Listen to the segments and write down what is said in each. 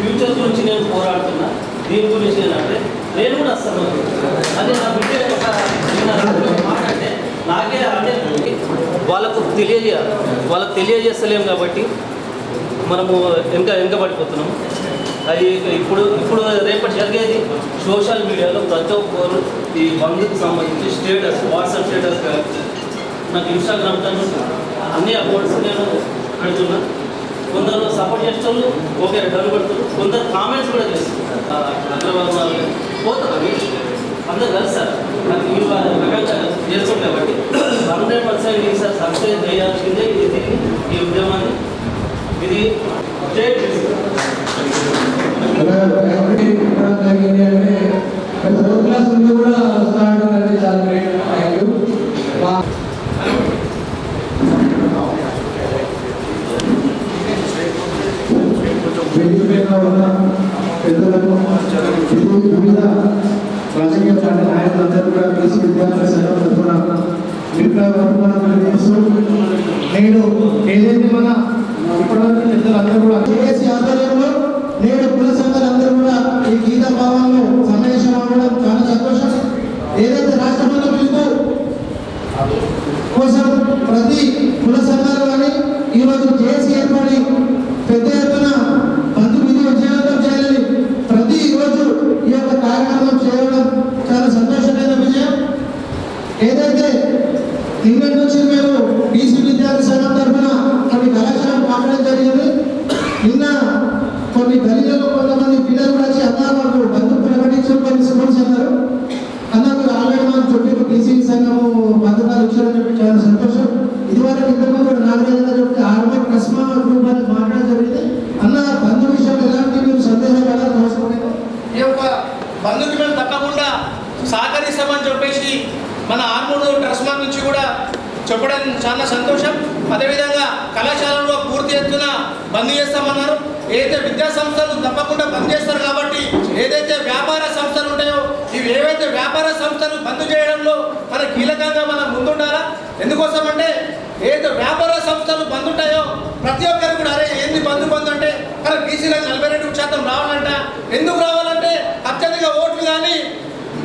Future గురించి నేను పోరాడుతున్నా. దీని గురించి ఏంటంటే నేను కూడా వస్తాను. అదే నా బిడ్డ ఒక మాట అంటే నాకే అంటే వాళ్ళకు తెలియజేస్తలేము కాబట్టి మనము వెనకబడిపోతున్నాము. అది ఇప్పుడు రేపటి జరిగేది సోషల్ మీడియాలో ప్రతి ఒక్కరు ఈ బంధుకు సంబంధించి స్టేటస్, వాట్సాప్ స్టేటస్, నాకు ఇన్స్టాగ్రామ్ అన్ని అకౌంట్స్ నేను పెడుతున్నా. కొందరు సపోర్ట్ చేసేవాళ్ళు ఓకే డబ్బులు పెడుతున్నారు, కొందరు కామెంట్స్ కూడా చేస్తారు. హైదరాబాద్ పోతారు అందరూ కలుస్తారు. నాకు ఈ రకంగా చేస్తుంది కాబట్టి 100% ఈసారి సక్సెస్ చేయాల్సిందే ఈ ఉద్యమాన్ని. ఇది వివిధ రాజకీయ పార్టీ నాయకులందరూ కూడా బీసీ విద్యార్థుల సంఘం తరఫున నేడు ఏదైతే మన ఇప్పటివరకు పెద్దలందరూ కూడా చేసి ఆధ్వర్యంలో నేడు కుల సంఘాలందరూ కూడా ఈ గీతా భావంలో సమావేశం అవ్వడం చాలా సంతోషం. ఏదైతే రాష్ట్రంలో పిలుపు కోసం ప్రతి కుల సంఘాలు కానీ ఈరోజు చేసి ఏర్పడి పెద్ద ఎత్తున బంధు విధి విజయవంతం చేయాలని ప్రతిరోజు ఈ యొక్క కార్యక్రమం చేయడం చాలా సంతోషమైన విషయం. ఏదైతే నిన్నటి నుంచి మేము బీసీ విద్యార్థి సంఘం తరఫున కొన్ని కళాశాలను మాట్లాడడం జరిగింది. నిన్న కొన్ని గలీలలో కొంతమంది పిల్లలు కూడా వచ్చి అన్నారు మాకు బంధు ప్రకటించడం కొన్ని స్కూల్స్ అన్నారు అన్నారు ఆల్రెడీ మాకు చెప్పి బీసీ సంఘము పథకాలు ఇచ్చారని చెప్పి చాలా సంతోషం. ఇదివరకు ఇంతకుముందు 4-5 చెప్తే ఆర్మీ కస్మా గ్రూప్ అని మాట్లాడడం జరిగింది. అన్న బంధు విషయం ఎలాంటి మీరు సందేహం పడాల్సిన అవసరం లేదు. ఈ యొక్క బంధుకి మేము తప్పకుండా సహకరిస్తామని చెప్పేసి మన ఆర్మూరు ట్రస్మా నుంచి కూడా చెప్పడం చాలా సంతోషం. అదేవిధంగా కళాశాలలో పూర్తి ఎత్తున బంద్ చేస్తామన్నారు. ఏదైతే విద్యా సంస్థలు తప్పకుండా బంద్ చేస్తారు కాబట్టి ఏదైతే వ్యాపార సంస్థలు ఉంటాయో ఇవి ఏవైతే వ్యాపార సంస్థలు బంద్ చేయడంలో మన కీలకంగా మనం ముందుండాలా. ఎందుకోసం అంటే ఏదైతే వ్యాపార సంస్థలు బంద్ ఉంటాయో ప్రతి ఒక్కరు కూడా అరే ఏంది బంద్ అంటే మన బీసీలకు 42% రావాలంట. ఎందుకు రావాలంటే అత్యధిక ఓట్లు కానీ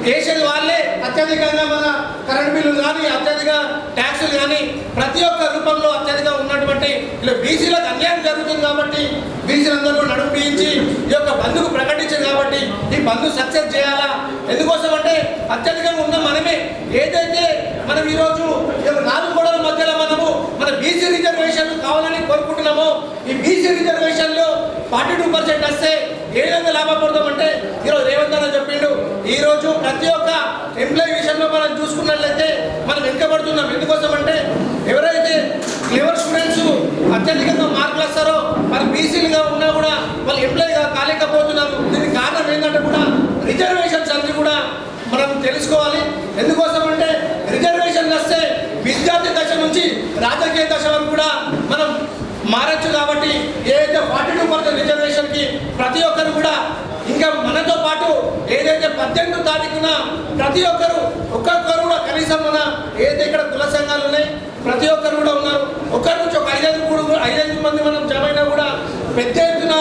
వేసేది వాళ్ళే, అత్యధికంగా మన కరెంట్ బిల్లులు కానీ అత్యధిక ట్యాక్సులు కానీ ప్రతి ఒక్క రూపంలో అత్యధిక ఉన్నటువంటి ఇలా బీసీలకు అన్యాయం జరుగుతుంది కాబట్టి బీసీలందరూ నడుము బిగించి ఈ యొక్క బంధుకు ప్రకటించారు కాబట్టి ఈ బంధు సక్సెస్ చేయాలా. ఎందుకోసం అంటే అత్యధికంగా ఉన్న మనమే ఏదైతే మనం ఈరోజు 4 గోడల మధ్యలో మనము మన బీసీ రిజర్వేషన్లు కావాలని కోరుకుంటున్నామో ఈ బీసీ రిజర్వేషన్లో 42% వస్తే ఏ విధంగా లాభపడతామంటే ఈరోజు రేవంత్ అన్న చెప్పిండు. ఈరోజు ప్రతి ఒక్క ఎంప్లాయీ విషయంలో మనం చూసుకున్నట్లయితే మనం వెనుకబడుతున్నాం. ఎందుకోసం అంటే ఎవరైతే క్లెవర్ స్టూడెంట్స్ అత్యధికంగా మార్కులు వస్తారో మరి బీసీలుగా ఉన్నా కూడా వాళ్ళు ఎంప్లాయీగా కాలేకపోతున్నారు. దీనికి కారణం ఏంటంటే కూడా రిజర్వేషన్స్ అన్ని కూడా మనం తెలుసుకోవాలి. ఎందుకోసం అంటే రిజర్వేషన్ వస్తే విద్యార్థి దశ నుంచి రాజకీయ దశ వరకు కూడా మనం మారచ్చు. కాబట్టి ఏదైతే 42% రిజర్వేషన్కి ప్రతి ఒక్కరు కూడా ఇంకా మనతో పాటు ఏదైతే 18వ తారీఖున ప్రతి ఒక్కొక్కరు కూడా కనీసం మన ఏదైతే ఇక్కడ కుల సంఘాలు ఉన్నాయి ప్రతి ఒక్కరు కూడా ఉన్నారు. ఒక్కరి నుంచి ఒక 5 మంది మనం జమైనా కూడా పెద్ద ఎత్తున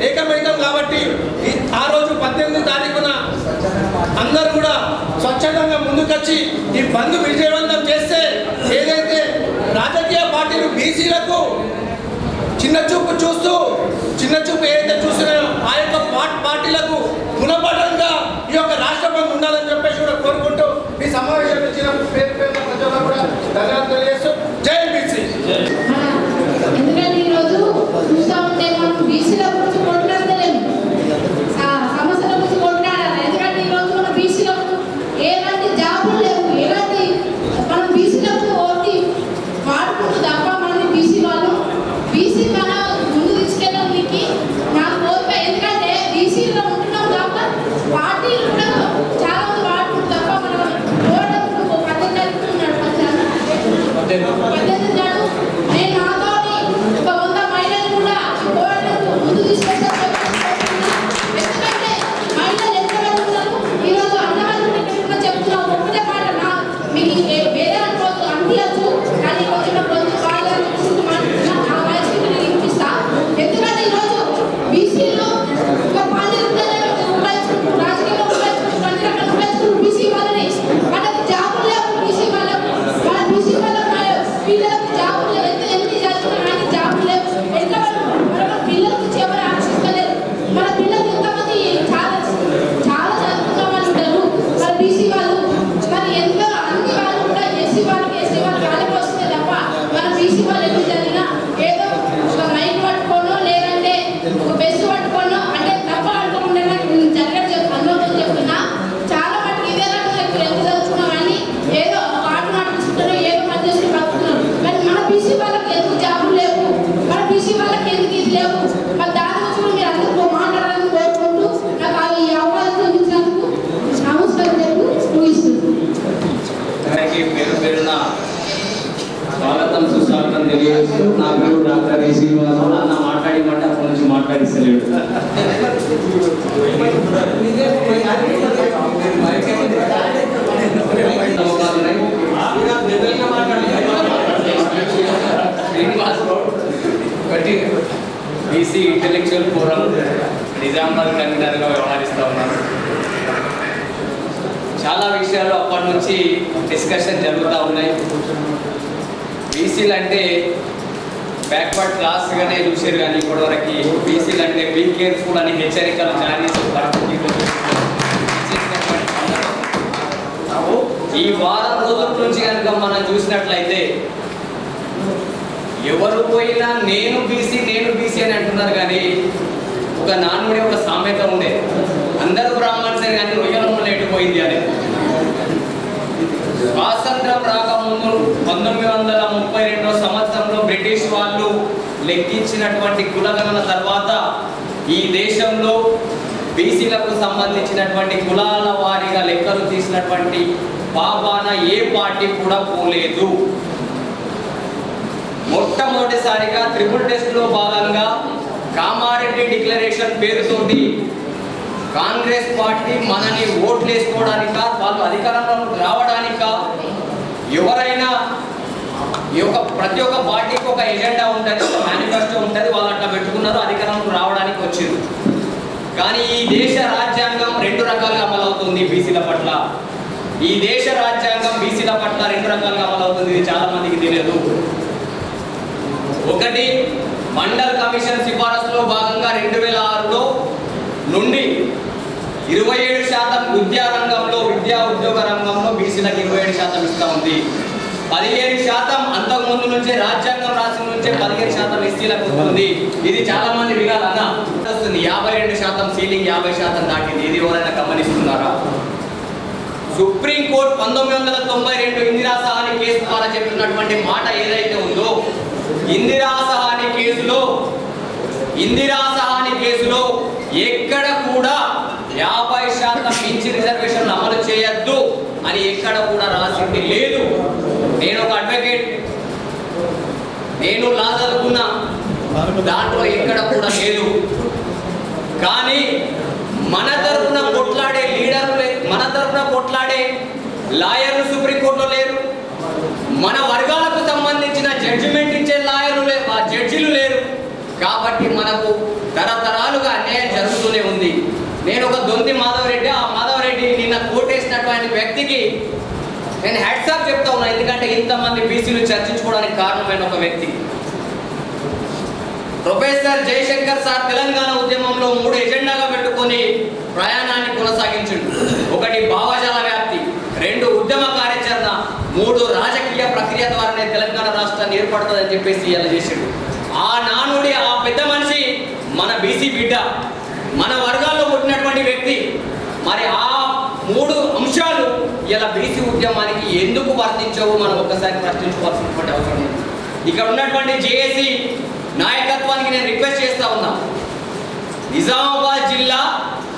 ఏకమైతం కాబట్టి ఆ రోజు 18వ తారీఖున అందరూ కూడా స్వచ్ఛందంగా ముందుకొచ్చి ఈ బంద్ విజయవంతం చేస్తే ఏదైతే రాజకీయ పార్టీలు బీసీలకు చిన్న చూపు ఏదైతే చూస్తున్నాయో ఆ యొక్క పార్టీలకు గుణపాఠంగా ఈ యొక్క రాష్ట్ర బంద్ ఉండాలని చెప్పేసి కూడా కోరుకుంటూ ఈ సమావేశం ఇచ్చిన పేరు ప్రజలకు కూడా ధన్యవాదాలు తెలియజేస్తూ జై బీసీ. ఎందుకంటే ఈరోజు చూస్తూ ఉంటే మనం బీసీల గురించి కొట్లాడలేము, సమస్యల గురించి కొట్లాడాలి. ఎందుకంటే ఈరోజు మన బీసీలకు ఎలాంటి జాబులు లేవు, ఎలాంటి మనం బీసీలకు ఓటి వాడుకుంటూ తప్ప మన బీసీ వాళ్ళు బీసీ మన ముందు తీసుకెళ్ళడానికి నాకు బీసీ ఇంటెలెక్చువల్ ఫోరం నిజామాబాద్ కన్వీనర్గా వ్యవహరిస్తూ ఉన్నాను. చాలా విషయాలు అప్పటి నుంచి డిస్కషన్ జరుగుతూ ఉన్నాయి. బీసీలు అంటే బ్యాక్వర్డ్ క్లాస్గానే చూసారు, కానీ ఇప్పటివరకు బీసీలు అంటే బీ కేర్ఫుల్ అని హెచ్చరికలు జారీ ఈ వారం రోజుల నుంచి కనుక మనం చూసినట్లయితే ఎవరు పోయినా నేను బీసీ అని అంటున్నారు, కానీ ఒక నానుడి ఒక సామెత ఉండే, అందరూ బ్రాహ్మణ్సే కానీ రొయ్యలమ్మ లేటిపోయింది అని. స్వాతంత్రం రాకముందు 1932 సంవత్సరంలో బ్రిటిష్ వాళ్ళు లెక్కించినటువంటి కులగణన తర్వాత ఈ దేశంలో బీసీలకు సంబంధించినటువంటి కులాల వారీగా లెక్కలు తీసినటువంటి పాపాన ఏ పార్టీ కూడా పోలేదు. మొట్టమొదటిసారిగా ట్రిపుల్ టెస్ట్లో భాగంగా కామారెడ్డి డిక్లరేషన్ పేరుతోటి కాంగ్రెస్ పార్టీ మనని ఓట్లు వేసుకోవడానిక, వాళ్ళు అధికారంలోకి రావడానిక, ఎవరైనా ప్రతి ఒక్క పార్టీకి ఒక ఎజెండా ఉంటుంది, ఒక మేనిఫెస్టో ఉంటుంది, వాళ్ళు అట్లా పెట్టుకున్నారు, అధికారంలోకి రావడానికి వచ్చింది. కానీ ఈ దేశ రాజ్యాంగం 2 రకాలుగా అమలవుతుంది బీసీల పట్ల. ఈ దేశ రాజ్యాంగం బీసీల పట్ల 2 రకాలుగా అమలవుతుంది. ఇది చాలా మందికి తెలియదు. ఒకటి, మండల్ కమిషన్ సిఫారసులో భాగంగా 2006లో నుండి 27% విద్యా రంగంలో, విద్యా ఉద్యోగ రంగంలో బీసీలకు 27% ఇస్తూ ఉంది. 15% అంతకుముందు నుంచే రాజ్యాంగం రాసిన నుంచే 15% ఎస్సీలకు వస్తుంది. ఇది చాలా మంది వినాలన్నా వస్తుంది. 52% సీలింగ్ 50% దాటింది. ఇది ఎవరైనా గమనిస్తున్నారా? సుప్రీంకోర్టు 1992 ఇందిరా సహాని కేసు ద్వారా చెప్పినటువంటి మాట ఏదైతే ఉందో, ఇందిరా సహాని కేసులో ఎక్కడ కూడా 50% మించి రిజర్వేషన్ అమలు చేయొద్దు అని ఎక్కడ కూడా రాసింది లేదు. నేను ఒక అడ్వకేట్, నేను లా చదువుకున్నా, దాంట్లో ఎక్కడ కూడా లేదు. కానీ మన తరఫున కొట్లాడే లీడర్లు, మన తరఫున కొట్లాడే లాయర్లు సుప్రీంకోర్టులో లేరు. మన వర్గాలకు సంబంధించిన జడ్జిమెంట్ ఇచ్చే జడ్జిలు లేరు. కాబట్టి మనకు తరతరాలుగా అన్యాయం జరుగుతూనే ఉంది. నేను ఒక దొంతి మాధవరెడ్డి, ఆ మాధవరెడ్డి నిన్న కోటేసినటువంటి వ్యక్తికి నేను హ్యాట్సాప్ చెప్తా ఉన్నా. ఎందుకంటే ఇంతమంది బీసీలు చర్చించుకోవడానికి కారణమైన ఒక వ్యక్తి ప్రొఫెసర్ జయశంకర్ సార్ తెలంగాణ ఉద్యమంలో 3 ఎజెండాగా పెట్టుకొని ప్రయాణాన్ని కొనసాగించిండు. 1 భావజాల వ్యాప్తి, 2 ఉద్యమ కార్యాచరణ, 3 రాజకీయ ప్రక్రియ ద్వారానే తెలంగాణ రాష్ట్రాన్ని ఏర్పడుతుందని చెప్పేసి ఇలా చేసిండు. ఆ నానుడి, ఆ పెద్ద మనిషి మన బీసీ బిడ్డ, మన వర్గాల్లో పుట్టినటువంటి వ్యక్తి. మరి ఆ 3 అంశాలు ఇలా బీసీ ఉద్యమానికి ఎందుకు వర్తించవు మనం ఒక్కసారి ప్రశ్నించుకోవాల్సినటువంటి అవసరం ఉంది. ఇక్కడ ఉన్నటువంటి జేఏసీ నాయకత్వానికి నేను రిక్వెస్ట్ చేస్తా ఉన్నా, నిజామాబాద్ జిల్లా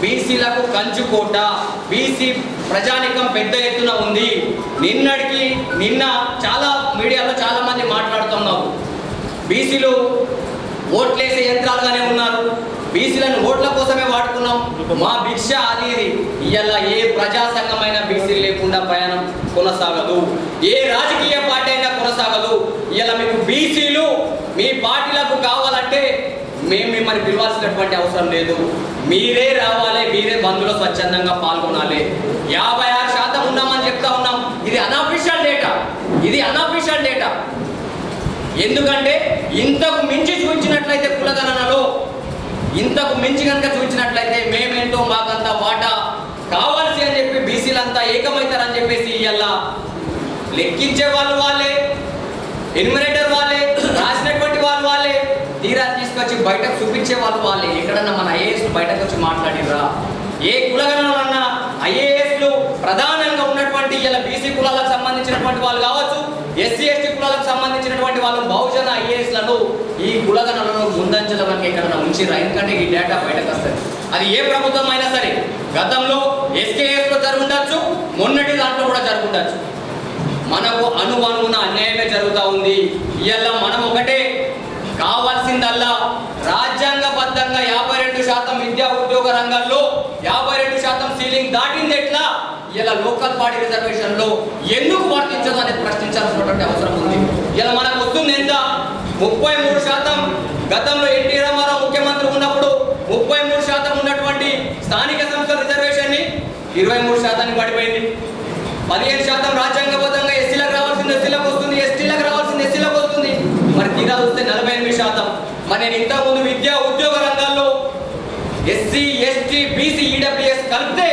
బీసీలకు కంచుకోట, బీసీ ప్రజానికం పెద్ద ఎత్తున ఉంది. నిన్న చాలా మీడియాలో చాలా మంది మాట్లాడుతున్నారు, బీసీలు ఓట్లేసే యంత్రాలుగానే ఉన్నారు, బీసీలను ఓట్ల కోసమే వాడుకున్నాం, మా భిక్ష అది ఇది. ఇవాళ ఏ ప్రజా సంఘమైన బీసీలు లేకుండా ప్రయాణం కొనసాగదు, ఏ రాజకీయ పార్టీ అయినా కొనసాగదు. ఇవాళ మీకు బీసీలు మీ పార్టీలకు కావాలంటే మేము మిమ్మల్ని పిలవాల్సినటువంటి అవసరం లేదు. మీరే రావాలి, మీరే బంద్లో స్వచ్ఛందంగా పాల్గొనాలి. 56% ఉన్నామని చెప్తా ఉన్నాం. ఇది అన్అఫీషియల్ డేటా. ఎందుకంటే ఇంతకు మించి చూపించినట్లయితే కులగణనలో ఇంతకు మించి కనుక చూపించినట్లయితే మేమేంటో మాకంతా వాటా కావాల్సి అని చెప్పి బీసీలంతా ఏకమవుతారని చెప్పేసి ఇవాళ లెక్కించే వాళ్ళు వాళ్ళే, ఎన్యుమరేటర్ వాళ్ళే, రాసినటువంటి వాళ్ళు వాళ్ళే, తీరా తీసుకొచ్చి బయటకు చూపించే వాళ్ళు వాళ్ళే. ఎక్కడన్నా మన ఐఏఎస్ బయటకు వచ్చి మాట్లాడిరా? ఏ కులగణనన్నా ఐఏఎస్లు ప్రధానంగా ఉన్నటువంటి ఇలా బీసీ కులాలకు సంబంధించినటువంటి వాళ్ళు కావచ్చు, ఎస్సీ ఎస్టీ కులాలకు సంబంధించినటువంటి వాళ్ళు బహుజన ఐఏఎస్లను ఈ కులగణనలను ముందంచెల వరకు ఎక్కడన్నా ఉంచిరా? ఎందుకంటే ఈ డేటా బయటకు వస్తుంది. అది ఏ ప్రభుత్వం అయినా సరే, గతంలో ఎస్కేఎస్లో జరుగుండొచ్చు, మొన్నటి దాంట్లో కూడా జరుగుండొచ్చు. మనకు అనువున అన్యాయమే జరుగుతూ ఉంది. ఇవాళ మనం ఒకటే కావాల్సిందల్లా రాజ్యాంగబద్ధంగా 52% విద్యా ఉద్యోగ రంగంలో 52% సీలింగ్ దాటింది ఎట్లా, ఇలా లోకల్ బాడీ రిజర్వేషన్ లో ఎందుకు వర్తించదు అనేది ప్రశ్నించాల్సినటువంటి అవసరం ఉంది. ఇలా మనకు వస్తుంది ఎంత? 33%. గతంలో ఎన్టీ రామారావు ముఖ్యమంత్రి ఉన్నప్పుడు 33% ఉన్నటువంటి స్థానిక సంస్థల రిజర్వేషన్ ని 23% పడిపోయింది. 15% రాజ్యాంగబద్ధంగా ఎస్సీలకు రావాల్సింది ఎస్సీలకు వస్తుంది, ఎస్టీలకు రావాల్సింది ఎస్సీలకు వస్తుంది. మరి తీరా వస్తే 48%. మరి నేను ఇంతకుముందు విద్యా ఉద్యోగ రంగాల్లో ఎస్సీ ఎస్టీ బీసీ ఈడబ్ల్యూఎస్ కలిపితే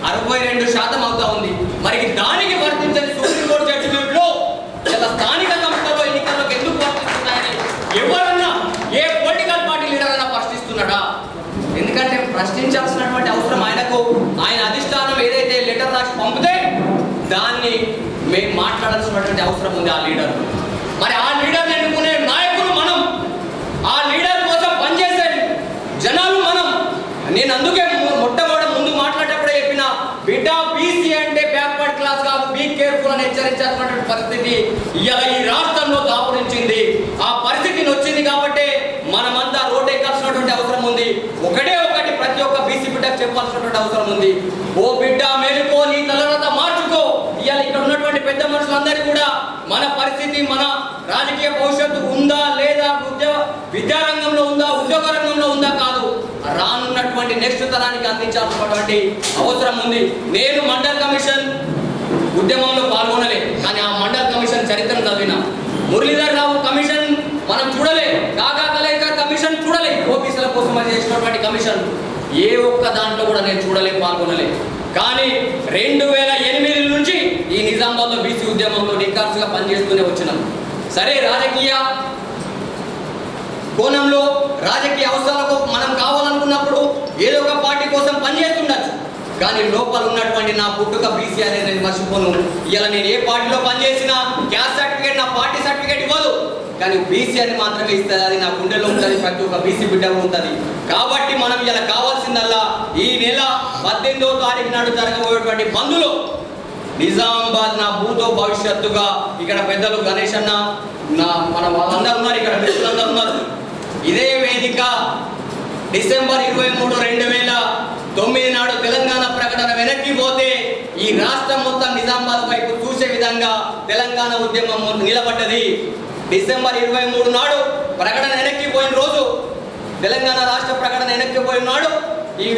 62% అవుతా ఉంది. మరి దానికి వర్తించని సుప్రీంకోర్టు జడ్జిమెంట్ లో ఇలా స్థానిక సంస్థల్లో ఎన్నికల్లోకి ఎందుకు వర్తిస్తున్నాయని ఎవరన్నా ఏ పొలిటికల్ పార్టీ లీడర్ అయినా ప్రశ్నిస్తున్నాడా? ఎందుకంటే ప్రశ్నించాల్సినటువంటి అవసరం ఆయనకు, ఆయన అధిష్టానం ఏదైతే లెటర్ రాసి పంపితే దాన్ని మేము మాట్లాడాల్సినటువంటి అవసరం ఉంది ఆ లీడర్. మరి ఆ లీడర్ని ఎన్నుకునే నాయకులు మనం, ఆ లీడర్ కోసం పనిచేసే జనాలు మనం. నేను అందుకే మొట్టమొదటి ముందు మాట్లాడేటప్పుడే చెప్పిన, బిడ్డ బీసీ అంటే బ్యాక్వర్డ్ క్లాస్ కాదు, బీ కేర్ఫుల్ అని హెచ్చరించాల్సినటువంటి పరిస్థితి ఇవాళ ఈ రాష్ట్రంలో దాపురించింది. ఆ పరిస్థితిని వచ్చింది కాబట్టి మనమంతా రోడ్డు ఎక్కాల్సినటువంటి అవసరం ఉంది. ఒకటి ప్రతి ఒక్క బీసీ బిడ్డకు చెప్పాల్సినటువంటి అవసరం ఉంది. ఓ బిడ్డ మేలుకో, నీ తలరాత మార్చుకో. ఇవాళ ఇక్కడ ఉన్నటువంటి పెద్ద మనుషులందరికీ కూడా మన పరిస్థితి, మన రాజకీయ భవిష్యత్తు ఉందా లేదా, విద్యారంగంలో ఉందా, ఉద్యోగ రంగంలో ఉందా కాదు, రానున్నటువంటి నెక్స్ట్ తరానికి అందించాల్సినటువంటి అవసరం ఉంది. నేను మండల్ కమిషన్ ఉద్యమంలో పాల్గొనలే, కానీ ఆ మండల్ కమిషన్ చరిత్రను చదివిన. మురళీధర్ రావు కమిషన్ మనం చూడలే, కాకా కలేకర్ కమిషన్ చూడలే, ఓబీసీల కోసం చేసినటువంటి కమిషన్ ఏ ఒక్క దాంట్లో కూడా నేను చూడలే, పాల్గొనలే. కానీ 2008 నుంచి ఈ నిజామాబాద్లో బీసీ ఉద్యమంలో నిఖార్సుగా పనిచేస్తూనే వచ్చినాం. సరే, రాజకీయ కోణంలో రాజకీయ అవసరాలకు మనం కావాలనుకున్నప్పుడు ఏదో ఒక పార్టీ కోసం పనిచేస్తుండొచ్చు, కానీ లోపల ఉన్నటువంటి నా పుట్టుక బీసీ అనేది నేను మర్చిపోను. ఇలా నేను ఏ పార్టీలో పనిచేసినా క్యాస్ట్ సర్టిఫికేట్ నా పార్టీ సర్టిఫికేట్ ఇవ్వదు, కానీ బీసీ అని మాత్రమే ఇస్తుంది. అది నా గుండెలో ఉంటుంది, ప్రతి ఒక్క బీసీ బిడ్డలో ఉంటుంది. కాబట్టి మనం ఇలా కావాల్సిందల్లా ఈ నెల 18వ తారీఖు నాడు జరగబోయేటువంటి బంద్లో నిజామాబాద్ నా భూతో భవిష్యత్తుగా ఇక్కడ పెద్దలు గణేష్ అన్న, మన వాళ్ళందరూ ఉన్నారు, ఇక్కడ మిత్రులందరూ ఉన్నారు. ఇదే వేదిక డిసెంబర్ 23, 2009 నాడు తెలంగాణ ప్రకటన వెనక్కి పోతే ఈ రాష్ట్రం మొత్తం నిజామాబాద్ వైపు చూసే విధంగా తెలంగాణ ఉద్యమం నిలబడ్డది. డిసెంబర్ 23 నాడు ప్రకటన వెనక్కిపోయిన రోజు, తెలంగాణ రాష్ట్ర ప్రకటన వెనక్కిపోయిన నాడు ఈ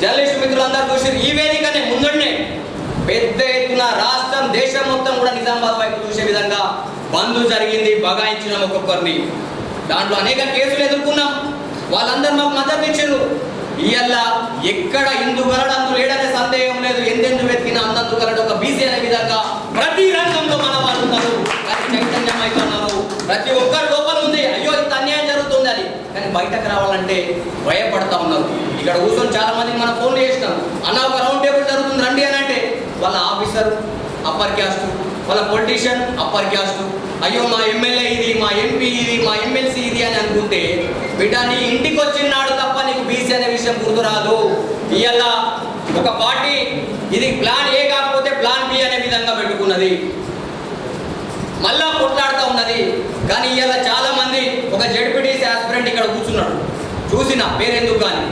జర్నలిస్ట్ మిత్రులందరూ చూసి ఈ వేదికనే ముందునే పెద్ద ఎత్తున రాష్ట్రం దేశం మొత్తం కూడా నిజామాబాద్ వైపు చూసే విధంగా బంద్ జరిగింది. బగాయించినాం ఒక్కొక్కరిని, దాంట్లో అనేక కేసులు ఎదుర్కొన్నాం. వాళ్ళందరూ మాకు మద్దతు ఇచ్చారు. ఇవాళ ఎక్కడ హిందూ గలడు అందు లేడనే సందేహం లేదు, ఎందెందు వెతికినా అందందు గలడు ఒక బీసీ అనే విధంగా ప్రతి రంగంలో మన వాళ్ళు ఉన్నారు, చైతన్యం అవుతున్నారు. ప్రతి ఒక్కరి లోపల ఉంది, అయ్యో ఇంత అన్యాయం జరుగుతుంది అని, కానీ బయటకు రావాలంటే భయపడతా ఉన్నారు. ఇక్కడ కూర్చొని చాలా మందికి మనం ఫోన్లు చేసినాం, అన్న ఒక రౌండ్ టేబుల్ జరుగుతుంది రండి అని అంటే వాళ్ళ ఆఫీసర్ అప్పర్ క్యాస్ట్, వాళ్ళ పొలిటీషియన్ అప్పర్ క్యాస్ట్, అయ్యో మా ఎమ్మెల్యే ఇది, మా ఎంపీ ఇది, మా ఎమ్మెల్సీ ఇది అని అనుకుంటే బిడ్డ నీ ఇంటికి వచ్చినాడు తప్ప నీకు బీసీ అనే విషయం గుర్తురాదు. ఇవాళ ఒక పార్టీ ఇది ప్లాన్ ఏ కాకపోతే ప్లాన్ బి అనే విధంగా పెట్టుకున్నది, మళ్ళా కొట్లాడుతూ ఉన్నది. కానీ ఇవాళ చాలా మంది ఒక జెడ్పీటీసీ ఆస్పిరెంట్ ఇక్కడ కూర్చున్నాడు, చూసిన పేరెందుకు కానీ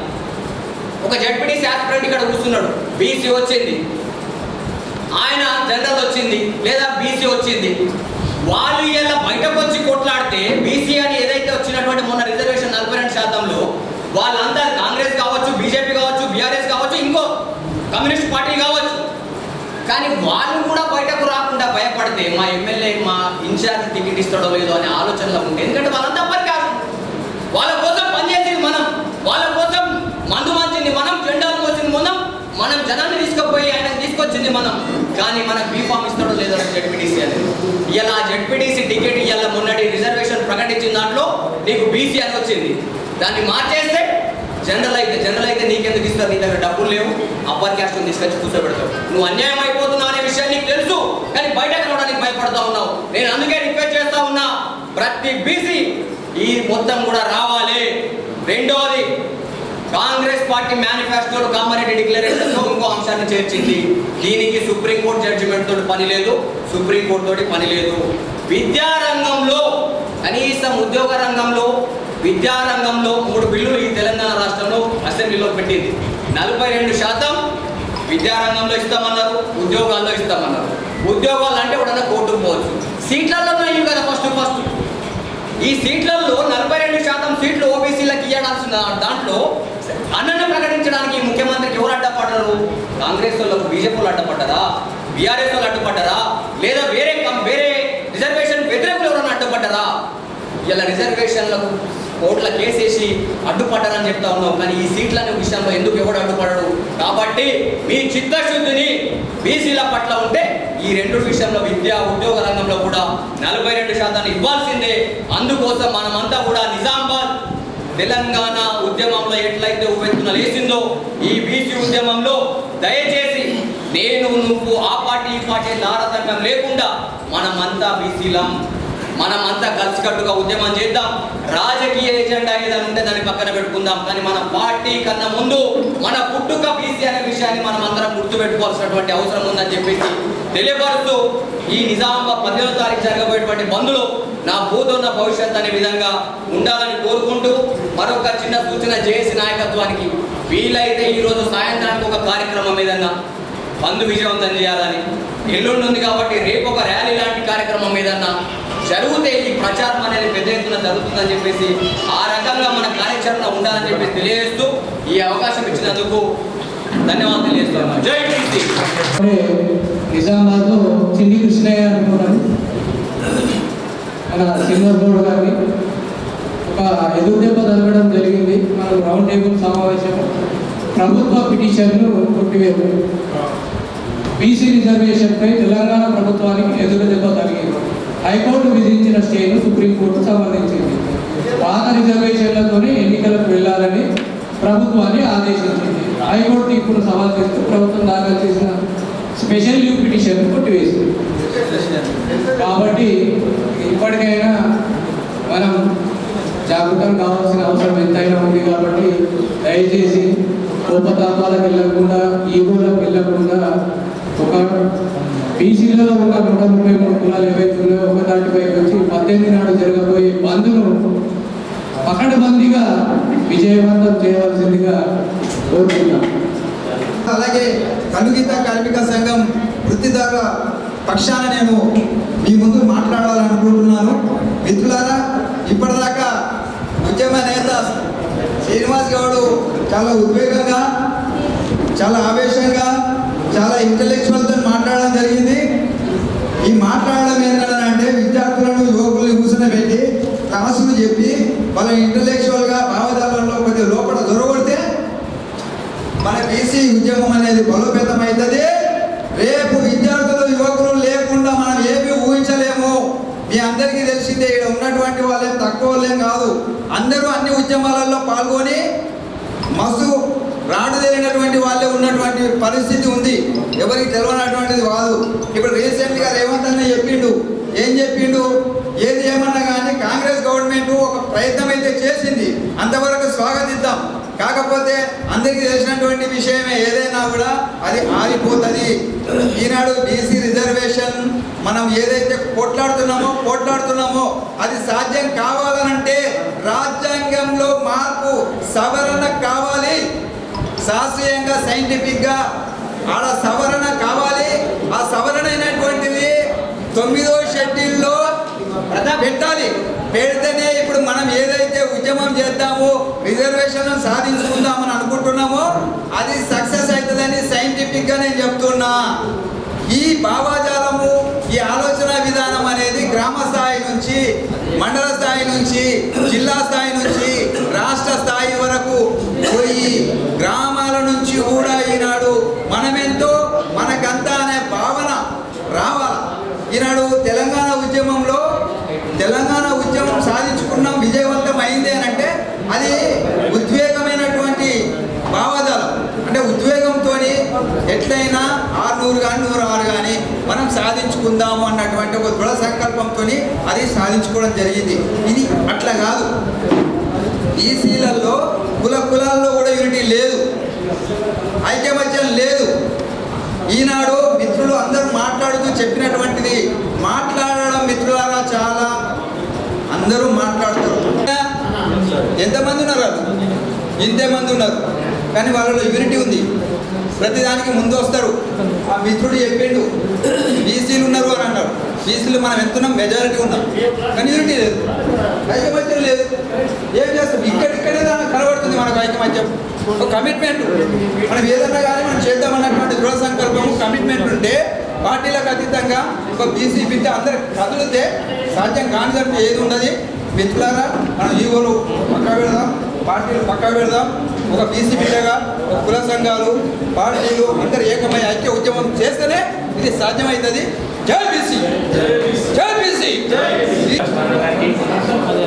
ఒక జెడ్పీటీసీ ఆస్పిరెంట్ ఇక్కడ కూర్చున్నాడు, బీసీ వచ్చింది, ఆయన జనరల్ వచ్చింది లేదా బీసీ వచ్చింది. వాళ్ళు ఇలా బయటకు వచ్చి కొట్లాడితే బీసీ అని ఏదైతే వచ్చినటువంటి మొన్న రిజర్వేషన్ 42%లో వాళ్ళంతా కాంగ్రెస్ కావచ్చు, బీజేపీ కావచ్చు, బీఆర్ఎస్ కావచ్చు, ఇంకో కమ్యూనిస్ట్ పార్టీ కావచ్చు, కానీ వాళ్ళు కూడా బయటకు రాకుండా భయపడితే మా ఎమ్మెల్యే మా ఇన్ఛార్జ్ టికెట్ ఇస్తాడో లేదో అనే ఆలోచనలో ఉంటే, ఎందుకంటే వాళ్ళంతా పరికారం, వాళ్ళ కోసం పనిచేసింది మనం, వాళ్ళ కోసం మందు మంచింది మనం, జెండాలు పోసింది మనం జనాన్ని తీసుకుపోయి ఆయన తీసుకొచ్చింది మనం, కానీ మనకు బీఫామ్ ఇస్తాడో లేదో జెడ్పీటీసీ అనేది. ఇలా జెడ్పీటీసీ టికెట్ ఇవాళ మొన్నటి రిజర్వేషన్ ప్రకటించిన దాంట్లో నీకు బీసీ అని వచ్చింది, దాన్ని మార్చేస్తే జనరల్ అయితే నీకెందుకు ఇస్తారు, నీ దగ్గర డబ్బులు లేవు, అప్పర్ క్యాస్ట్ తీసుకొచ్చి కూర్చోబెడతావు, నువ్వు అన్యాయం అయిపోతున్నావు అనే విషయాన్ని నీకు తెలుసు, కానీ బయటకు రావడానికి భయపడతా ఉన్నావు. నేను అందుకే రిక్వెస్ట్ చేస్తా ఉన్నా, ప్రతి బీసీ ఈ మొత్తం కూడా రావాలి. రెండోది, కాంగ్రెస్ పార్టీ మేనిఫెస్టోలో కామారెడ్డి డిక్లరేషన్లో ఇంకో అంశాన్ని చేర్చింది, దీనికి సుప్రీంకోర్టు జడ్జిమెంట్ తోటి పని లేదు, సుప్రీంకోర్టు తోటి పని లేదు. విద్యారంగంలో కనీసం ఉద్యోగ రంగంలో, విద్యా రంగంలో 3 బిల్లులు ఈ తెలంగాణ రాష్ట్రంలో అసెంబ్లీలో పెట్టింది. 42% విద్యారంగంలో ఇస్తామన్నారు, ఉద్యోగాల్లో ఇస్తామన్నారు. ఉద్యోగాలు అంటే ఎవడన్నా కోర్టుకు పోవచ్చు. సీట్లలో ఇవి కదా ఫస్ట్ ఈ సీట్లలో 42% సీట్లు ఓబీసీలకు ఇవ్వాల్సిన దాంట్లో అన్నను ప్రకటించడానికి ముఖ్యమంత్రికి ఎవరు అడ్డపడ్డారు? కాంగ్రెస్ వాళ్ళకు, బీజేపీ వాళ్ళు అడ్డపడ్డారా? బీఆర్ఎస్ వాళ్ళు అడ్డుపడ్డారా? లేదా వేరే రిజర్వేషన్ వ్యతిరేకులు ఎవరన్నా అడ్డుపడ్డారా? ఇలా రిజర్వేషన్లకు కోర్టుల కేసేసి అడ్డుపడ్డారని చెప్తా ఉన్నాం. కానీ ఈ సీట్ల విషయంలో ఎందుకు ఎవడు అడ్డుపడడు? కాబట్టి మీ చిత్తశుద్ధిని బీసీల పట్ల ఉంటే ఈ 2 విషయంలో విద్యా ఉద్యోగ రంగంలో కూడా 42% ఇవ్వాల్సిందే. అందుకోసం మనమంతా కూడా నిజామాబాద్ తెలంగాణ ఉద్యమంలో ఎట్లయితే ఉవ్వెత్తున లేచిందో ఈ బీసీ ఉద్యమంలో దయచేసి నేను నువ్వు ఆ పార్టీ ఈ పార్టీ తారతమ్యం లేకుండా మనమంతా బీసీలం, మనమంతా కలిసికట్టుగా ఉద్యమం చేద్దాం. రాజకీయ ఎజెండా ఏదైనా ఉంటే దాన్ని పక్కన పెట్టుకుందాం. కానీ మన పార్టీ కన్నా ముందు మన పుట్టుక బీసీ అనే విషయాన్ని మనం అందరం గుర్తుపెట్టుకోవాల్సినటువంటి అవసరం ఉందని చెప్పేసి తెలియపరుస్తూ ఈ నిజామాబాద్ 15వ తారీఖు జరగబోయేటువంటి బంద్లో నా భూతోన్న భవిష్యత్ అనే విధంగా ఉండాలని కోరుకుంటూ మరొక చిన్న సూచన జేఏసీ నాయకత్వానికి వీలైతే ఈరోజు సాయంత్రానికి ఒక కార్యక్రమం ఏదన్నా బంద్ విజయవంతం చేయాలని, ఎల్లుండి ఉంది కాబట్టి రేపు ఒక ర్యాలీ లాంటి కార్యక్రమం ఏదన్నా జరిగితే ఈ ప్రచారం అనేది పెద్ద ఎత్తున జరుగుతుందని చెప్పేసి ఆ రకంగా మన కార్యాచరణ ఉండాలని చెప్పేసి తెలియజేస్తూ ఈ అవకాశం ఇచ్చినందుకు ధన్యవాదాలు తెలియజేస్తున్నాను. జై బీసీ. నిజామాబాద్లో చిన్ని కృష్ణయ్య అనుకున్నాను మన సీనియర్ బోర్డు గారిని ఒక ఎదురు దెబ్బ జరగడం జరిగింది. మనం రౌండ్ టేబుల్ సమావేశం ప్రభుత్వ పిటిషన్ను కొట్టివేరు. బీసీ రిజర్వేషన్పై తెలంగాణ ప్రభుత్వానికి ఎదురు దెబ్బ జరిగింది. హైకోర్టు విధించిన స్టేను సుప్రీంకోర్టు సమర్థించింది. పాత రిజర్వేషన్లతోనే ఎన్నికలకు వెళ్లాలని ప్రభుత్వాన్ని ఆదేశించింది. హైకోర్టు ఇప్పుడు సమర్థిస్తూ ప్రభుత్వం దాఖలు చేసిన స్పెషల్ లీవ్ పిటిషన్ కొట్టివేసింది. కాబట్టి ఇప్పటికైనా మనం జాగృతం కావాల్సిన అవసరం ఎంతైనా ఉంది. కాబట్టి దయచేసి కోపతాపాలకు వెళ్ళకుండా, ఈగోలకు వెళ్ళకుండా ఒక బీసీలలో ఉన్న 133 కులాలు ఏవైతే ఉన్నాయో ఒక దాటిపైకి వచ్చి 18 నాడు జరగబోయే బంద్ను పకడ్బందీగా విజయవంతం చేయవలసిందిగా కోరుతున్నాం. అలాగే కలుగీత కార్మిక సంఘం వృత్తిదారుల పక్షాన నేను మీ ముందు మాట్లాడాలనుకుంటున్నాను. మిత్రులారా, ఇప్పటిదాకా ఉద్యమ నేత శ్రీనివాస్ గౌడ్ చాలా ఉద్వేగంగా, చాలా ఆవేశంగా, చాలా ఇంటలెక్చువల్తో మాట్లాడడం జరిగింది. ఈ మాట్లాడడం ఏంటంటే విద్యార్థులను, యువకులను కూర్చొని క్లాసులు చెప్పి వాళ్ళ ఇంటలెక్చువల్గా భావజాలంలో కొద్దిగా లోపల దొరకొడితే మన బీసీ ఉద్యమం అనేది బలోపేతం అవుతుంది. రేపు విద్యార్థులు, యువకులు లేకుండా మనం ఏమీ ఊహించలేము. మీ అందరికీ తెలిసిందే, ఇక్కడ ఉన్నటువంటి వాళ్ళేం తక్కువ వాళ్ళేం కాదు. అందరూ అన్ని ఉద్యమాలలో పాల్గొని మస్తు రాడు తెలియనటువంటి వాళ్ళే ఉన్నటువంటి పరిస్థితి ఉంది. ఎవరికి తెలియనటువంటిది కాదు. ఇప్పుడు రీసెంట్గా రేవంత్ అన్న చెప్పిండు. ఏం చెప్పిండు? ఏది ఏమన్నా కానీ కాంగ్రెస్ గవర్నమెంట్ ఒక ప్రయత్నం అయితే చేసింది, అంతవరకు స్వాగతిద్దాం. కాకపోతే అందరికీ తెలిసినటువంటి విషయమే, ఏదైనా కూడా అది ఆగిపోతుంది. ఈనాడు బీసీ రిజర్వేషన్ మనం ఏదైతే పోట్లాడుతున్నామో అది సాధ్యం కావాలనంటే రాజ్యాంగంలో మార్పు, సవరణ కావాలి. శాస్త్రీయంగా, సైంటిఫిక్గా ఆడ సవరణ కావాలి. ఆ సవరణ అయినటువంటిది 9వ షెడ్యూల్లో పెట్టాలి. పెడితేనే ఇప్పుడు మనం ఏదైతే ఉద్యమం చేద్దామో, రిజర్వేషన్ సాధించుకుందామని అనుకుంటున్నామో అది సక్సెస్ అవుతుందని సైంటిఫిక్గా నేను చెప్తున్నా. ఈ భావాజాలము, ఈ ఆలోచన విధానం అనేది గ్రామ స్థాయి నుంచి, మండల స్థాయి నుంచి, జిల్లా స్థాయి నుంచి, రాష్ట్ర స్థాయి వరకు పోయి గ్రామాల నుంచి కూడా ఈనాడు మనమెంతో మనకంతా అనే భావన రావాలి. ఈనాడు తెలంగాణ ఉద్యమం సాధించుకున్నాం, విజయవంతం అయింది అని అంటే అది ఉద్వేగమైనటువంటి భావజాలం. అంటే ఉద్వేగంతో ఎట్లయినా 600 కానీ 106 కానీ మనం సాధించుకుందాము అన్నటువంటి ఒక దృఢ సంకల్పంతో అది సాధించుకోవడం జరిగింది. ఇది అట్లా కాదు. బీసీలలో కులాల్లో కూడా యూనిటీ లేదు, ఐకమత్యం లేదు. ఈనాడు మిత్రులు అందరూ మాట్లాడుతూ చెప్పినటువంటిది మాట్లాడడం మిత్రులారా చాలా అందరూ ఇంతమంది ఉన్నారు, కానీ వాళ్ళలో యూనిటీ ఉంది. ప్రతిదానికి ముందు వస్తారు. ఆ మిత్రుడు చెప్పిండు బీసీలు ఉన్నారు అని అన్నాడు. బీసీలు మనం ఎంతున్నాం, మెజారిటీ ఉన్నాం, కానీ యూనిటీ లేదు, ఐకమత్యం లేదు. ఏం చేస్తాం? ఇక్కడిక్కడే కనబడుతుంది మనకు ఐకమత్యం. ఒక కమిట్మెంట్, మనం ఏదన్నా కానీ మనం చేద్దామన్నటువంటి దృఢ సంకల్పము, కమిట్మెంట్ ఉంటే పార్టీలకు అతీతంగా ఒక బీసీ బిడ్డ అందరు కదిలితే సాధ్యం కానిదంటే ఏది ఉన్నది. మిత్రులారా, మనం ఈవోలు పక్కా పెడదాం, పార్టీలు పక్కా పెడదాం. ఒక బీసీ బిడ్డగా ఒక కుల సంఘాలు, పార్టీలు అందరు ఏకమై ఐక్య ఉద్యమం చేస్తేనే ఇది సాధ్యమవుతుంది. జై బీసీ, జై బీసీ.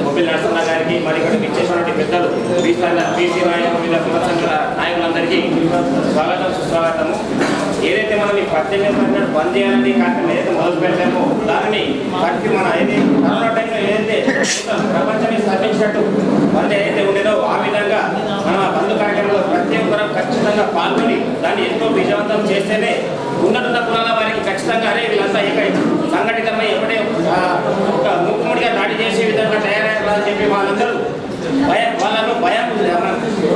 మొబైల్ నరసింహ గారికి మరి ఇక్కడ ఇచ్చేసినటువంటి పెద్దలు బీసీ నాయకుల కుల సంఘాల నాయకులందరికీ స్వాగతం, సుస్వాగతము. ఏదైతే మనం ఈ 18 బంద్ చేయాలని కార్యక్రమం ఏదైతే మొదలు పెట్టామో దానిని వాటికి మన ఏది కరోనా టైంలో ఏదైతే ప్రపంచాన్ని స్థాపించినట్టు బంద్ ఏదైతే ఉండేదో ఆ విధంగా మనం ఆ బంద్ కార్యక్రమంలో ప్రతి ఒక్కరం ఖచ్చితంగా పాల్గొని దాన్ని ఎంతో విజయవంతం చేస్తేనే ఉన్నత కులాల వారికి ఖచ్చితంగా అరే వీళ్ళంతా సంఘటితమై ఎప్పుడే ఒక ముక్కుముడిగా దాడి చేసే విధంగా తయారయ్యారని చెప్పి వాళ్ళందరూ వాళ్ళలో భయం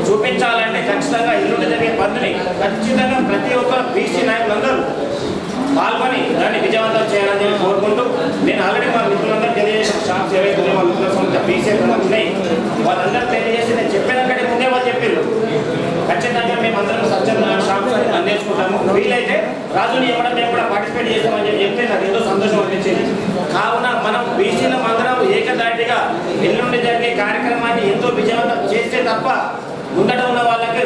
చూపించాలంటే ఖచ్చితంగా ఇల్లు జరిగే బంద్ని ఖచ్చితంగా ప్రతి ఒక్క బీసీ నాయకులందరూ పాల్గొని దాన్ని విజయవంతం చేయాలని చెప్పి కోరుకుంటూ, నేను ఆల్రెడీ మా మిత్రులందరూ తెలియజేసిన షాప్స్ ఏవైతే వాళ్ళ మిత్రుల సొంత బీసీ ఉన్నాయి వాళ్ళందరూ తెలియజేసి నేను చెప్పినక్కడే ముందే వాళ్ళు చెప్పారు ఖచ్చితంగా మేము అందరం స్వచ్ఛందంగా షాప్స్ అందించుకుంటాము. వీలైతే రాజుని ఇవ్వడం మేము కూడా పార్టిసిపేట్ చేస్తామని చెప్పి నాకు ఎంతో సంతోషం అనిపించింది. కావున మనం బీసీల అందరం ఏకదాటిగా ఎల్లుండి జరిగే కార్యక్రమాన్ని ఎంతో విజయవంతం చేస్తే తప్ప ముందట ఉన్న వాళ్ళకి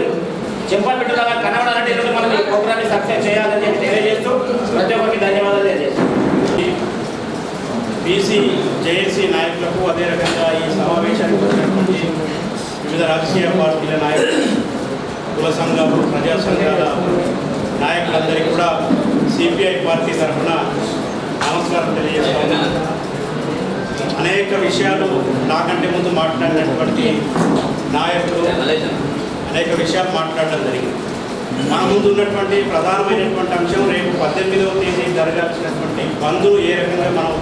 చెంపబిడ్డలాగా కనబడాలంటే ఈరోజు మనం ఈ ప్రోగ్రామ్ని సక్సెస్ చేయాలని చెప్పి తెలియజేస్తూ ప్రతి ఒక్కరికి ధన్యవాదాలు తెలియజేస్తాం. బీసీ జేఏసీ నాయకులకు, అదే రకంగా ఈ సమావేశానికి వచ్చినటువంటి వివిధ రాజకీయ పార్టీల నాయకులు, కుల సంఘాలు, ప్రజా సంఘాల నాయకులందరికీ కూడా సిపిఐ పార్టీ తరఫున నమస్కారం తెలియజేస్తాము. అనేక విషయాలు నాకంటే ముందు మాట్లాడినటువంటి నాయకులు అనేక విషయాలు మాట్లాడడం జరిగింది. మన ముందు ఉన్నటువంటి ప్రధానమైనటువంటి అంశం రేపు 18వ తేదీ జరగాల్సినటువంటి బంద్ను ఏ రకంగా మనం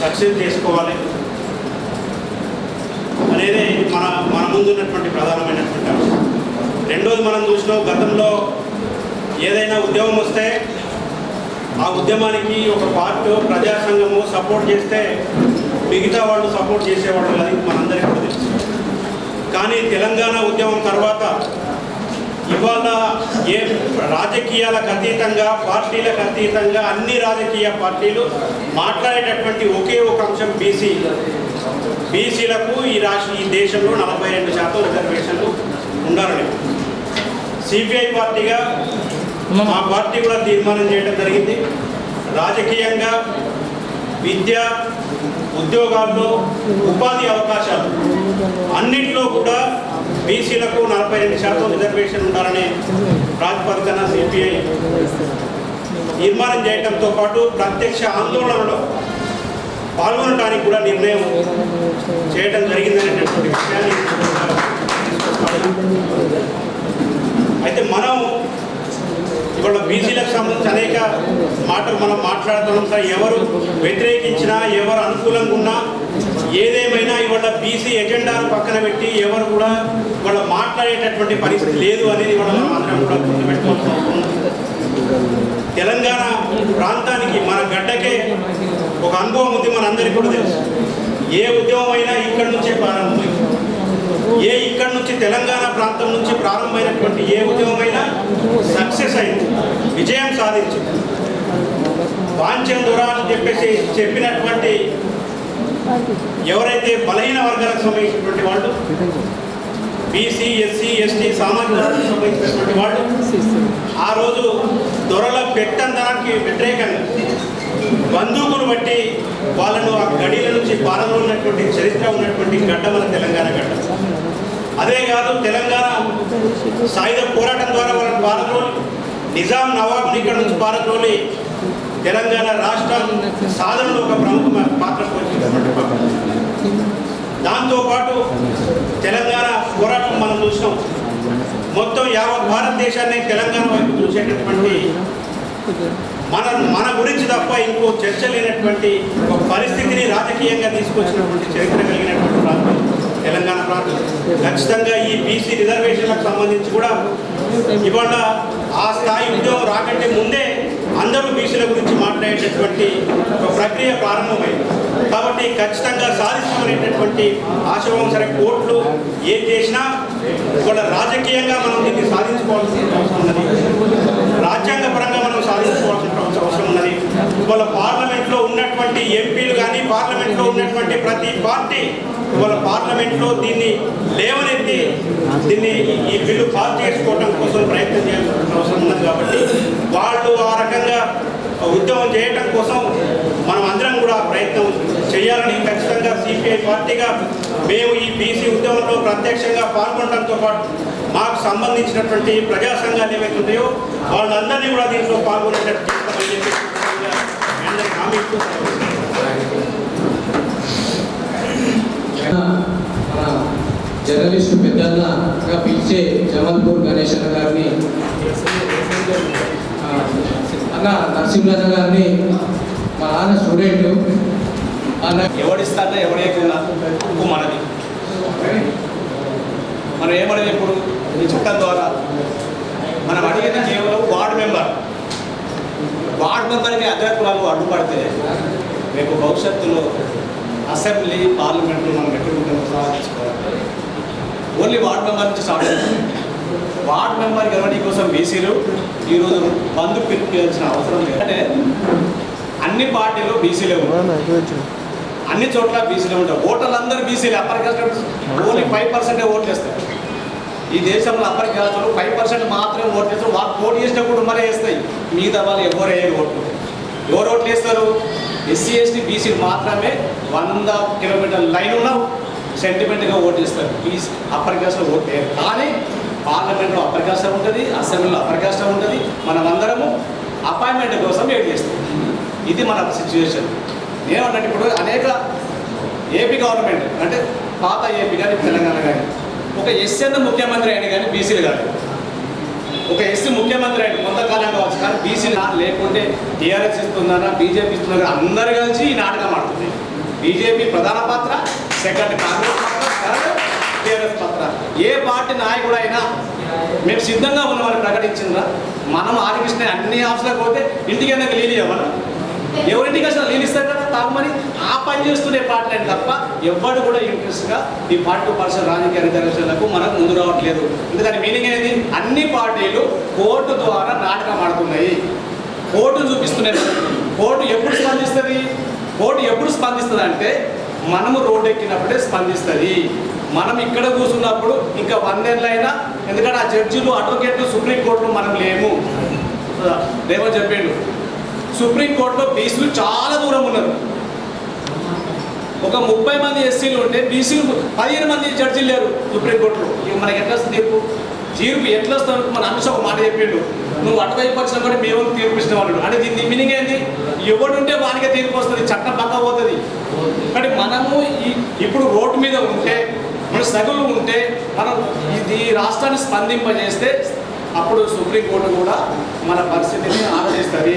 సక్సెస్ చేసుకోవాలి అనేది మన ముందు ఉన్నటువంటి ప్రధానమైనటువంటి అంశం. రెండోది, మనం చూసినాం గతంలో ఏదైనా ఉద్యమం వస్తే ఆ ఉద్యమానికి ఒక పార్టీ, ప్రజా సంఘము సపోర్ట్ చేస్తే మిగతా వాళ్ళు సపోర్ట్ చేసేవాళ్ళు, అది మనందరికీ కూడా తెలుసు. కానీ తెలంగాణ ఉద్యమం తర్వాత ఇవాళ ఏ రాజకీయాలకు అతీతంగా, పార్టీలకు అతీతంగా అన్ని రాజకీయ పార్టీలు మాట్లాడేటటువంటి ఒకే ఒక అంశం బీసీ. బీసీలకు ఈ దేశంలో 42% రిజర్వేషన్లు ఉండాలని సిపిఐ పార్టీగా మా పార్టీ కూడా తీర్మానం చేయడం జరిగింది. రాజకీయంగా, విద్య, ఉద్యోగాల్లో, ఉపాధి అవకాశాలు అన్నింటిలో కూడా బీసీలకు 42% రిజర్వేషన్ ఉండాలనే ప్రాతిపదికన సిపిఐ తీర్మానం చేయడంతో పాటు ప్రత్యక్ష ఆందోళనలో పాల్గొనడానికి కూడా నిర్ణయం చేయడం జరిగిందనేటటువంటి విషయాన్ని అయితే మనం ఇవాళ బీసీలకు సంబంధించి అనేక మాటలు మనం మాట్లాడుతున్నాం సార్. ఎవరు వ్యతిరేకించినా, ఎవరు అనుకూలంగా ఉన్నా, ఏదేమైనా ఇవాళ బీసీ ఎజెండాను పక్కన పెట్టి ఎవరు కూడా ఇవాళ మాట్లాడేటటువంటి పరిస్థితి లేదు అనేది ఇవాళ మనం అందరం కూడా గుర్తుపెట్టుకోవాల్సి ఉంటుంది. తెలంగాణ ప్రాంతానికి, మన గడ్డకే ఒక అనుభవం ఉంది, మనందరికీ కూడా తెలుసు. ఏ ఉద్యమం అయినా ఇక్కడి నుంచే ప్రారంభమైంది. ఇక్కడి నుంచి తెలంగాణ ప్రాంతం నుంచి ప్రారంభమైనటువంటి ఏ ఉద్యమమైనా సక్సెస్ అయింది, విజయం సాధించింది. వాంఛన్ దొర అని చెప్పినటువంటి ఎవరైతే బలహీన వర్గాలకు సంబంధించినటువంటి వాళ్ళు, బీసీ, ఎస్సీ, ఎస్టీ సామాజిక వర్గాలకు సంబంధించినటువంటి వాళ్ళు ఆ రోజు దొరల పెట్టందనానికి వ్యతిరేకంగా బందూకులు బట్టి వాళ్ళను ఆ గడిల నుంచి పారదోలినటువంటి చరిత్ర ఉన్నటువంటి గడ్డ మన తెలంగాణ గడ్డ. అదే కాదు, తెలంగాణ సాయుధ పోరాటం ద్వారా వాళ్ళని పారద్రోలి, నిజాం నవాబుని ఇక్కడ నుంచి పారద్రోలి తెలంగాణ రాష్ట్రం సాధనలో ఒక ప్రముఖ పాత్ర పోషించినటువంటి. దాంతోపాటు తెలంగాణ పోరాటం మనం చూసినాం. మొత్తం యావత్ భారతదేశాన్ని తెలంగాణ వైపు చూసేటటువంటి, మన గురించి తప్ప ఇంకో చర్చ లేనటువంటి ఒక పరిస్థితిని రాజకీయంగా తీసుకొచ్చినటువంటి చరిత్ర కలిగినటువంటి ప్రాంతం తెలంగాణ ప్రాంతం. ఖచ్చితంగా ఈ బీసీ రిజర్వేషన్లకు సంబంధించి కూడా ఇవాళ ఆ స్థాయి ఉద్యోగం రాకంటే ముందే అందరూ బీసీల గురించి మాట్లాడేటటువంటి ఒక ప్రక్రియ ప్రారంభమైంది. కాబట్టి ఖచ్చితంగా సాధిస్తామనేటటువంటి ఆశయం. సరే, కోర్టులు ఏం చేసినా ఇవాళ రాజకీయంగా మనం దీన్ని సాధించుకోవాల్సిన అవసరం ఉన్నది, రాజ్యాంగపరంగా మనం సాధించుకోవాల్సిన అవసరం ఉన్నది. ఇవాళ పార్లమెంట్లో ఉన్నటువంటి ఎంపీలు కానీ పార్లమెంట్లో ఉన్నటువంటి ప్రతి పార్టీ ఇవాళ పార్లమెంట్లో దీన్ని లేవనెత్తి దీన్ని ఈ బిల్లు పాస్ చేసుకోవడం కోసం ప్రయత్నం చేయాల్సిన అవసరం ఉన్నది. కాబట్టి వాళ్ళు ఆ రకంగా ఉద్యమం చేయడం కోసం మనం అందరం కూడా ప్రయత్నం చేయాలని ఖచ్చితంగా సిపిఐ పార్టీగా మేము ఈ బీసీ ఉద్యమంలో ప్రత్యక్షంగా పాల్గొనడంతో పాటు మాకు సంబంధించినటువంటి ప్రజా సంఘాలు ఏవైతే ఉన్నాయో వాళ్ళందరినీ కూడా దీంట్లో పాల్గొనేటట్టు చేస్తామని చెప్పి అందరికీ హామీ ఇస్తూ మన జర్నలిస్టు పెద్దన్నగా పిలిచే జమల్పూర్ గణేష్ అన్న గారిని, అన్న నరసింహన్న గారిని, మా నాన్న స్టూడెంట్ అన్న. ఎవడిస్తారో ఎవడేకున్నా ఉప్పు మనది. మనం ఏమనేది ఇప్పుడు ఈ చట్టం ద్వారా మనం అడిగేది కేవలం వార్డు మెంబర్కి అగ్రకులాలు అడ్డుపడితే రేపు భవిష్యత్తులో అసెంబ్లీ పార్లమెంట్లో మనం ఎక్కడుంటామో సాధించుకోవాలి. ఓన్లీ వార్డు మెంబర్ నుంచి స్టార్ట్ అవుతుంది. వార్డు మెంబర్ గెలవడం కోసం బీసీలు ఈరోజు బంధు పిలిపించాల్సిన అవసరం లేదు. అంటే అన్ని పార్టీలు బీసీలే ఉంటాయి, అన్ని చోట్ల బీసీలే ఉంటారు. ఓటర్లు అందరూ బీసీలే. అప్పర్ కాస్ట్ ఓన్లీ 5% ఓట్లు వేస్తారు. ఈ దేశంలో అప్పర్ కాస్ట్ 5% మాత్రమే ఓట్లు వేస్తారు. వాళ్ళు పోటీ చేసినప్పుడు మరే వేస్తాయి, మిగతా వాళ్ళు ఎవరు వేయరు ఓట్లు. ఎవరు ఓట్లు వేస్తారు? ఎస్సీ ఎస్టీ బీసీలు మాత్రమే 100 కిలోమీటర్ల లైన్ ఉన్న సెంటిమెంట్గా ఓటు ఇస్తారు. బీసీ అప్పర్ కాస్ట్లో ఓటు వేయరు. కానీ పార్లమెంట్లో అప్పర్ కాస్ట్ ఉంటుంది, అసెంబ్లీలో అప్పర్ కాస్ట్ ఉంటుంది. మనం అందరము అపాయింట్మెంట్ కోసం వెయిట్ చేస్తాం. ఇది మన సిచ్యువేషన్. ఏమన్నట్టు ఇప్పుడు అనేక ఏపీ గవర్నమెంట్ అంటే పాత ఏపీ కానీ తెలంగాణ కానీ ఒక ఎస్సీ అన్న ముఖ్యమంత్రి అయినా కానీ బీసీలు కాదు. ఒక ఎస్సీ ముఖ్యమంత్రి అయిన కొంతకాలం కావచ్చు, కానీ బీసీలు లేకుంటే టీఆర్ఎస్ ఇస్తుందన్నా బీజేపీ ఇస్తుందా అందరు కలిసి ఈ నాటకం ఆడుతుంది. బీజేపీ ప్రధాన పాత్ర, సెకండ్ కాంగ్రెస్ పాత్ర, థర్డ్ టీఆర్ఎస్ పాత్ర. ఏ పార్టీ నాయకుడు అయినా మేము సిద్ధంగా ఉన్నామని ప్రకటించిందా? మనం ఆర్కృష్ణ అన్ని ఆఫీసులకు పోతే ఇంటికైనా లీలు ఇవ్వాలి. ఎవరింటికి అసలు లీలు ఇస్తారు కదా తాగుమని ఆ పని చేస్తుండే పార్టీలు తప్ప ఎవ్వడు కూడా ఇంట్రెస్ట్గా ఈ 42% రాజకీయ రిజర్వేషన్లకు మనకు ముందు రావట్లేదు. ఎందుకంటే మీనింగ్ అనేది అన్ని పార్టీలు కోర్టు ద్వారా నాటకం ఆడుతున్నాయి, కోర్టు చూపిస్తున్నాయి. కోర్టు ఎప్పుడు స్పందిస్తుంది? కోర్టు ఎప్పుడు స్పందిస్తుంది అంటే మనము రోడ్డు ఎక్కినప్పుడే స్పందిస్తుంది. మనం ఇక్కడ కూర్చున్నప్పుడు ఇంకా 1 నెలలైనా, ఎందుకంటే ఆ జడ్జిలు అడ్వకేట్లు సుప్రీంకోర్టులో మనం లేము. రేవంత్ చెప్పాడు, సుప్రీంకోర్టులో బీసీలు చాలా దూరం ఉన్నారు. ఒక 30 మంది ఎస్సీలు ఉంటే బీసీలు 15 మంది జడ్జీలు లేరు సుప్రీంకోర్టులో. ఇక మనకి ఎట్లా వస్తుంది తీర్పు ఎట్లా వస్తుంది? మన అమిత్ ఒక మాట చెప్పిండు, నువ్వు అటువైపు వచ్చినా కూడా మేము తీర్పు ఇష్టం అన్నాడు. అంటే దీని మీనింగ్ ఏంటి? ఎవడుంటే వానికే తీర్పు వస్తుంది, చట్టం పక్క పోతుంది. కానీ మనము ఇప్పుడు రోడ్డు మీద ఉంటే, మన సగులు ఉంటే, మనం ఇది రాష్ట్రాన్ని స్పందింపజేస్తే అప్పుడు సుప్రీంకోర్టు కూడా మన పరిస్థితిని ఆలోచిస్తుంది.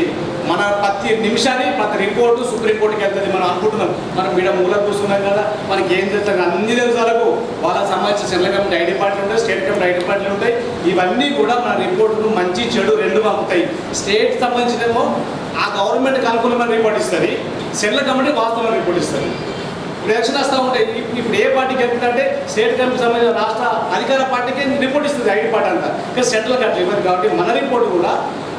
మన ప్రతి నిమిషాన్ని ప్రతి రిపోర్టు సుప్రీంకోర్టుకి వెళ్తుంది. మనం అనుకుంటున్నాం మనం మీడియా మూలకు కూర్చున్నాం కదా, మనకి ఏం చేస్తాం అన్ని తెలుసాలకు వాళ్ళకి సంబంధించిన సెంట్రల్ గవర్నమెంట్ ఐడి పార్టీలు ఉంటాయి, స్టేట్ గవర్నమెంట్ ఐడి పార్టీలు ఉంటాయి. ఇవన్నీ కూడా మన రిపోర్టును మంచి చెడు రెండు పంపుతాయి. స్టేట్ సంబంధించినేమో ఆ గవర్నమెంట్కి అనుకూలమైన రిపోర్ట్ ఇస్తుంది, సెంట్రల్ గవర్నమెంట్ వాస్తవమైన రిపోర్ట్ ఇస్తుంది. ఇప్పుడు ఎలక్షన్ వస్తూ ఉంటాయి. ఇప్పుడు ఏ పార్టీకి వెళ్తుందంటే స్టేట్ గవర్నమెంట్ సంబంధించిన రాష్ట్ర అధికార పార్టీకి రిపోర్ట్ ఇస్తుంది ఐడి పార్టీ అంతా, ఇంకా సెంట్రల్కి అట్లా ఇవ్వదు. కాబట్టి మన రిపోర్టు కూడా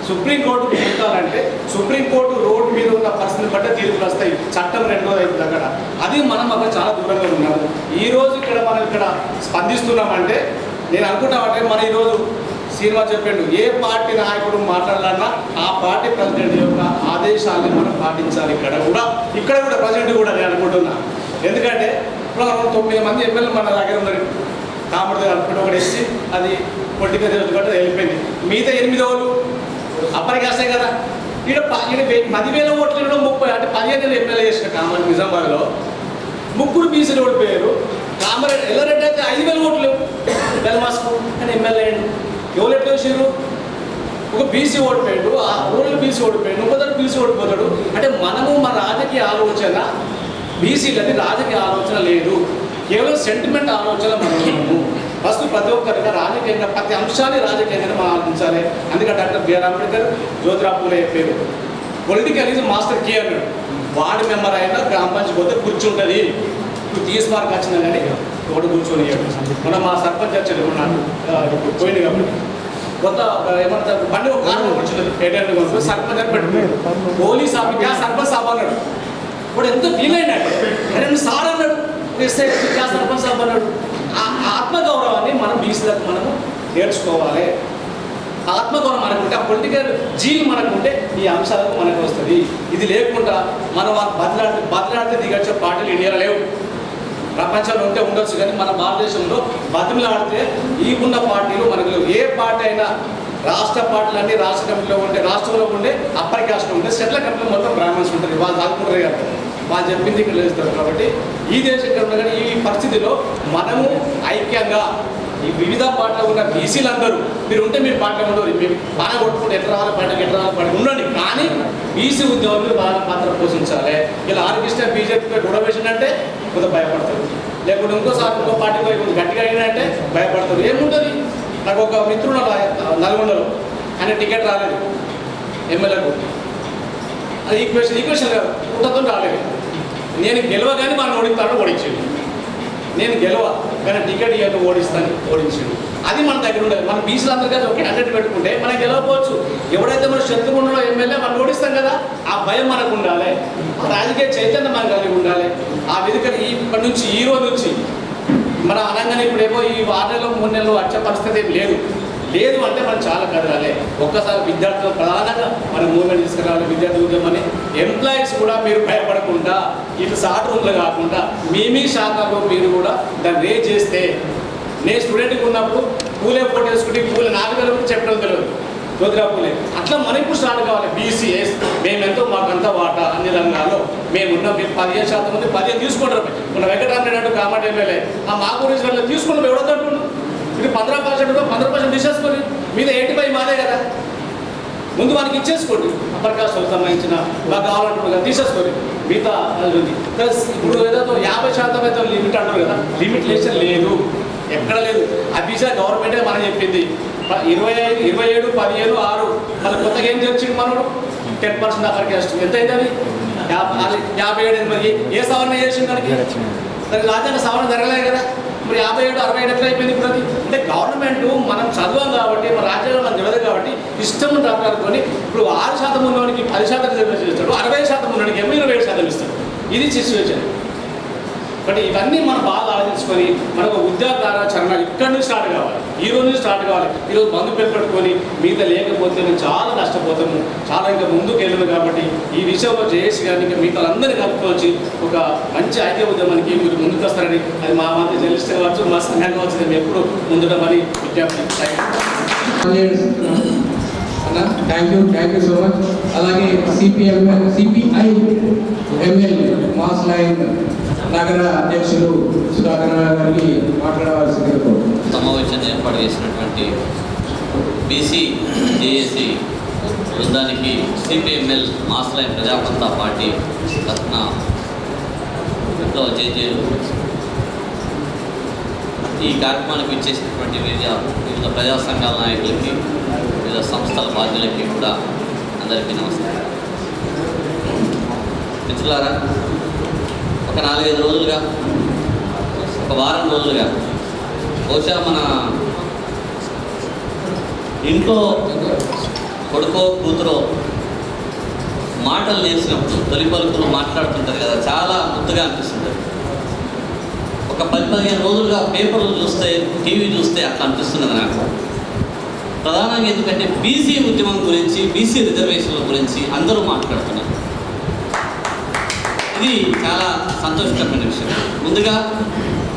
సుప్రీంకోర్టుకు పెట్టాలంటే సుప్రీంకోర్టు రోడ్డు మీద ఉన్న పరిస్థితిని బట్టే తీర్పులు వస్తాయి. చట్టం రెండోది అవుతుంది అక్కడ. అది మనం అక్కడ చాలా దూరంగా ఉన్నాము. ఈరోజు ఇక్కడ మనం ఇక్కడ స్పందిస్తున్నామంటే నేను అనుకుంటామంటే మన ఈరోజు శ్రీనివాస్ చెప్పాడు, ఏ పార్టీ నాయకుడు మాట్లాడాలన్నా ఆ పార్టీ ప్రెసిడెంట్ యొక్క ఆదేశాలను మనం పాటించాలి. ఇక్కడ కూడా ప్రెసిడెంట్ కూడా నేను అనుకుంటున్నా. ఎందుకంటే ఇప్పుడు 9 మంది ఎమ్మెల్యేలు మన దగ్గర ఉన్నారు. కామర్ది అనుకుంటే ఒకటి వేసి అది పొలిటికల్ గట్రా వెళ్ళిపోయింది. మిగతా 8 వాళ్ళు అప్పటికి వస్తాయి కదా. ఈడ 10,000 ఓట్లు 30 అంటే 15 ఎమ్మెల్యే చేసిన కామన్ నిజామాబాద్లో 3 బీసీలు ఓడిపోయారు. కామారెడ్డి ఎల్లారెడ్డి అయితే 5,000 ఓట్లు బెల్మాస్కు కానీ ఎమ్మెల్యే అయ్యాడు. ఎవరు ఎట్లా వచ్చారు? ఒక బీసీ ఓడిపోయాడు, ఆ ఊళ్ళో బీసీ ఓడిపోయాడు, 30 బీసీ ఓడిపోతాడు. అంటే మనము మన రాజకీయ ఆలోచన బీసీలది రాజకీయ ఆలోచన లేదు. కేవలం సెంటిమెంట్ ఆలోచన మనము ఫస్ట్ ప్రతి ఒక్కరిగా రాజకీయంగా ప్రతి అంశాన్ని రాజకీయంగా మనం ఆలోచించాలి. అందుకే డాక్టర్ బిఆర్ అంబేద్కర్ జ్యోతిరావు పూలే చెప్పారు పొలిటికల్ ఈజ్ మాస్టర్ కీ అన్నాడు. వార్డు మెంబర్ అయినా గ్రామ పంచాయతీ పోతే కూర్చుంటుంది, ఇప్పుడు తీసి మార్క్ వచ్చిందా కానీ ఒకటి కూర్చొని మనం మా సర్పంచ్ వచ్చాడు పోయింది కాబట్టి కొత్త ఏమంటారు బండి ఒక కారణం కూర్చున్నది ఏటీఎం సర్పంచ్ అని పెట్టుకున్నాడు. పోలీస్ ఆఫీస్ సర్పంచ్ సాబ్ అన్నాడు. ఇప్పుడు ఎంత ఫీల్ అయినాడు రెండు సార్ అన్నాడు సర్పంచ్ సాబ్ అన్నాడు. ఆ ఆత్మగౌరవాన్ని మనం బీసీలకు మనము నేర్చుకోవాలి. ఆత్మగౌరవం మనకుంటే ఆ పొలిటికల్ జీవి మనకుంటే ఈ అంశాలకు మనకు వస్తుంది. ఇది లేకుండా మనం బదిలాడితే దిగొచ్చే పార్టీలు ఇండియాలో లేవు. ప్రపంచంలో ఉంటే ఉండొచ్చు కానీ మన భారతదేశంలో బతిమలాడితే ఈకున్న పార్టీలు మనకు లేవు. ఏ పార్టీ అయినా రాష్ట్ర పార్టీలు అన్నీ రాష్ట్ర కమిటీలో ఉంటే రాష్ట్రంలో ఉండే అప్పర్ కాస్ట్లో ఉంటే సెటిల్ కమిటీలో మొత్తం బ్రాహ్మణ్స్ ఉంటారు. వాళ్ళు దాచుకుంటారు కదా వాళ్ళు చెప్పింది ఇక్కడ చేస్తారు. కాబట్టి ఈ దేశం ఇక్కడ ఉన్న కానీ ఈ పరిస్థితిలో మనము ఐక్యంగా ఈ వివిధ పార్టీలో ఉన్న బీసీలందరూ మీరు ఉంటే మీరు పార్టీలో ఉండరు, మీరు బాగా కొట్టుకుంటే ఎట్లా రావాలి పార్టీకి ఎట్లా రావాలి పార్టీ ఉండండి. కానీ బీసీ ఉద్యోగులు బాగా పాత్ర పోషించాలి. ఇలా ఆర్కిష్ట బీజేపీపై గొడవ వేసిందంటే కొంత భయపడతారు, లేకుంటే ఇంకోసారి ఇంకో పార్టీపై కొంచెం గట్టిగా అయినంటే భయపడతారు. ఏముంటుంది? నాకు ఒక మిత్రుడు నల్గొండలో ఆయన టికెట్ రాలేదు ఎమ్మెల్యేకు, అది ఈక్వేషన్ ఉండతో రాలేదు. నేను గెలవగానే వాళ్ళు ఓడిస్తాను ఓడించాడు. నేను గెలవ కానీ టికెట్ ఇవ్వను ఓడించాడు. అది మన దగ్గర ఉండదు. మన బీసీలు అందరికీ ఒకే 100 పెట్టుకుంటే మనం గెలవకపోవచ్చు. ఎవడైతే మన శత్రువు ఉండడో ఎమ్మెల్యే మనం ఓడిస్తాం కదా, ఆ భయం మనకు ఉండాలి. రాజకీయ చైతన్యం మనకు కలిగి ఉండాలి. ఆ విధంగా ఇప్పటి నుంచి ఈ రోజు నుంచి మన అనగానే ఇప్పుడేమో ఈ 6 నెలలు 3 నెలలు వచ్చే పరిస్థితి ఏం లేదు అంటే మనం చాలా కదలాలి. ఒక్కసారి విద్యార్థులు ప్రధానంగా మనం మూవ్మెంట్ తీసుకురావాలి. విద్యార్థి ఉద్యమని ఎంప్లాయీస్ కూడా మీరు భయపడకుండా ఇటు సాట్ రూమ్లు కాకుండా మీ శాఖలో మీరు కూడా దాన్ని రేజ్ చేస్తే, నేను స్టూడెంట్కి ఉన్నప్పుడు పూలే ఫోటో వేసుకుంటే పూలే 4 వేల గురించి చెప్పడం తెలియదు జ్యోతిరావు పూలే. అట్లా మనం ఇప్పుడు స్టార్ట్ కావాలి. బీసీఎస్ మేమెంతో మాకంతా వాటా అన్ని రంగాల్లో మేమున్న 15% మంది 15 తీసుకుంటారు. మన వెంకటరామరెడ్డి కామారెడ్డి ఎమ్మెల్యే ఆ మా గురించి వాళ్ళు తీసుకుంటాం ఎవడో ఇది 15% తీసేసుకొని మీద 85 మాదే కదా, ముందు వానికి ఇచ్చేసుకోండి. అప్పర్ కాస్ట్కి సంబంధించిన మాకు కావాలంటున్నారు కదా తీసేసుకోండి. మిగతా ప్లస్ ఇప్పుడు ఏదో 50% అయితే లిమిట్ అంటారు కదా, లిమిటేషన్ లేదు, ఎక్కడ లేదు. అది గవర్నమెంటే మనం చెప్పింది 25, 27, 15, 6 మళ్ళీ కొత్తగా ఏం తెచ్చింది మనోడు 10% అప్పర్ కాస్ట్ ఎంత అవుతుంది? 57. మరి ఏ సవరణ చేసింది దానికి? దానికి రాజ్యాంగ సవరణ జరగలేదు కదా. మరి 57, 60 ఎట్లా అయిపోయింది ఇప్పుడు? అది అంటే గవర్నమెంట్ మనం చదవం కాబట్టి మన రాజ్యాంగం మనం తెలియదు కాబట్టి ఇష్టం రాకూడదుకొని ఇప్పుడు 6% ఉన్నవాడికి 10% రిజర్వేషన్ ఇస్తాడు, 60% ఉన్నవాడికి 27% ఇస్తాడు. ఇది సిచ్యువేషన్. బట్ ఇవన్నీ మనం బాగా ఆలోచించుకొని మనకు ఉద్యోగ కార్యాచరణ ఇక్కడి నుంచి స్టార్ట్ కావాలి, ఈ రోజు నుంచి స్టార్ట్ కావాలి. ఈరోజు బంధు పెట్టుకొని మిగతా లేకపోతే మేము చాలా నష్టపోతాము, చాలా ఇంకా ముందుకు వెళ్ళదు. కాబట్టి ఈ విషయంలో చేసి కానీ ఇంకా మిగతా అందరినీ కలుపుకోవచ్చు. ఒక మంచి ఐక్య ఉద్యమానికి మీరు ముందుకు వస్తారని అది మా మధ్య జర్నలిస్ట్ కావచ్చు, మా సంఘం కావచ్చు, మేము ఎప్పుడు ముందుంటామని విజ్ఞప్తి. Thank you so much. అలాగే సిపిఐ ఎంఎల్ మాస్ లైన్ నగర అధ్యక్షులు సుధాకర్ గారికి మాట్లాడవలసింది. సమావేశాన్ని ఏర్పాటు చేసినటువంటి బీసీ జేఏసీ బృందానికి CPML mass line Praja Pantha party తరఫున విప్లవ జేజేలు. ఈ కార్యక్రమానికి ఇచ్చేసినటువంటి వివిధ ప్రజా సంఘాల నాయకులకి, వివిధ సంస్థల బాధ్యులకి కూడా అందరికీ నమస్కారం. మిత్రులారా, ఒక 4-5 రోజులుగా, ఒక వారం రోజులుగా బహుశా మన ఇంట్లో కొడుకో కూతురో మాటలు నేర్చినప్పుడు తొలి పలుకులు మాట్లాడుతుంటారు కదా, చాలా ముద్దుగా అనిపిస్తుంటుంది. ఒక 10-15 రోజులుగా పేపర్లు చూస్తే, టీవీ చూస్తే అట్లా అనిపిస్తున్నది నాకు. ప్రధానంగా ఎందుకంటే బీసీ ఉద్యమం గురించి, బీసీ రిజర్వేషన్ల గురించి అందరూ మాట్లాడుతున్నారు. ఇది చాలా సంతోషకరమైన విషయం. ముందుగా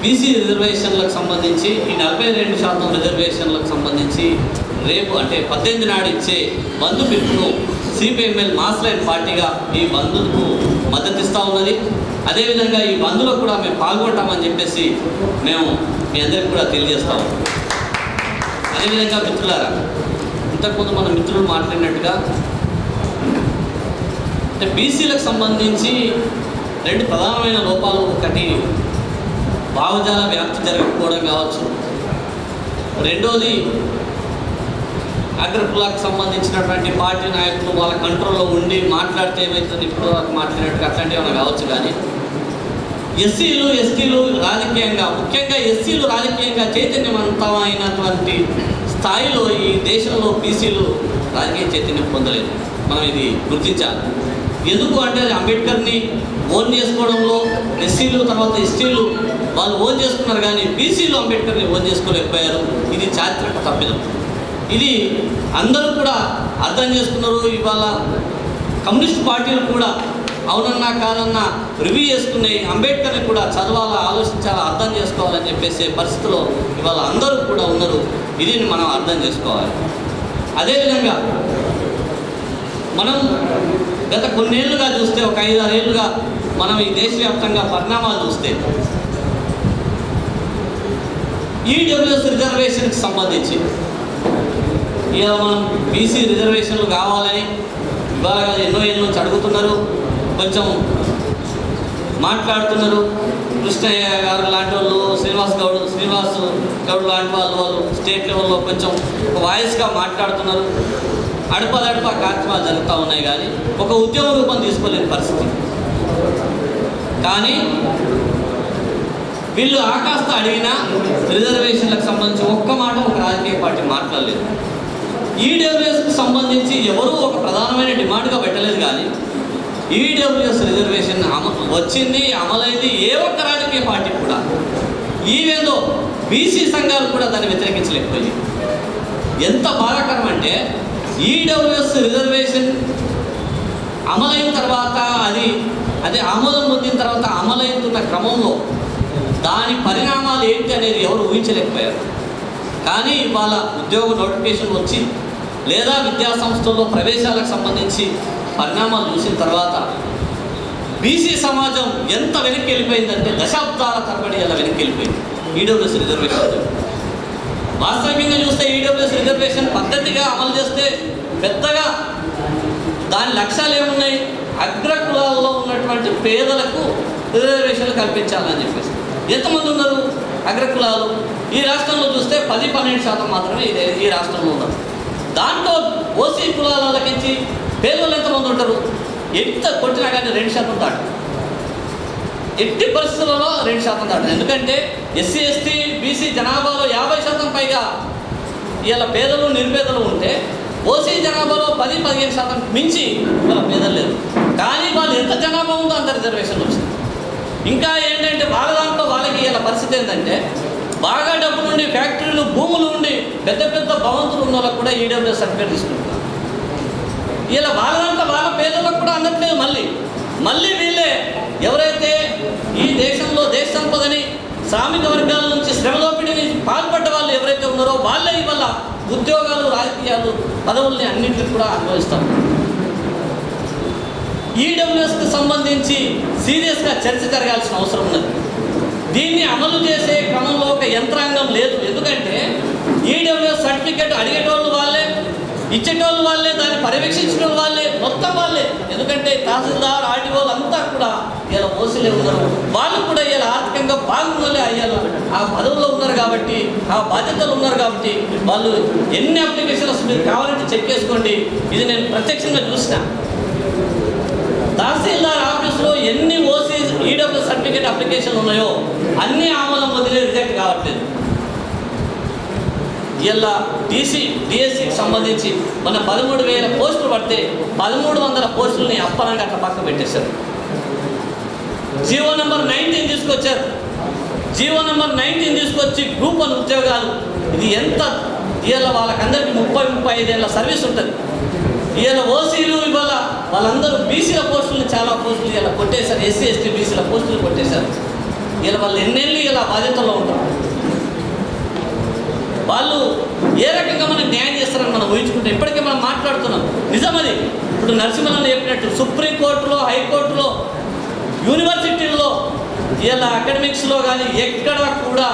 బీసీ రిజర్వేషన్లకు సంబంధించి ఈ 42% రిజర్వేషన్లకు సంబంధించి రేపు అంటే 18 నాడు ఇచ్చే బంధు పిలుపును సిపిఎంఎల్ మాస్ లైన్ పార్టీగా ఈ బంధుకు మద్దతిస్తూ ఉన్నది. అదేవిధంగా ఈ బంధులో కూడా మేము పాల్గొంటామని చెప్పేసి మేము మీ అందరికీ కూడా తెలియజేస్తాము. అదేవిధంగా మిత్రులారా, ఇంతకుముందు మన మిత్రులు మాట్లాడినట్టుగా అంటే బీసీలకు సంబంధించి 2 ప్రధానమైన లోపాలు. ఒకటి భావజాల వ్యాప్తి జరగకపోవడం కావచ్చు. రెండోది అగ్రకులకు సంబంధించినటువంటి పార్టీ నాయకులు వాళ్ళ కంట్రోల్లో ఉండి మాట్లాడితే ఏమవుతుంది ఇప్పుడు మాట్లాడినట్టు అట్లాంటివి ఏమైనా కావచ్చు. కానీ ఎస్సీలు ఎస్టీలు రాజకీయంగా, ముఖ్యంగా ఎస్సీలు రాజకీయంగా చైతన్యవంతమైనటువంటి స్థాయిలో ఈ దేశంలో బీసీలు రాజకీయ చైతన్యం పొందలేదు. మనం ఇది గుర్తించాలి. ఎందుకు అంటే అంబేద్కర్ని ఓన్ చేసుకోవడంలో ఎస్సీలు తర్వాత ఎస్టీలు వాళ్ళు ఓన్ చేసుకున్నారు, కానీ బీసీలు అంబేద్కర్ని ఓన్ చేసుకోలేకపోయారు. ఇది చారిత్రక తప్పిదం. ఇది అందరూ కూడా అర్థం చేసుకున్నారు. ఇవాళ కమ్యూనిస్ట్ పార్టీలు కూడా అవునన్నా కాదన్నా రివ్యూ చేసుకున్నాయి. అంబేద్కర్ని కూడా చదవాలా, ఆలోచించాలా, అర్థం చేసుకోవాలని చెప్పేసే పరిస్థితిలో ఇవాళ అందరూ కూడా ఉన్నారు. ఇది మనం అర్థం చేసుకోవాలి. అదేవిధంగా మనం గత కొన్నేళ్లుగా చూస్తే, ఒక 5-6 ఏళ్ళుగా మనం ఈ దేశవ్యాప్తంగా పరిణామాలు చూస్తే ఈడబ్ల్యూఎస్ రిజర్వేషన్కి సంబంధించి ఇలా మనం బీసీ రిజర్వేషన్లు కావాలని ఇవాళ ఎన్నో ఏళ్ళ నుంచి అడుగుతున్నారు, కొంచెం మాట్లాడుతున్నారు. కృష్ణయ్య గారు లాంటి వాళ్ళు, శ్రీనివాస్ గౌడ్ లాంటి వాళ్ళు స్టేట్ లెవెల్లో కొంచెం ఒక వాయిస్గా మాట్లాడుతున్నారు. అడపదడప కార్యక్రమాలు జరుగుతూ ఉన్నాయి, కానీ ఒక ఉద్యమ రూపం తీసుకోలేని పరిస్థితి. కానీ వీళ్ళు ఆకాస్త అడిగిన రిజర్వేషన్లకు సంబంధించి ఒక్క మాట ఒక రాజకీయ పార్టీ మాట్లాడలేదు. ఈడబ్ల్యూఎస్కి సంబంధించి ఎవరూ ఒక ప్రధానమైన డిమాండ్గా పెట్టలేదు. కానీ ఈడబ్ల్యూఎస్ రిజర్వేషన్ వచ్చింది, అమలైంది. ఏ ఒక్క రాజకీయ పార్టీ కూడా, ఈవేదో బీసీ సంఘాలు కూడా దాన్ని వ్యతిరేకించలేకపోయింది. ఎంత బాధాకరం అంటే ఈడబ్ల్యూఎస్ రిజర్వేషన్ అమలైన తర్వాత అది ఆమోదం పొందిన తర్వాత అమలవుతున్న క్రమంలో దాని పరిణామాలు ఏంటి అనేది ఎవరు ఊహించలేకపోయారు. కానీ ఇవాళ ఉద్యోగ నోటిఫికేషన్ వచ్చి లేదా విద్యా సంస్థల్లో ప్రవేశాలకు సంబంధించి పరిణామాలు చూసిన తర్వాత బీసీ సమాజం ఎంత వెనక్కి వెళ్ళిపోయిందంటే దశాబ్దాల తరబడి అలా వెనక్కి వెళ్ళిపోయింది ఈడబ్ల్యూఎస్ రిజర్వేషన్. వాస్తవికంగా చూస్తే ఈడబ్ల్యూఎస్ రిజర్వేషన్ పద్ధతిగా అమలు చేస్తే పెద్దగా దాని లక్ష్యాలు ఏమున్నాయి? అగ్రకులాల్లో ఉన్నటువంటి పేదలకు రిజర్వేషన్లు కల్పించాలని చెప్పేసి. ఎంతమంది ఉన్నారు అగ్రకులాలు? ఈ రాష్ట్రంలో చూస్తే 10-12% మాత్రమే ఈ రాష్ట్రంలో ఉన్నారు. దాంట్లో ఓసీ కులాలకించి పేదలు ఎంతమంది ఉంటారు? ఎంత కొట్టినా కానీ 2% దాటు, ఎట్టి పరిస్థితులలో 2% దాటు. ఎందుకంటే ఎస్సీ ఎస్టీ బీసీ జనాభాలో 50% పైగా ఇలా పేదలు నిరుపేదలు ఉంటే ఓసీ జనాభాలో 10-15% మించి వాళ్ళ పేదలు లేదు. కానీ వాళ్ళు ఎంత జనాభా ఉందో అంత రిజర్వేషన్ వచ్చింది. ఇంకా ఏంటంటే వాళ్ళ దాంట్లో వాళ్ళకి ఇలా పరిస్థితి ఏంటంటే బాగా డబ్బులు ఉండి, ఫ్యాక్టరీలు, భూములు ఉండి, పెద్ద పెద్ద భవంతులు ఉన్న వాళ్ళకు కూడా ఈడబ్ల్యూఎస్ సర్టిఫికేట్ తీసుకుంటున్నారు. ఇలా వాళ్ళ దాంట్లో వాళ్ళ పేదలకు కూడా అందట్లేదు. మళ్ళీ వీళ్ళే ఎవరైతే ఈ దేశంలో దేశ సంపదని శ్రామిక వర్గాల నుంచి శ్రమ దోపిడీని పాల్పడ్డ వాళ్ళు ఎవరైతే ఉన్నారో వాళ్ళే ఇవాళ ఉద్యోగాలు, రాజకీయాలు, పదవుల్ని అన్నింటినీ కూడా అనుభవిస్తారు. ఈడబ్ల్యూఎస్కి సంబంధించి సీరియస్గా చర్చ జరగాల్సిన అవసరం ఉన్నది. దీన్ని అమలు చేసే క్రమంలో ఒక యంత్రాంగం లేదు. ఎందుకంటే ఈడబ్ల్యూఎస్ సర్టిఫికేట్ అడిగేటోళ్ళు వాళ్ళే, ఇచ్చేటోళ్ళు వాళ్ళే, దాన్ని పర్యవేక్షించడం వాళ్ళే, మొత్తం వాళ్ళే. ఎందుకంటే తహసీల్దార్, ఆర్డీఓలు అంతా కూడా ఇలా ఓసీలే ఉన్నారు. వాళ్ళు కూడా ఇలా ఆర్థికంగా బాగున్నోళ్ళే అయ్యారు, ఆ పదవుల్లో ఉన్నారు కాబట్టి, ఆ బాధ్యతలు ఉన్నారు కాబట్టి వాళ్ళు ఎన్ని అప్లికేషన్స్ మీరు కావాలంటే చెక్ చేసుకోండి. ఇది నేను ప్రత్యక్షంగా చూసిన. తహసీల్దార్ ఆఫీస్లో ఎన్ని ఓసీ ఈడబ్ల్యూ సర్టిఫికేట్ అప్లికేషన్లు ఉన్నాయో అన్ని ఆమోదం పొందిన రిజెక్ట్ కావట్లేదు. ఇలా డిఎస్సికి సంబంధించి మన 13,000 పోస్టులు పడితే 1,300 పోస్టులని అప్పనంగా అట్లా పక్క పెట్టేశారు. జీవో నెంబర్ 19 తీసుకొచ్చారు. జీవో నెంబర్ 19 తీసుకొచ్చి గ్రూప్ 1 ఉద్యోగాలు, ఇది ఎంత ఇవాళ వాళ్ళకందరికీ 30-35 ఏళ్ళ సర్వీస్ ఉంటుంది. ఇవాళ ఓసీలు ఇవాళ వాళ్ళందరూ బీసీల పోస్టులు, చాలా పోస్టులు ఇలా కొట్టేశారు. ఎస్సీ ఎస్టీ బీసీల పోస్టులు కొట్టేశారు. ఇలా వాళ్ళు ఎన్నేళ్ళు ఇలా బాధ్యతల్లో ఉంటారు. వాళ్ళు ఏ రకంగా మనకు న్యాయం చేస్తారని మనం ఊహించుకుంటే ఇప్పటికే మనం మాట్లాడుతున్నాం. నిజమది. ఇప్పుడు నరసింహన్ చెప్పినట్టు సుప్రీంకోర్టులో, హైకోర్టులో, యూనివర్సిటీల్లో, ఇలా అకాడమిక్స్లో కానీ ఎక్కడ కూడా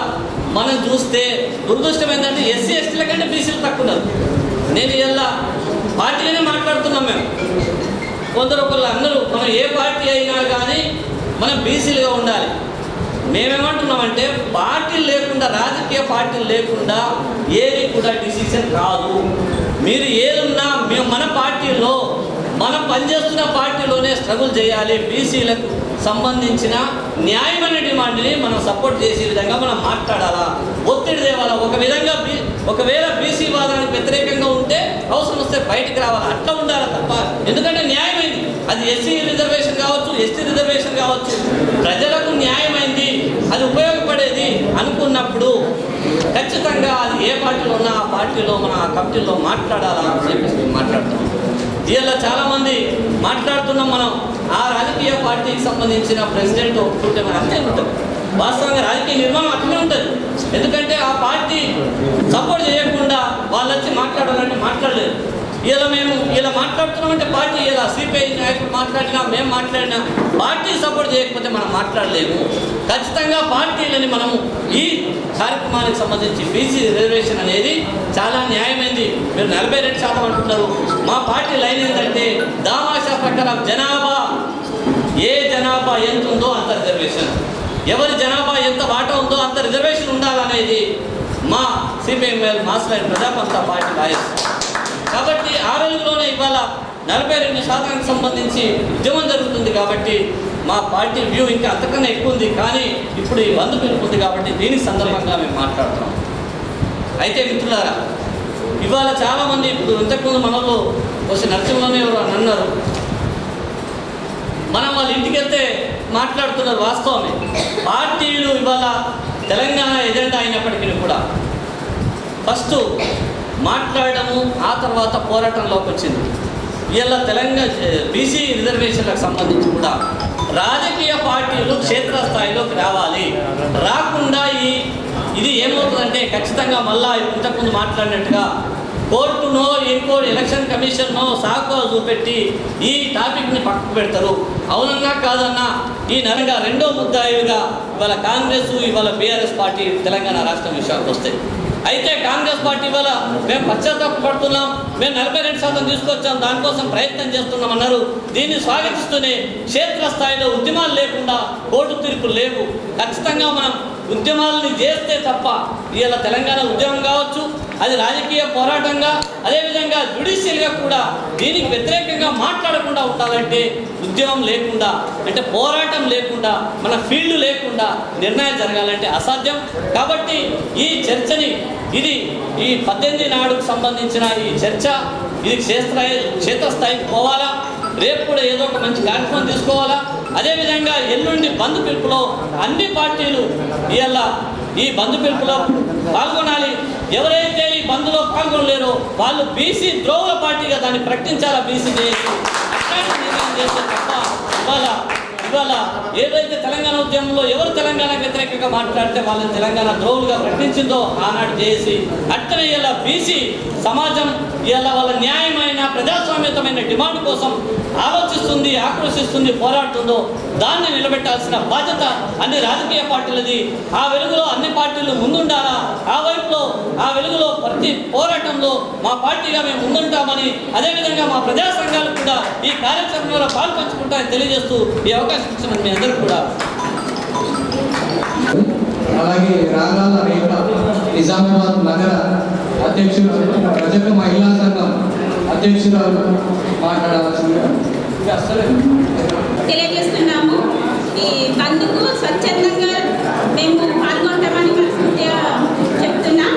మనం చూస్తే దురదృష్టం ఏంటంటే ఎస్సీ ఎస్టీల కంటే బీసీలు తక్కువ ఉన్నారు. నేను ఇలా పార్టీగానే మాట్లాడుతున్నాం. మేము కొందరు ఒకళ్ళు అందరూ మనం ఏ పార్టీ అయినా కానీ మనం బీసీలుగా ఉండాలి. మేమేమంటున్నామంటే పార్టీలు లేకుండా, రాజకీయ పార్టీలు లేకుండా ఏది కూడా డిసిషన్ రాదు. మీరు ఏదున్నా మేము మన పార్టీలో, మనం పనిచేస్తున్న పార్టీలోనే స్ట్రగుల్ చేయాలి. బీసీలకు సంబంధించిన న్యాయమైన డిమాండ్ని మనం సపోర్ట్ చేసే విధంగా మనం మాట్లాడాలా, ఒత్తిడి తేవాలా. ఒకవేళ బీసీ వాదానికి వ్యతిరేకంగా ఉంటే అవసరం వస్తే బయటికి రావాలి, అట్లా ఉండాలి తప్ప. ఎందుకంటే న్యాయమైంది, అది ఎస్సీ రిజర్వేషన్ కావచ్చు, ఎస్టీ రిజర్వేషన్ కావచ్చు, ప్రజలకు న్యాయమైంది, అది ఉపయోగపడేది అనుకున్నప్పుడు ఖచ్చితంగా అది ఏ పార్టీలో ఉన్నా ఆ పార్టీలో మన కమిటీలో మాట్లాడాలా అని చెప్పి మాట్లాడుతున్నాం. ఇలా చాలామంది మాట్లాడుతున్నాం. మనం ఆ రాజకీయ పార్టీకి సంబంధించిన ప్రెసిడెంట్ ఒప్పుకుంటే మనం అంతే ఉంటుంది. వాస్తవంగా రాజకీయ నిర్మాణం అట్లనే ఉంటుంది. ఎందుకంటే ఆ పార్టీ సపోర్ట్ చేయకుండా వాళ్ళు వచ్చి మాట్లాడాలంటే మాట్లాడలేదు. ఇలా మాట్లాడుతున్నామంటే పార్టీ ఇలా సిపిఐ నాయకులు మాట్లాడినా, మేము మాట్లాడినా పార్టీ సపోర్ట్ చేయకపోతే మనం మాట్లాడలేము. ఖచ్చితంగా పార్టీలని మనము ఈ కార్యక్రమానికి సంబంధించి బీసీ రిజర్వేషన్ అనేది చాలా న్యాయమైంది. మీరు 42% అంటున్నారు. మా పార్టీ లైన్ ఏంటంటే దామాషా ప్రకారం ఏ జనాభా ఎంత ఉందో అంత రిజర్వేషన్, ఎవరి జనాభా ఎంత వాటా ఉందో అంత రిజర్వేషన్ ఉండాలనేది మా సిపిఎంఎల్ మాస్లైన్ ప్రజాపంత పార్టీ వాయిస్. కాబట్టి ఆ రోజుల్లోనే ఇవాళ 42% సంబంధించి ఉద్యమం జరుగుతుంది. కాబట్టి మా పార్టీ వ్యూ ఇంకా అంతకన్నా ఎక్కువ ఉంది. కానీ ఇప్పుడు ఈ బంధు పిలుపుంది కాబట్టి దీనికి సందర్భంగా మేము మాట్లాడుతున్నాం. అయితే మిత్రులారా, ఇవాళ చాలామంది ఇప్పుడు ఇంతకుముందు మనలో వచ్చి నరసింహలోనే ఎవరు అని అన్నారు. మనం వాళ్ళ ఇంటికి వెళ్తే మాట్లాడుతున్నారు. వాస్తవమే, పార్టీలు ఇవాళ తెలంగాణ ఎజెండా అయినప్పటికీ కూడా ఫస్ట్ మాట్లాడము, ఆ తర్వాత పోరాటంలోకి వచ్చింది. ఇలా తెలంగాణ బీసీ రిజర్వేషన్లకు సంబంధించి కూడా రాజకీయ పార్టీలు క్షేత్రస్థాయిలోకి రావాలి. రాకుండా ఇది ఏమవుతుందంటే ఖచ్చితంగా మళ్ళా ఇంతకుముందు మాట్లాడినట్టుగా కోర్టునో ఎలక్షన్ కమిషన్నో సాకు చూపెట్టి ఈ టాపిక్ని పక్కకు పెడతారు. అవునన్నా కాదన్నా ఈ నరంగా రెండో ముద్దాయిగా ఇవాళ కాంగ్రెస్, ఇవాళ బీఆర్ఎస్ పార్టీ తెలంగాణ రాష్ట్రం విషయానికి వస్తాయి. అయితే కాంగ్రెస్ పార్టీ వల్ల మేము పశ్చాత్తాపడుతున్నాం, మేము 42% తీసుకొచ్చాం, దానికోసం ప్రయత్నం చేస్తున్నాం అన్నారు. దీన్ని స్వాగతిస్తూనే క్షేత్రస్థాయిలో ఉద్యమాలు లేకుండా కోర్టు తీర్పులు లేవు. ఖచ్చితంగా మనం ఉద్యమాలని చేస్తే తప్ప ఇవాళ తెలంగాణ ఉద్యమం కావచ్చు, అది రాజకీయ పోరాటంగా, అదేవిధంగా జ్యుడిషియల్గా కూడా దీనికి వ్యతిరేకంగా మాట్లాడకుండా ఉండాలంటే ఉద్యమం లేకుండా, అంటే పోరాటం లేకుండా, మన ఫీల్డ్ లేకుండా నిర్ణయం జరగాలంటే అసాధ్యం. కాబట్టి ఈ చర్చని ఈ 18 నాడుకు సంబంధించిన ఈ చర్చ ఇది క్షేత్రస్థాయికి పోవాలా. రేపు కూడా ఏదో ఒక మంచి కార్యక్రమం తీసుకోవాలా. అదేవిధంగా ఎల్లుండి బంధు పిలుపులో అన్ని పార్టీలు ఈ బంధు పిలుపులో పాల్గొనాలి. ఎవరైతే ఈ బంధులో పాల్గొనలేరో వాళ్ళు బీసీ ద్రోహుల పార్టీగా దాన్ని ప్రకటించాలా. బీసీ చేసి అట్లాంటి నిర్ణయం చేస్తే తప్ప ఇవాళ ఏదైతే తెలంగాణ ఉద్యమంలో ఎవరు తెలంగాణ వ్యతిరేకంగా మాట్లాడితే వాళ్ళని తెలంగాణ ద్రోహులుగా ప్రకటించిందో ఆనాడు చేసి అట్లనే ఇలా బీసీ సమాజం ఇలా వాళ్ళ న్యాయమైన ప్రజాస్వామ్యతమైన డిమాండ్ కోసం ఆలోచిస్తుంది, ఆక్రోశిస్తుంది, పోరాడుతుందో దాన్ని నిలబెట్టాల్సిన బాధ్యత అన్ని రాజకీయ పార్టీలది. ఆ వెలుగులో అన్ని పార్టీలు ముందుండాలా. ఆ వెలుగులో ప్రతి పోరాటంలో మా పార్టీగా మేము ముందుంటామని, అదేవిధంగా మా ప్రజా సంఘాలు కూడా ఈ కార్యక్రమంలో పాల్పంచుకుంటామని తెలియజేస్తూ ఈ అవకాశం ఇచ్చిన మీ అందరూ కూడా. అలాగే రాగాల రేఖ నిజామాబాద్ నగర అధ్యక్షుడు, రజక మహిళా సంఘం అధ్యక్షురాలు మాట్లాడాల్సిందిగా తెలియజేస్తున్నాము. ఈ బంధుకు స్వచ్ఛందంగా మేము పాల్గొంటామని మనస్ఫూర్తిగా చెప్తున్నాం.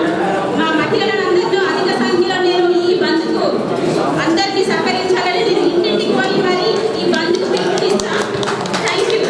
మా మహిళలందరిలో అధిక సంఖ్యలో నేను ఈ బంధుకు అందరికీ సహకరించాలని నేను ఇంటింటికి పోయి మరి ఈ బంధుకు పిలుపునిస్తాను. Thank you.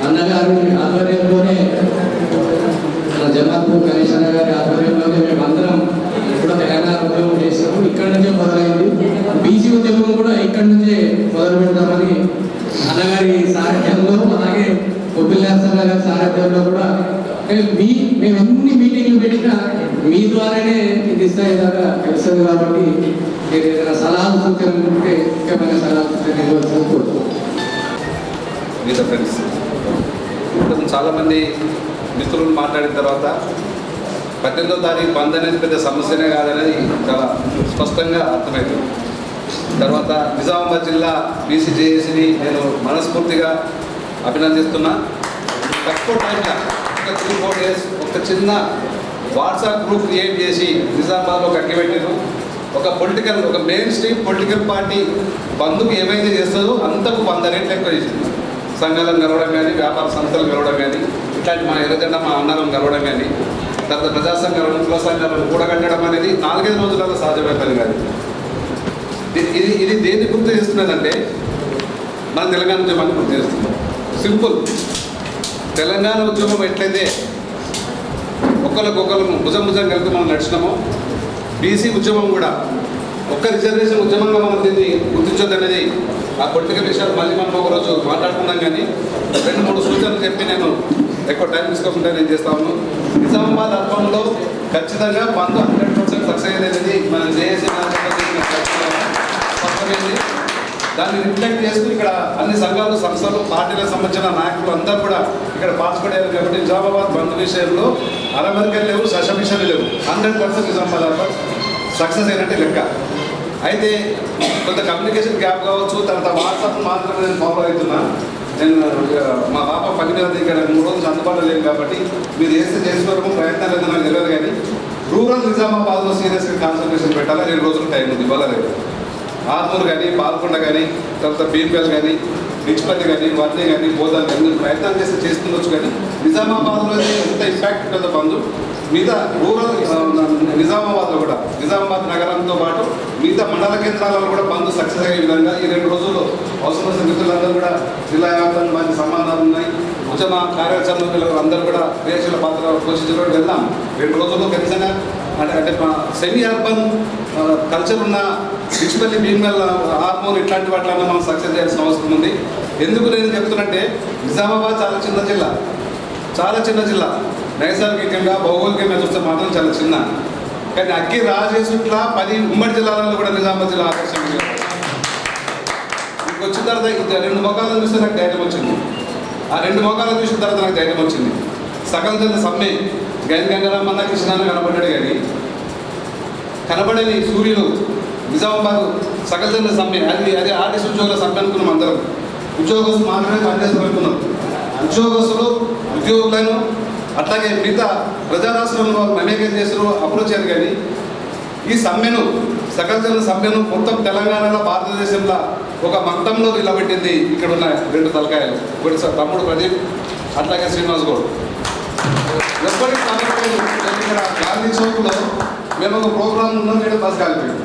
అన్నగారి ఆధ్వర్యంలోనే, మన జమాల్పూర్ గణేష్ అన్న గారి ఆధ్వర్యంలోనే మేమందరం కూడా తెలంగాణ ఉద్యమం చేసాము. ఇక్కడి నుంచే మొదలైంది. బీసీ ఉద్యమం కూడా ఇక్కడి నుంచే మొదలు పెడతామని అన్నగారి సారథ్యంలో, అలాగే గోపిల్లాసన్న గారి సారథ్యంలో కూడా మేము ఎన్ని మీటింగ్లు పెట్టినా మీ ద్వారానే ఇది స్థాయి దాకా తెలుస్తుంది. కాబట్టి మీరు ఏదైనా సలహాలు సూచనలు ఉంటే ముఖ్యమైన సలహాలు సూచనలు ఇవ్వాల్సింది కోరుతున్నాను. మిగతా ఫ్రెండ్స్ ఇప్పుడు చాలామంది మిత్రులు మాట్లాడిన తర్వాత 18వ తారీఖు బంద్ అనేది పెద్ద సమస్యనే కాదనేది చాలా స్పష్టంగా అర్థమవుతుంది. తర్వాత నిజామాబాద్ జిల్లా బీసీజేఏసీని నేను మనస్ఫూర్తిగా అభినందిస్తున్నా. తక్కువ టైంలో ఒక 3-4 డేస్ ఒక చిన్న వాట్సాప్ గ్రూప్ క్రియేట్ చేసి నిజామాబాద్లో కట్టిపెట్టారు. ఒక మెయిన్ స్ట్రీమ్ పొలిటికల్ పార్టీ బంధుకు ఏమైతే చేస్తుందో అంతకు 100 రెట్లు ఎక్కువ చేసింది. సంఘాలను కలవడం కానీ, వ్యాపార సంస్థలు కలవడం కానీ, ఇట్లాంటి మా ఎర్రజెండా మా అన్నలను కలవడం కానీ, తర్వాత ప్రజా సంఘాలను, కుల సంఘాలను కూడగట్టడం అనేది 4-5 రోజులలో సాధ్యమైన పని కాదు. ఇది దేన్ని గుర్తు చేస్తున్నదంటే మన తెలంగాణ ఉద్యమాన్ని గుర్తు చేస్తుంది. సింపుల్. తెలంగాణ ఉద్యమం ఎట్లయితే ఒకరికొకరు భుజం కలిపి మనం నడిచినామో, బీసీ ఉద్యమం కూడా ఒక్క రిజర్వేషన్ ఉద్యమంగా మనం దీన్ని గుర్తించొద్దనేది ఆ పొలిటికల్ విషయాలు మళ్ళీ మనం ఒకరోజు మాట్లాడుకున్నాం. కానీ 2-3 సూచనలు చెప్పి నేను ఎక్కువ టైం తీసుకోకుండా నేను చేస్తా ఉన్నాను. నిజామాబాద్ అర్బన్లో ఖచ్చితంగా 100% సక్సెస్ అయ్యేది మన జేఏసీ స్పష్టమైంది. దాన్ని రిఫ్లెక్ట్ చేస్తూ ఇక్కడ అన్ని సంఘాలు, సంస్థలు, పార్టీలకు సంబంధించిన నాయకులు అందరూ కూడా ఇక్కడ పార్టిసిపేట్ అయ్యారు. కాబట్టి నిజామాబాద్ బంద్ విషయంలో అరమరికలు లేవు, సశమిషాలు లేవు. 100% నిజామాబాద్ అర్బన్ సక్సెస్ అయినట్టే లెక్క. అయితే కొంత కమ్యూనికేషన్ గ్యాప్ కావచ్చు. తర్వాత వాట్సాప్ మాత్రమే నేను ఫాలో అవుతున్నా. నేను మా పాప పని మీద ఇక్కడ 3 రోజులు అందుబాటులో లేదు కాబట్టి మీరు చేసుకోవడం ప్రయత్నం లేదు నాకు తెలియదు. కానీ రూరల్ నిజామాబాద్లో సీరియస్గా కాన్సన్ట్రేషన్ పెట్టాలా. 2 రోజులు టైం ఉంది. ఇవాళ రేపు ఆర్మూర్ కానీ, పాల్కొండ కానీ, తర్వాత బీర్బెల్ కానీ, నిచ్పల్లి కానీ, వర్ణి కానీ, బోధన్ కానీ ప్రయత్నం చేస్తుండొచ్చు. కానీ నిజామాబాద్లో ఎంత ఇంపాక్ట్ ఉంటుందో బంధు మిగతా రూరల్ నిజామాబాద్లో కూడా, నిజామాబాద్ నగరంతో పాటు మిగతా మండల కేంద్రాలలో కూడా బంద్ సక్సెస్ అయ్యే విధంగా ఈ 2 రోజుల్లో అవసరమైన మిత్రులందరూ కూడా జిల్లా వ్యాప్తంగా మంచి సంబంధాలు ఉన్నాయి. ఉద్యమ కార్యాచరణలో అందరూ కూడా క్రియాశీల పాత్ర పోషించడం వెళ్దాం. 2 రోజుల్లో ఖచ్చితంగా అంటే సెమీ అర్బన్ కల్చర్ ఉన్న డిచ్పల్లి, భీమ్గల్, ఆర్మూర్ ఇట్లాంటి వాటిలో మనం సక్సెస్ చేయాల్సిన అవసరం ఉంది. ఎందుకు నేను చెప్తున్నట్టే నిజామాబాద్ చాలా చిన్న జిల్లా నైసర్గికంగా, భౌగోళికంగా చూస్తే మాత్రం చాలా చిన్న. కానీ అక్కి రాజేసుట్ల 10 ఉమ్మడి జిల్లాలలో కూడా నిజామాబాద్ జిల్లా ఆకర్షణ. మీకు వచ్చిన తర్వాత 2 మొక్కలను చూస్తే నాకు ధైర్యం వచ్చింది. ఆ 2 మొక్కలను చూసిన తర్వాత నాకు ధైర్యం వచ్చింది. సకల జన సమ్మె గంగారామన్న, కృష్ణాన్న కనబడ్డాడు. కానీ కనబడని సూర్యుడు నిజామాబాద్ సకల జన సమ్మె అది ఆర్టీసీ ఉద్యోగుల సమ్మె అనుకున్నాం. అందరం ఉద్యోగస్తులు మాత్రమే పనిచేస్తూ పెట్టుకున్నాం. ఉద్యోగస్తులు, ఉద్యోగులను అట్లాగే మిగతా ప్రజారాష్ట్రంలో మమేకం చేస్తారు, అప్రోచ్ అయ్యారు. కానీ ఈ సమ్మెను, సకల జన సమ్మెను మొత్తం తెలంగాణలో, భారతదేశంలో ఒక మక్తంలో నిలబెట్టింది ఇక్కడ ఉన్న 2 తలకాయలు. ఒకటి తమ్ముడు ప్రదీప్, అట్లాగే శ్రీనివాస్ గౌడ్. ఎప్పటికీ ఇక్కడ గాంధీ చౌక్లో మేము ఒక ప్రోగ్రామ్ ఉన్నాం. ఇక్కడ బస్ కాలిపోయింది.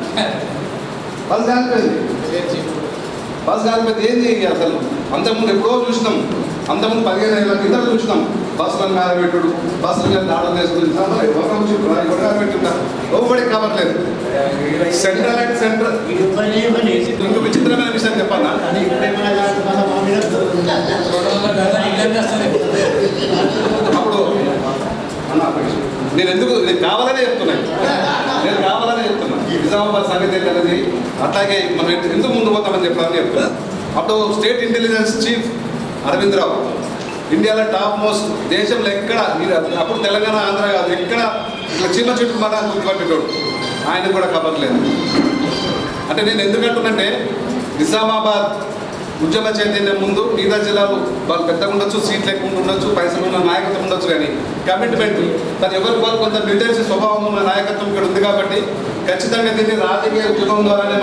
ఏంది అసలు? అంతకుముందు ఎప్పుడో చూసినాం. అంతకుముందు 15 ఏళ్ళ కింద చూసినాం. బస్సులను మీద పెట్టుడు, బస్సుల మీద దాడులు చేసుకుని ఎవరు పెట్టుంటారు. ఎవరికి కావట్లేదు. సెంట్రల్ అండ్ సెంట్రల్ ఇంకొక విచిత్రమైన విషయం చెప్పాలా? అప్పుడు నేను కావాలనే చెప్తున్నాను. నిజామాబాద్ సంగతి ఏంటనేది అట్లాగే మనం ఎందుకు ముందు పోతామని చెప్పాలని చెప్తున్నాను. అప్పుడు స్టేట్ ఇంటెలిజెన్స్ చీఫ్ అరవింద్ రావు, ఇండియాలో టాప్ మోస్ట్, దేశంలో ఎక్కడ అప్పుడు తెలంగాణ, ఆంధ్ర కాదు, ఎక్కడ ఇట్లా చిన్న చెట్టు మన గుర్తుపట్టేటోడు. ఆయన కూడా కబర్లేదు. అంటే నేను ఎందుకంటున్నంటే నిజామాబాద్ ఉద్యమ చైతన్యం ముందు మిగతా జిల్లాలు వాళ్ళు పెద్దగా ఉండొచ్చు, సీట్లు ఎక్కువ ఉండొచ్చు, పైసలు ఉన్న నాయకత్వం ఉండొచ్చు. కానీ కమిట్మెంట్ కానీ ఎవరికి వాళ్ళు కొంత మిలిటెన్సీ స్వభావం ఉన్న నాయకత్వం ఇక్కడ ఉంది. కాబట్టి ఖచ్చితంగా దీన్ని రాజకీయ ఉద్యమం ద్వారానే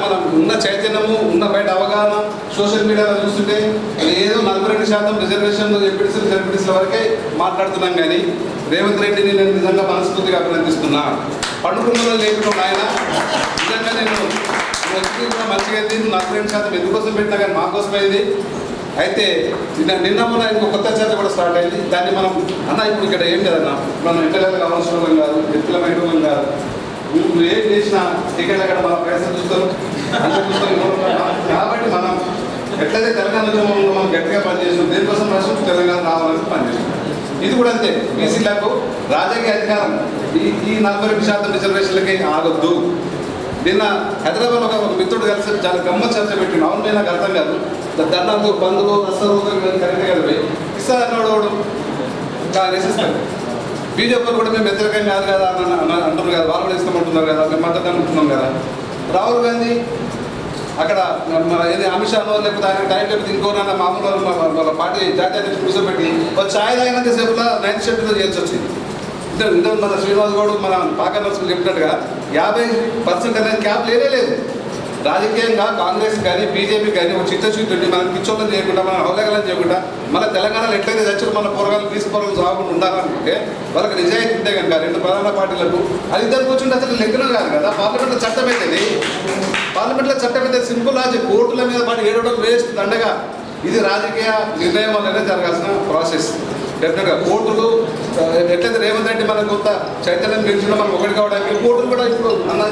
మనం ఉన్న చైతన్యము, ఉన్న బయట అవగాహన, సోషల్ మీడియాలో చూస్తుంటే ఏదో 42% రిజర్వేషన్లు, ఎంపీటీసీల వరకే మాట్లాడుతున్నాం. కానీ రేవంత్ రెడ్డిని నేను నిజంగా మనస్ఫూర్తిగా అభినందిస్తున్నా. పండుకున్న లేకుండా ఆయన నిజంగా నేను కూడా మంచిగా అయింది. 42% ఎందుకోసం పెట్టినా కానీ మా కోసమైంది. అయితే నిన్న మన ఇంకో కొత్త చర్చ కూడా స్టార్ట్ అయింది. దాన్ని మనం ఇప్పుడు ఇక్కడ ఏం కదన్నా, మనం ఎమ్మెల్యేలు కావాల్సిన వాళ్ళం కాదు, వ్యక్తులమైన వాళ్ళం కాదు. నువ్వు ఏం చేసినా టికెట్లు అక్కడ మన ప్రయత్నం చూస్తారు, అంటే కాబట్టి మనం ఎట్లయితే తెలంగాణ ఉద్యమంలో మనం గట్టిగా పనిచేసాం, దేనికోసం రాష్ట్రం తెలంగాణ రావాలని పనిచేసాం. ఇది కూడా అంతే. బీసీలకు రాజకీయ అధికారం ఈ 42% రిజర్వేషన్లకి ఆగొద్దు. నిన్న హైదరాబాద్ ఒక మిత్రుడు కలిసి చాలా గమ్మత్ చర్చ పెట్టిండు. అవును పోయి నాకు అర్థం కాదు, దండాలు బంధువులు వస్తారు కరెక్ట్ కదా పోయి ఇస్తారు అన్నవాడు రెసిస్తారు. బీజేపీ కూడా మేము వ్యతిరేకం కాదు కదా అని అంటున్నారు కదా, వాళ్ళు కూడా ఇస్తామంటున్నారు కదా, మేము మద్దతు అనుకుంటున్నాం కదా. రాహుల్ గాంధీ అక్కడ మన ఏది అమిత్ షానో లేకపోతే ఆయన టైం లేకపోతే ఇంకోనన్నా మామూలు వాళ్ళ పార్టీ జాతీయ అధ్యక్షుడు కూర్చోబెట్టి ఒక ఛాయ్ తాగినంత సేపులో 9th షెడ్యూల్లో చేర్చి వచ్చింది. ఇంత మన శ్రీనివాస్ గౌడ్ మన పాక నర్సులు చెప్పినట్టుగా 50% అనేది క్యాప్ లేదు. రాజకీయంగా కాంగ్రెస్ కానీ బీజేపీ కానీ ఒక చిత్తశుద్ధి ఉండి మనం పిచ్చోళ్ళని చేయకుండా మనం అవలేకలను చేయకుండా మన తెలంగాణలో ఎట్లయితే చచ్చిన మన పోరగాలు తీసుకోవడం సాగుకుండా ఉండాలనుకుంటే వాళ్ళకి నిజాయితీ ఉంటే కనుక రెండు ప్రధాన పార్టీలకు అది ఇద్దరు కూర్చుంటే అసలు లెక్కలు కాదు కదా. పార్లమెంట్లో చట్టం అవుతుంది, పార్లమెంట్లో చట్టం అయితే సింపుల్ రాజు కోర్టుల మీద పాటు ఏడవడం వేస్ట్ దండగా. ఇది రాజకీయ నిర్ణయం అనేది జరగాల్సిన ప్రాసెస్. డెఫినెట్గా కోర్టులు ఎట్లయితే రేవంత్ రెడ్డి మనకు కొంత చైతన్యం పెంచడం మనం ఒకటి కావడానికి, కోర్టులు కూడా ఇప్పుడు అన్న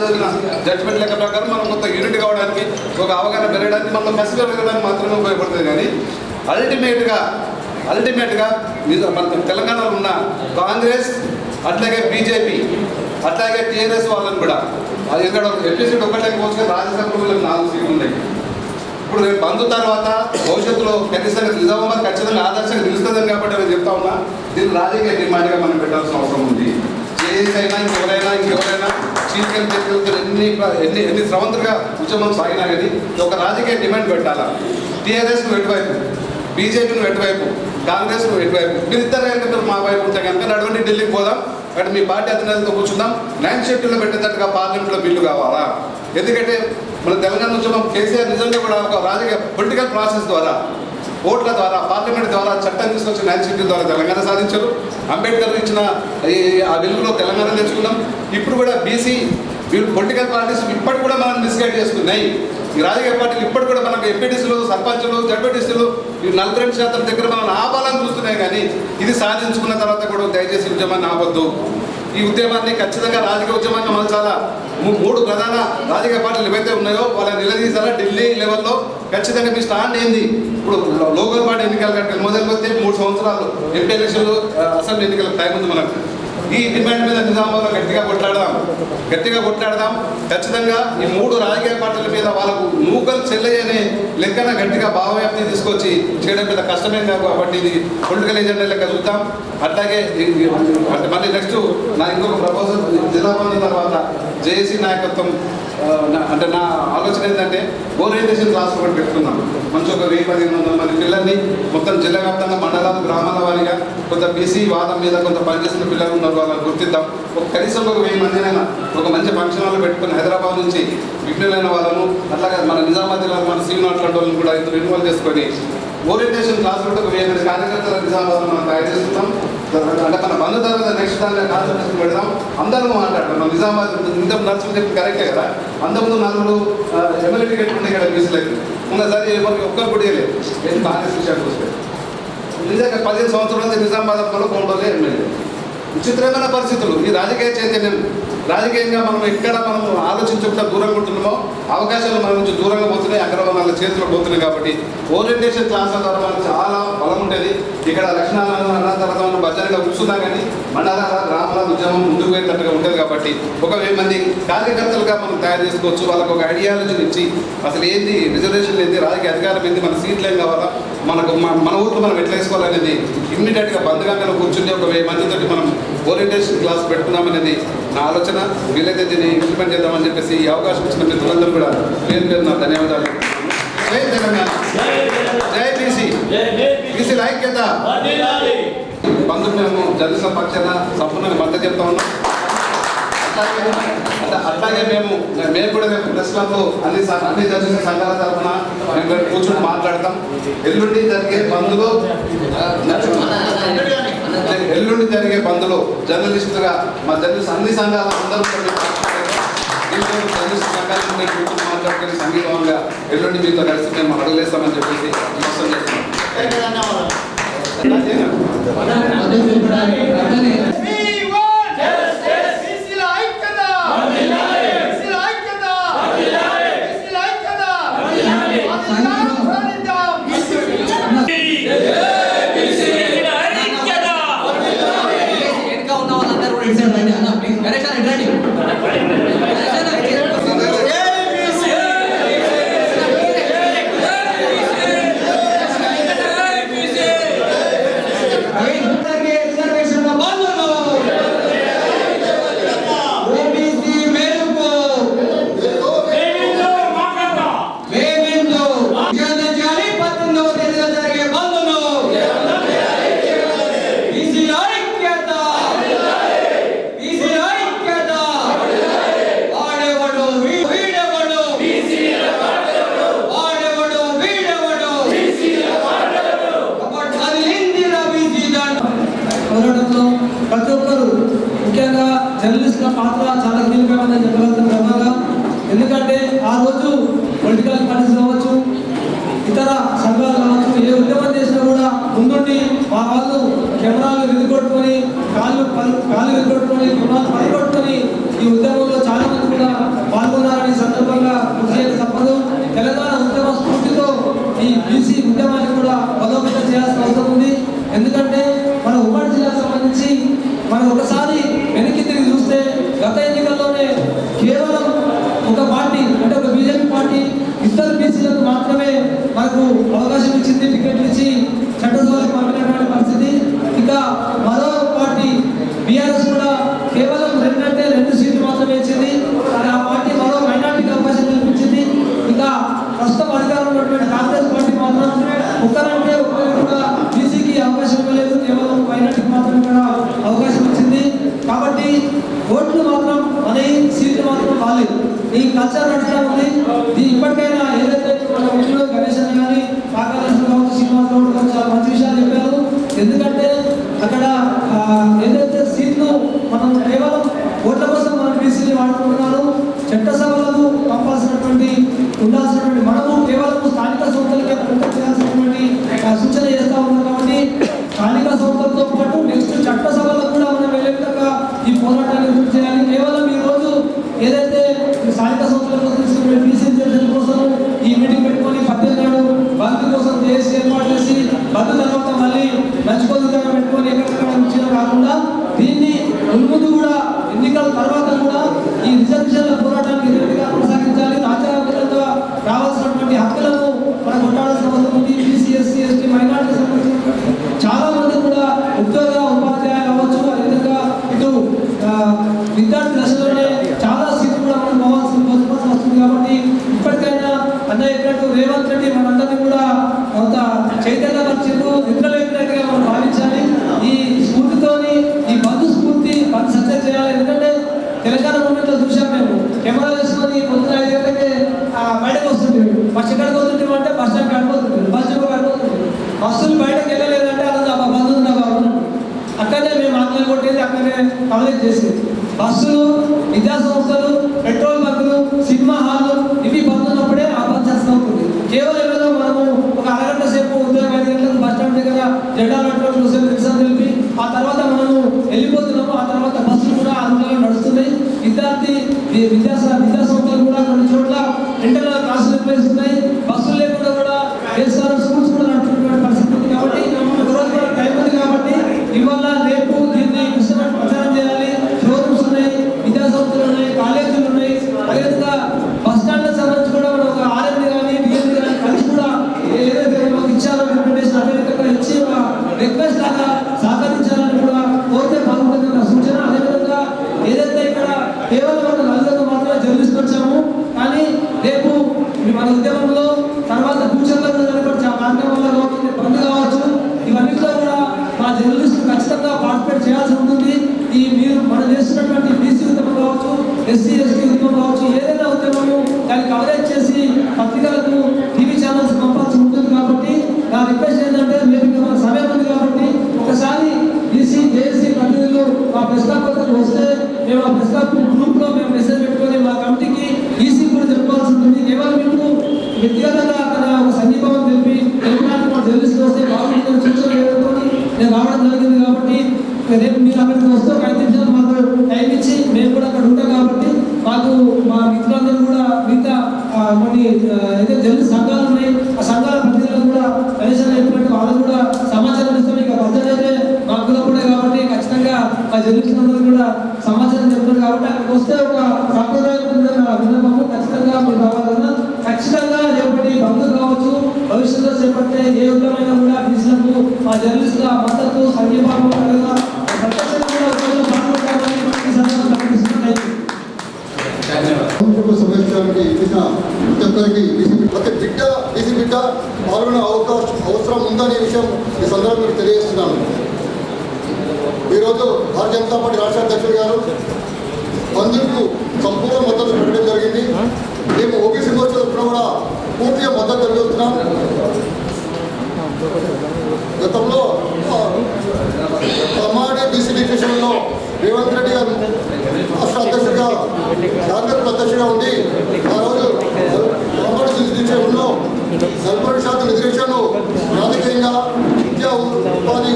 జడ్జిమెంట్ లెక్క ప్రకారం మనం కొంత యూనిట్ కావడానికి ఒక అవగాహన పెరగడానికి మనం మసిగా పెరగడానికి మాత్రమే ఉపయోగపడుతుంది. కానీ అల్టిమేట్గా మన తెలంగాణలో ఉన్న కాంగ్రెస్ అట్లాగే బీజేపీ అట్లాగే టీఆర్ఎస్ వాళ్ళని కూడా అది ఇక్కడ ఎపిసోడ్ ఒకటి పోసుకొని రాజ్యసభలో 4 సీట్లు ఉన్నాయి. ఇప్పుడు రేపు బంద్ తర్వాత భవిష్యత్తులో ఖచ్చితంగా నిజామాబాద్ ఖచ్చితంగా ఆదర్శంగా నిలుస్తుందని కాబట్టి నేను చెప్తా ఉన్నా, దీన్ని రాజకీయ డిమాండ్గా మనం పెట్టాల్సిన అవసరం ఉంది. జేఏసీ అయినా ఇంకెవరైనా చీఫ్ ఎన్ని స్రవంతులుగా ఉద్యమం సాగినా కానీ ఒక రాజకీయ డిమాండ్ పెట్టాలా. టీఆర్ఎస్ను ఎటువైపు, బీజేపీను ఎటువైపు, కాంగ్రెస్ను ఎటువైపు, మీరిద్దరు కనుక మా వైపు ఉంటే కనుక నడవండి ఢిల్లీకి పోదాం, అక్కడ మీ పార్టీ అధినేతతో కూర్చుందాం, 9th షెడ్యూల్లో పెట్టేటట్టుగా పార్లమెంట్లో బిల్లు కావాలా. ఎందుకంటే మన తెలంగాణ ఉద్యమం కేసీఆర్ నిజంగా కూడా ఒక రాజకీయ పొలిటికల్ ప్రాసెస్ ద్వారా ఓట్ల ద్వారా పార్లమెంట్ ద్వారా చట్టం తీసుకొచ్చి 9th షెడ్యూల్ ద్వారా తెలంగాణ సాధించారు. అంబేద్కర్ ఇచ్చిన ఆ వెలుగులో తెలంగాణ తెచ్చుకున్నాం. ఇప్పుడు కూడా బీసీ పొలిటికల్ పార్టీస్ ఇప్పటి కూడా మనం మిస్గైడ్ చేస్తున్నాయి. ఈ రాజకీయ పార్టీలు ఇప్పటి కూడా మనకు ఎంపీటీసీలు, సర్పంచులు, జడ్పీటీసీలు 42% దగ్గర మనం ఆపాలని చూస్తున్నాయి. కానీ ఇది సాధించుకున్న తర్వాత కూడా దయచేసి ఉద్యమాన్ని ఆపొద్దు. ఈ ఉద్యమాన్ని ఖచ్చితంగా రాజకీయ ఉద్యమాన్ని మనం చాలా 3 ప్రధాన రాజకీయ పార్టీలు ఏవైతే ఉన్నాయో వాళ్ళని నిలదీసారా ఢిల్లీ లెవెల్లో ఖచ్చితంగా మీ స్టాండ్ ఏంది. ఇప్పుడు లోకల్ పార్టీ ఎన్నికలు కట్టాలి మొదలుపెడితే 3 సంవత్సరాలు ఎంపీ ఎలక్షన్లు, అసెంబ్లీ ఎన్నికలకు టైం ఉంది మనకు. ఈ డిమాండ్ మీద నిజామాబాద్లో గట్టిగా కొట్లాడదాం. ఖచ్చితంగా ఈ 3 రాజకీయ పార్టీల మీద వాళ్ళకు నూకలు చెల్లయ్యనే లెక్కన గట్టిగా భావవ్యాప్తి తీసుకొచ్చి చేయడం మీద కష్టమేం కాదు కాబట్టి ఇది పొలిటికల్ ఏజెండా లెక్క చూద్దాం. అట్లాగే అంటే మళ్ళీ నెక్స్ట్ నా ఇంకొక ప్రపోజల్, జిల్లా బంద్ తర్వాత జేఏసీ నాయకత్వం అంటే నా ఆలోచన ఏంటంటే ఓరియంటేషన్ క్లాస్ ఒకటి పెట్టుకున్నాం. మంచి ఒక 1000-1500 మంది పిల్లల్ని మొత్తం జిల్లా వ్యాప్తంగా మండలాలు, గ్రామాల వారీగా కొంత బీసీ వాదం మీద కొంత పనిచేస్తున్న పిల్లలు ఉన్నారు, వాళ్ళని గుర్తిద్దాం. కనీసం ఒక 1000 మందినైనా ఒక మంచి ఫంక్షన్ హాల్ పెట్టుకుని హైదరాబాద్ నుంచి విఘ్నులైన వాళ్ళను అట్లాగే మన నిజామాబాద్ జిల్లా మన సీనియర్ అట్లాంటి వాళ్ళని కూడా ఇందులో ఇన్వాల్వ్ చేసుకొని ఓరియంటేషన్ క్లాస్ కూడా ఒక 1000 మంది కార్యకర్తల నిజామాబాద్లో మనం తయారు చేస్తున్నాం. అంటే మన బంధు తర్వాత నెక్స్ట్ దానిలో కాన్సన్ట్రేషన్ పెడదాం. అందరూ మాట్లాడతాం. మన నిజామాబాద్ ఇంత నర్సులు చెప్పి కరెక్టే కదా. అంతకుముందు 4 ఎమ్మెల్యే టికెట్ ఉండే ఇక్కడ బీసీలకి ఉన్నసారి ఒక్కరు కూడా లేదు. ఏం కాంగ్రెస్ విషయానికి వస్తే నిజంగా 15 సంవత్సరాల నుంచి నిజామాబాద్లో కొండలే ఎమ్మెల్యే. విచిత్రమైన పరిస్థితులు. ఈ రాజకీయ చైతన్యం రాజకీయంగా మనం ఎక్కడ మనం ఆలోచించకుండా దూరంగా ఉంటున్నామో అవకాశాలు మన నుంచి దూరంగా పోతున్నాయి, అగ్రవర్ణాల చేతిలో పోతున్నాయి. కాబట్టి ఓరియంటేషన్ క్లాసుల ద్వారా మనకు చాలా బలం ఉంటుంది. ఇక్కడ లక్షణాలను అన్న తర్వాత మనం బజార్గా కూర్చున్నా కానీ మండలాల గ్రామాల ఉద్యమం ముందుకు పోయేటట్టుగా ఉంటుంది. కాబట్టి ఒక 1000 మంది కార్యకర్తలుగా మనం తయారు చేసుకోవచ్చు. వాళ్ళకు ఒక ఐడియాలజీని ఇచ్చి అసలు ఏంది రిజర్వేషన్ ఏంది, రాజకీయ అధికారం ఏంది, మన సీట్లు ఏం కావాలా, మనకు మన ఊళ్ళో మనం ఎట్లా వేసుకోవాలనేది ఇమ్మీడియట్గా బంధుగంగా కూర్చుంటే ఒక 1000 మందితో మనం ఓరియంటేషన్ క్లాస్ పెట్టుకున్నామనేది నా ఆలోచన. వీలైతే దీన్ని ఇంప్లిమెంట్ చేద్దామని చెప్పేసి ఈ అవకాశం ఇచ్చిన మిత్రులందరూ కూడా పేరు నా ధన్యవాదాలు. జై తెలంగాణ, జై బీసీ, బీసీల ఐక్యత. బంధు మేము జర్నలిస్టుల పక్షాన సంపూర్ణంగా మద్దతు చెప్తా ఉన్నాం. అట్లాగే మేము కూడా రేపు ప్రెస్ క్లబ్లో అన్ని జర్నలిస్ట్ సంఘాల తరఫున మేము కూర్చొని మాట్లాడతాం. ఎల్లుండి జరిగే బంద్లో జర్నలిస్టుగా మా జర్నలిస్ట్ అన్ని సంఘాల అందరూ జర్నలిస్ట్ సంఘాలను మేము కూర్చొని మాట్లాడుకుని సంఘీభావంగా ఎల్లుండి మీతో కలిసి మేము అడగలేస్తామని చెప్పేసి మోసం చేస్తున్నాం. వెనుక ఉన్న వాళ్ళందరూ పోరాటంలో ప్రతి ఒక్కరు ముఖ్యంగా జర్నలిస్టుల పాత్ర చాలా కీలకమైనదని చెప్పగలుగుతాం గర్వంగా. ఎందుకంటే ఆ రోజు పొలిటికల్ పార్టీస్ కావచ్చు, ఇతర సంఘాలు కావచ్చు, ఏ ఉద్యమం చేసినా కూడా ముందుండి మా వాళ్ళు కెమెరాలు వెలుగొట్టుకొని కాళ్ళు వెలుగొట్టుకొని కెమెరాలు పనికొట్టుకొని ఈ ఉద్యమంలో చాలా మంది కూడా పాల్గొన్నారని సందర్భంగా కృషి తప్పదు. తెలంగాణ ఉద్యమ స్ఫూర్తితో ఈ బీసీ ఉద్యమాన్ని కూడా బలోపేతం చేయాల్సిన అవసరం ఉంది. ఎందుకంటే మన ఉమ్మడి జిల్లాకు సంబంధించి మనం ఒకసారి వెనక్కి తిరిగి చూస్తే గత ఎన్నికల్లోనే కేవలం ఒక పార్టీ అంటే ఒక బీజేపీ పార్టీ ఇద్దరు బీసీలకు మాత్రమే మనకు అవకాశం ఇచ్చింది, టికెట్లు ఇచ్చి చట్టసభలకు పంపినటువంటి పరిస్థితి. ఇక మరో పార్టీ బీఆర్ఎస్ కూడా కేవలం 2 సీట్లు మాత్రమే ఇచ్చింది. ఆ పార్టీ మరో మైనార్టీకి అవకాశం కల్పించింది. ఇక ప్రస్తుతం అధికారంలో ఉన్నటువంటి కాంగ్రెస్ పార్టీ మాత్రం ఒకరంటే ఒకరు కూడా బీసీకి అవకాశం ఇవ్వలేదు, కేవలం మైనార్టీకి మాత్రమే కూడా అవకాశం ఇచ్చింది. కాబట్టి ఓట్లు మాత్రం మన సీట్లు మాత్రం రాలేదు. ఈ కల్చర్ నడుస్తూ ఉంది. ఇప్పటికైనా ఏదైతే మన ఊళ్ళో గణేష్ అని కానీ పాకాలక్ష్మి కావచ్చు, శ్రీనివాస్ గౌడ్ కావచ్చు, చాలా మంచి విషయాలు చెప్పారు. ఎందుకంటే అక్కడ ఏదైతే సీట్లు మనం కేవలం ఓట్ల కోసం మనం బీసీని వాడుకుంటున్నారు. చట్టసభలకు పంపాల్సినటువంటి ఉండాల్సినటువంటి మనము కేవలం స్థానిక సంస్థలకే ప్రకటన చేయాల్సినటువంటి సూచన చేస్తూ ఉన్నాం. కాబట్టి స్థానిక సంస్థలతో పాటు నెక్స్ట్ చట్టసభలకు కూడా మనం వెళ్ళే విధంగా ఈ పోరాటాన్ని పూర్తి చేయాలి. కేవలం ఈ రోజు ఏదైతే స్థానిక సంస్థల కోసం తీసుకునే బీసీ కోసం ఈ మీటింగ్ పెట్టుకొని 18 నాడు బంద్ కోసం చేసి ఏర్పాటు చేసి బంద్ తర్వాత మళ్ళీ నంచుకోదుగా పెట్టుకొని ఎక్కడెక్కడ ఇచ్చిన కాకుండా దీన్ని ముందు కూడా ఎన్నికల తర్వాత కూడా ఈ రిజర్వేషన్ల పోరాటానికి ఎదురుగా కొనసాగించాలి. రాజ్యాంగబద్ధంగా రావాల్సినటువంటి హక్కులను మనం కొట్టాల్సిన అవసరం ఉంది. బీసీ, ఎస్సీ, ఎస్టీ, మైనార్టీకి సంబంధించినటువంటి చాలా మంది కూడా ఉద్యోగ ఉపాధ్యాయులు అవ్వచ్చు, అదేవిధంగా ఇటు విద్యార్థి దశలోనే చాలా సీట్లు కూడా మనం పోవాల్సి వస్తుంది. కాబట్టి ఇప్పటికైనా అన్న చెప్పినట్టు రేవంత్ రెడ్డి మనందరినీ కూడా కొంత చైతన్యపరిచిండు, నిద్రలేపినట్టుగా మనం భావించాలి. ఈ స్ఫూర్తితోని ఈ బంధు స్ఫూర్తి బంధు సక్సెస్ చేయాలి. ఎందుకంటే తెలంగాణ మూమెంట్లో చూసాం మేము కెమెరా వేసుకొని పొద్దున 5 గంటలకే బయటకు వస్తుంటారు. బస్ ఎక్కడికి వస్తుంటాం అంటే బస్ స్టాండ్ కడిపోతుంటారు, బస్ డిపో కడిపోతుంటారు. బస్సులు బయటకు వెళ్ళలేదంటే అలా బంధు ఉందా బాబు అక్కడనే మేము ఆందోళన కొట్టేది, అక్కడనే కవరేజ్ చేసేది. బస్సులు, విద్యా సంస్థలు, పెట్రోల్ బంకులు, సినిమా హాళ్ళు ఇవి బంద్ ఉన్నప్పుడే ఆ బంద్ చేస్తూ ఉంటుంది. కేవలం ఏదో మనము ఒక అరగంట సేపు ఉదయం 5 గంటలకు బస్ స్టాండ్ దగ్గర జెండాలు పట్టుకొని చూసేది నిరసన తెలిపి ఆ తర్వాత మనము వెళ్ళిపోతున్నాము. ఆ తర్వాత బస్సులు కూడా అందులో నడుస్తున్నాయి. విద్యా సంస్థలు కూడా కొన్ని చోట్ల ఇంటర్నల్ క్లాసులు నిర్వహిస్తున్నాయి. బస్సులు లేకుండా కూడా స్కూల్స్ కూడా నడుపుతున్న పరిస్థితి ఉంది. కాబట్టి ఒకరోజు మనకు టైం ఉంది. కాబట్టి ఇవాళ రేపు దీన్ని ప్రచారం చేయాలి. షోరూమ్స్ ఉన్నాయి, విద్యా సంస్థలు ఉన్నాయి, కాలేజీలు ఉన్నాయి. అదేవిధంగా బస్ స్టాండ్లకు సంబంధించి కూడా మనం ఒక ఆర్ఎండి కానీ డిఎండి కానీ కలిసి కూడా ఏదైతే మాకు ఇచ్చారో రికమెండేషన్ అదేవిధంగా ఇచ్చి ఒక రిక్వెస్ట్ లాగా సహకరించాలని కూడా కోరితే బాగుంటుంది నా సూచన. అదేవిధంగా ఏదైతే ఇక్కడ కేవలం ఒక నలుగురు మాత్రమే జర్నలిస్ట్ వచ్చాము, కానీ రేపు మన ఉద్యమంలో తర్వాత ఫ్యూచర్లో కార్యక్రమాల్లో కావచ్చు, బంద్ కావచ్చు, ఇవన్నిట్లో కూడా మా జర్నలిస్టులు ఖచ్చితంగా పార్టిసిపేట్ చేయాల్సి ఉంటుంది. ఈ మీరు మనం చేస్తున్నటువంటి బీసీ ఉద్యమం కావచ్చు, ఎస్సీ ఎస్టీ ఉద్యమం కావచ్చు, ఏదైనా ఉద్యమము దాన్ని కవరేజ్ చేసి పత్రికలకు, టీవీ ఛానల్స్ పంపాల్సి ఉంటుంది. కాబట్టి నా రిక్వెస్ట్ ఏంటంటే రేపు ఇంకా మన సమయం ఉంది కాబట్టి ఒకసారి బీసీ జేఏసీ ప్రతినిధులు మా ప్రెస్ కాన్ఫరెన్స్ వస్తే మేము ఆ ప్రెస్ కాన్ఫరెన్స్ గ్రూప్లో మేము మెసేజ్ పెట్టుకొని మా కమిటీకి ఈసీ కూడా చెప్పాల్సి ఉంటుంది. కేవలం మీకు వ్యక్తిగతంగా అక్కడ ఒక సంఘీభావం తెలిపడానికి మా జర్నలిస్టులు వస్తే బాగుంటుందని సూచన చేయడంతో నేను రావడం జరిగింది. కాబట్టి రేపు మీరు అక్కడికి వస్తే ఒక 5 నిమిషాలు మాకు టైం ఇచ్చి మేము కూడా అక్కడ ఉంటాం. కాబట్టి మాకు మా మిత్రులందరూ కూడా మిగతా కొన్ని అయితే జర్నలిస్ట్ సంఘాలు ఉన్నాయి, ఆ సంఘాల ప్రతినిధులు కూడా కనీసం చెప్పినట్టు వాళ్ళు కూడా సమాచారం ఇస్తాం. ఇక భద్రత అయితే మాకు కూడా కాబట్టి ఖచ్చితంగా ఆ జర్నలిస్టులందరూ కూడా సమాచారం చెప్తారు. కాబట్టి అక్కడికి వస్తే ఒక సాంప్రదాయమైన విన్నపము ఖచ్చితంగా మీరు రావాలన్నా ఖచ్చితంగా రేపటి బంధు కావచ్చు, భవిష్యత్తులో చేపట్టే ఏ ఉద్యమైనా కూడా బీసీలకు మా జర్నలిస్టుల మద్దతు సంఘీభావం సంరక్షణకి ఇచ్చిన ప్రతి ఒక్కరికి ప్రతి బిడ్డ బీసీ బిడ్డ పాల్గొనే అవసరం ఉందనే విషయం ఈ సందర్భంగా మీకు తెలియజేస్తున్నాను. ఈరోజు భారతీయ జనతా పార్టీ రాష్ట్ర అధ్యక్షుడు గారు బంధుకు సంపూర్ణ మద్దతు పెట్టడం జరిగింది. మేము ఓబీసీ మోర్చా తరఫున కూడా పూర్తిగా మద్దతు తెలియజేస్తున్నాం. గతంలో డిక్లరేషన్లో రేవంత్ రెడ్డి గారు రాష్ట్ర అధ్యక్షుడిగా కాంగ్రెస్ అధ్యక్షుడిగా ఉండి ఆ రోజు డిక్లరేషన్లో 40% రిజర్వేషన్ రాజకీయంగా విద్యా ఉపాధి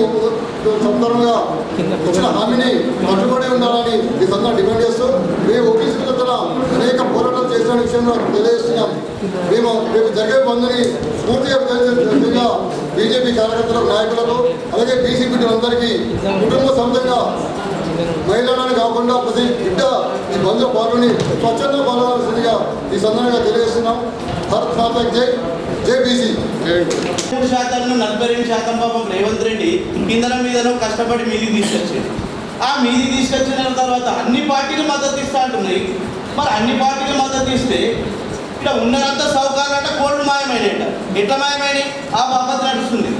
సందర్భంగా ఇచ్చిన హామీని కట్టుబడి ఉండాలని ఈ సందర్భంగా డిమాండ్ చేస్తూ మేము ఓబీసీ తరఫున అనేక పోరాటాలు చేసిన విషయంలో తెలియజేస్తున్నాం. మేము రేపు జరిగే బంద్ని పూర్తిగా బీజేపీ కార్యకర్తలకు నాయకులకు అలాగే బీసీ బిడ్డలందరికీ కుటుంబ సమేతంగా మహిళలను కాకుండా ప్రతి బిడ్డ ఈ బంద్లో పాల్గొని స్వచ్ఛంగా పాల్గొనాల్సిందిగా ఈ సందర్భంగా తెలియజేస్తున్నాం. భారత్ మాతా జై, జై బీసీ. 42% పాపం రేవంత్ రెడ్డి కిందన మీదనో కష్టపడి మీదికి తీసుకొచ్చింది. ఆ మీదికి తీసుకొచ్చిన తర్వాత అన్ని పార్టీలు మద్దతు ఇస్తా అంటున్నాయి. మరి అన్ని పార్టీలు మద్దతు ఇస్తే ఇక్కడ ఉన్నదంతా సౌకర్యాలంట కోళ్ళు మాయమైనట. ఎట్లా మాయమైనవి? ఆ బాబత్ నడుస్తుంది.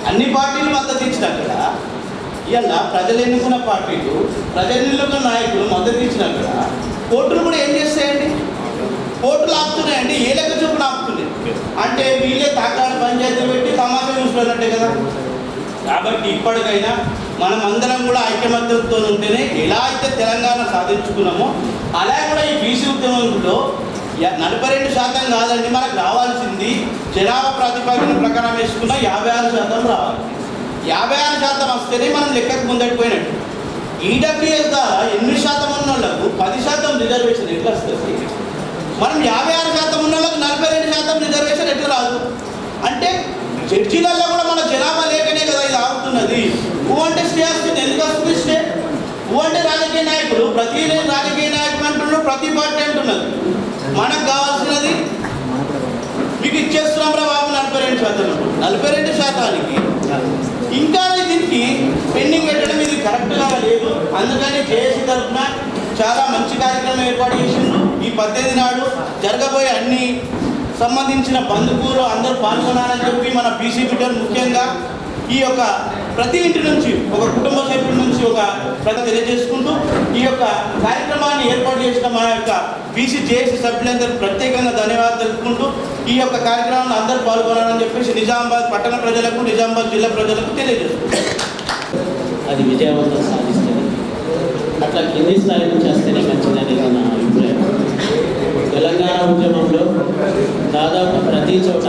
అన్ని పార్టీలు మద్దతు ఇచ్చినాక ఇలా ప్రజలు ఎన్నుకున్న పార్టీలు, ప్రజలు ఎన్నుకున్న నాయకులు మద్దతు ఇచ్చినాక కోర్టులు కూడా ఏం చేస్తాయండి? కోర్టులు ఆపుతున్నాయండి. ఏ లెక్క చొప్పున ఆపుతున్నాయి అంటే వీళ్ళే తాకాడు పంచాయతీ పెట్టి తమాషా చూసుకున్నట్టే కదా. కాబట్టి ఇప్పటికైనా మనం అందరం కూడా ఐకమత్యంతో ఉంటేనే ఎలా అయితే తెలంగాణ సాధించుకున్నామో అలా కూడా ఈ బీసీ ఉద్యమంలో 42% కాదండి, మనకు రావాల్సింది జనాభా ప్రాతిపదికన ప్రకారం వేసుకున్న 56% రావాలి. 56% వస్తేనే మనం లెక్కకు ముందడిపోయినట్టు. ఈడబ్ల్యూఎస్ ద్వారా 8% ఉన్న వాళ్ళకు 10% రిజర్వేషన్ ఎట్లా వస్తుంది? మనం 56% ఉన్న వాళ్ళకు 42% రిజర్వేషన్ ఎట్లా రాదు? అంటే జడ్జీలలో కూడా మన జనాభా లేకనే కదా ఇది ఆగుతున్నది. అంటే స్టే వస్తుంది. ఎందుకు వస్తుంది స్టే? అంటే రాజకీయ నాయకులు ప్రతి రాజకీయ నాయకులు అంటున్నారు, ప్రతి పార్టీ అంటున్నది. మనకు కావాల్సినది మీకు ఇచ్చేస్తున్నాం రా బాబు 42%. 42%కి ఇంకా దీనికి పెండింగ్ పెట్టడం ఇది కరెక్ట్గా లేదు. అందుకని జేఏసీ తరఫున చాలా మంచి కార్యక్రమం ఏర్పాటు చేసిండ్రు. ఈ 18 నాడు జరగబోయే అన్ని సంబంధించిన బంధువులు అందరూ పాల్గొనాలని చెప్పి మన బీసీ బిడ్డలు ముఖ్యంగా ఈ యొక్క ప్రతి ఇంటి నుంచి ఒక కుటుంబ సభ్యుల నుంచి ఒక తెలియజేసుకుంటూ ఈ యొక్క కార్యక్రమాన్ని ఏర్పాటు చేసిన మా యొక్క బీసీ జేఏసీ సభ్యులందరూ ప్రత్యేకంగా ధన్యవాదాలు తెలుపుకుంటూ ఈ యొక్క కార్యక్రమాన్ని అందరూ పాల్గొనాలని చెప్పేసి నిజామాబాద్ పట్టణ ప్రజలకు, నిజామాబాద్ జిల్లా ప్రజలకు తెలియజేసుకుంటాం. అది విజయవంతం సాధిస్తుంది. అట్లా కింది స్థాయి నుంచి వస్తేనే మంచిదనేది నా అభిప్రాయం. తెలంగాణ ఉద్యమంలో దాదాపు ప్రతి చోట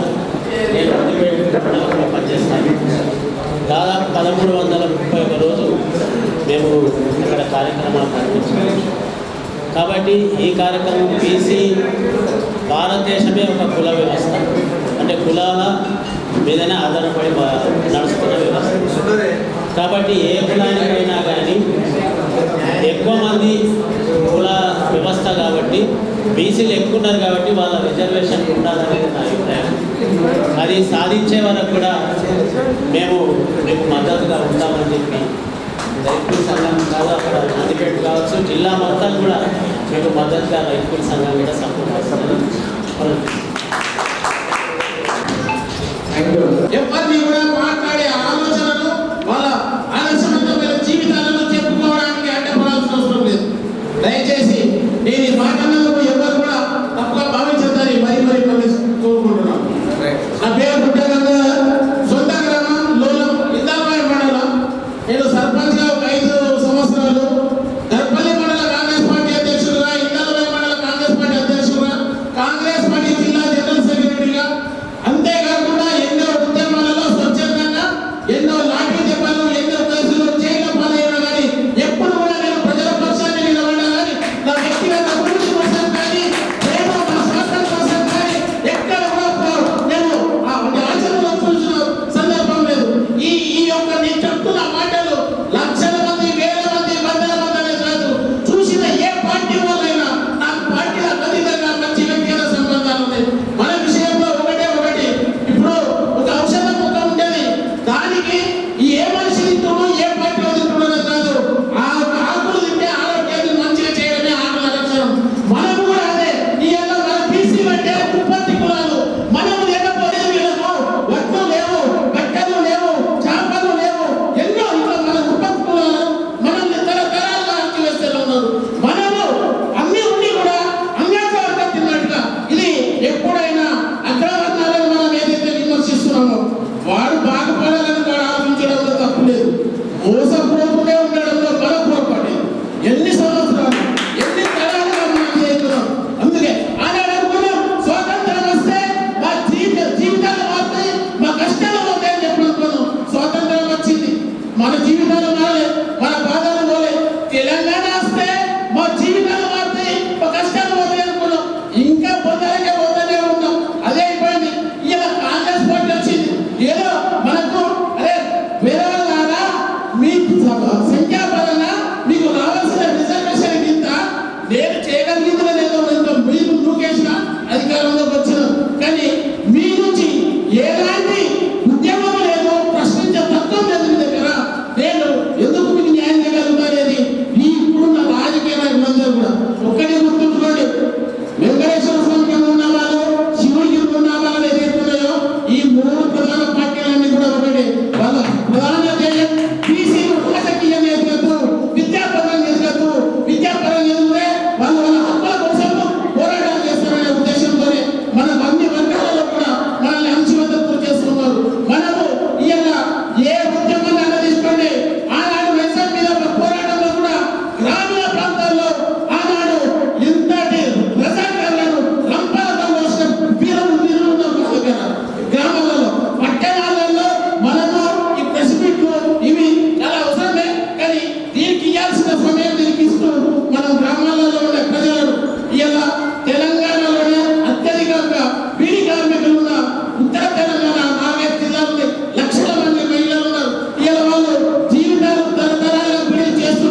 నేను అధిపెట్టుకున్న పనిచేస్తాను. దాదాపు 1331 రోజు మేము ఇక్కడ కార్యక్రమాలు నిర్వహించాము. కాబట్టి ఈ కార్యక్రమం బీసీ భారతదేశమే ఒక కుల వ్యవస్థ, అంటే కులాల మీదనే ఆధారపడి నడుస్తున్న వ్యవస్థ. కాబట్టి ఏ కులానికైనా కానీ ఎక్కువ మంది కుల వ్యవస్థ కాబట్టి బీసీలు ఎక్కువ ఉన్నారు కాబట్టి వాళ్ళ రిజర్వేషన్ ఉండాలనేది నా అభిప్రాయం. అది సాధించే వరకు కూడా మేము మీకు మద్దతుగా ఉంటామని చెప్పి రైతుల సంఘం కాదు, అక్కడ నాదిపేట కావచ్చు, జిల్లా మొత్తం కూడా మీకు మద్దతుగా రైతుల సంఘం కూడా సంపూర్ణ. ఎవరిని కూడా మాట్లాడే ఆలోచనలు వాళ్ళ ఆలస్యవంతమైన జీవితాలను చెప్పుకోవడానికి అడ్డపడాల్సిన అవసరం లేదు. దయచేసి నేను ఈ మాటలను ఎవరు కూడా తప్పుగా భావించదని మరి కోరుకుంటున్నాను. నా పేరు పుట్టగంగా, సొంత గ్రామం లోలం, ఇందాబాయ్ మండలం. నేను సర్పంచ్గా ఒక 5 సంవత్సరాలు, గర్పల్లి మండల కాంగ్రెస్ పార్టీ అధ్యక్షుడుగా, ఇందాబాయ్ మండల కాంగ్రెస్ పార్టీ అధ్యక్షుడుగా, కాంగ్రెస్ పార్టీ జిల్లా జనరల్ సెక్రటరీగా, అంతేకాకుండా ఎన్నో ఉద్యమాలలో స్వచ్ఛందంగా పోలే, మన బాధలు పోలే. తెలంగాణ వస్తే మా జీవితాలు మారుతాయి, మా కష్టాలు పోతాయి అనుకున్నాం. ఇంకా పొందలేక పోతూనే ఉన్నాం. అదే అయిపోయింది. ఇలా కాంగ్రెస్ పార్టీ వచ్చింది. ఏదో మనకు అదే వేరే వాళ్ళ మీ సంఖ్యాపరంగా మీకు రావాల్సిన రిజర్వేషన్ కింద నేను చేయగలిగిందో లేదో మీరు నూకేసిన అధికారంలోకి వచ్చినాం. కానీ మీ నుంచి ఎలాంటి ఉద్యమం లేదు, ప్రశ్నించే తత్వం లేదు మీ దగ్గర. నేను ఎందుకు మీకు న్యాయం చేయగలుగుతానేది ఈ ఇప్పుడున్న రాజకీయ నాయకులందరూ కూడా ఒక్కటే గుర్తుంచుకోండి. వెంకటేశ్వర స్వామి కింద ఉన్న వాళ్ళు, శివుడి కింద ఉన్న వాళ్ళు ఏదైతున్నాయో ఈ మూడు ప్రధాన పార్టీలన్నీ కూడా ఒకటి. వాళ్ళ ప్రధాన ధ్యేయం బీసీలు రాజకీయం ఎదుగుతూ, విద్యాపరంగా ఎదుగుతూ, విద్యాపరంగా ఎదుగుతే వాళ్ళు వాళ్ళ హక్కుల కోసం పోరాటాలు చేస్తారనే ఉద్దేశంతోనే మనకు అన్ని వర్గాలలో కూడా మనల్ని అంచువద్దకు చేస్తున్నారు. మనము ఇలా ఏ ఉద్యమాన్ని తీసుకోండి, ఆనాడు వ్యవసాయం మీద పోరాటంలో కూడా గ్రామీణ ప్రాంతాల్లో ఆనాడు ఇంతటి రజాకారులను రంపాలతో వచ్చిన వీరులు ఉన్నారు గ్రామాలలో. పట్టణాలలో మనము ఈ ప్రెస్ మీట్లు ఇవి చాలా అవసరమే, కానీ దీనికి ఇవ్వాల్సిన సమయం దీనికి ఇస్తూ మనం గ్రామాలలో ఉండే ప్రజలను ఇలా తెలంగాణలోనే అత్యధికంగా బీడీ కార్మికులు ఉన్న ఉత్తర తెలంగాణ 4 జిల్లాలు లక్షల మంది మహిళలు ఉన్నారు. ఇలా వాళ్ళు జీవితాలు తరతరాలుగా బీడీ చేస్తూ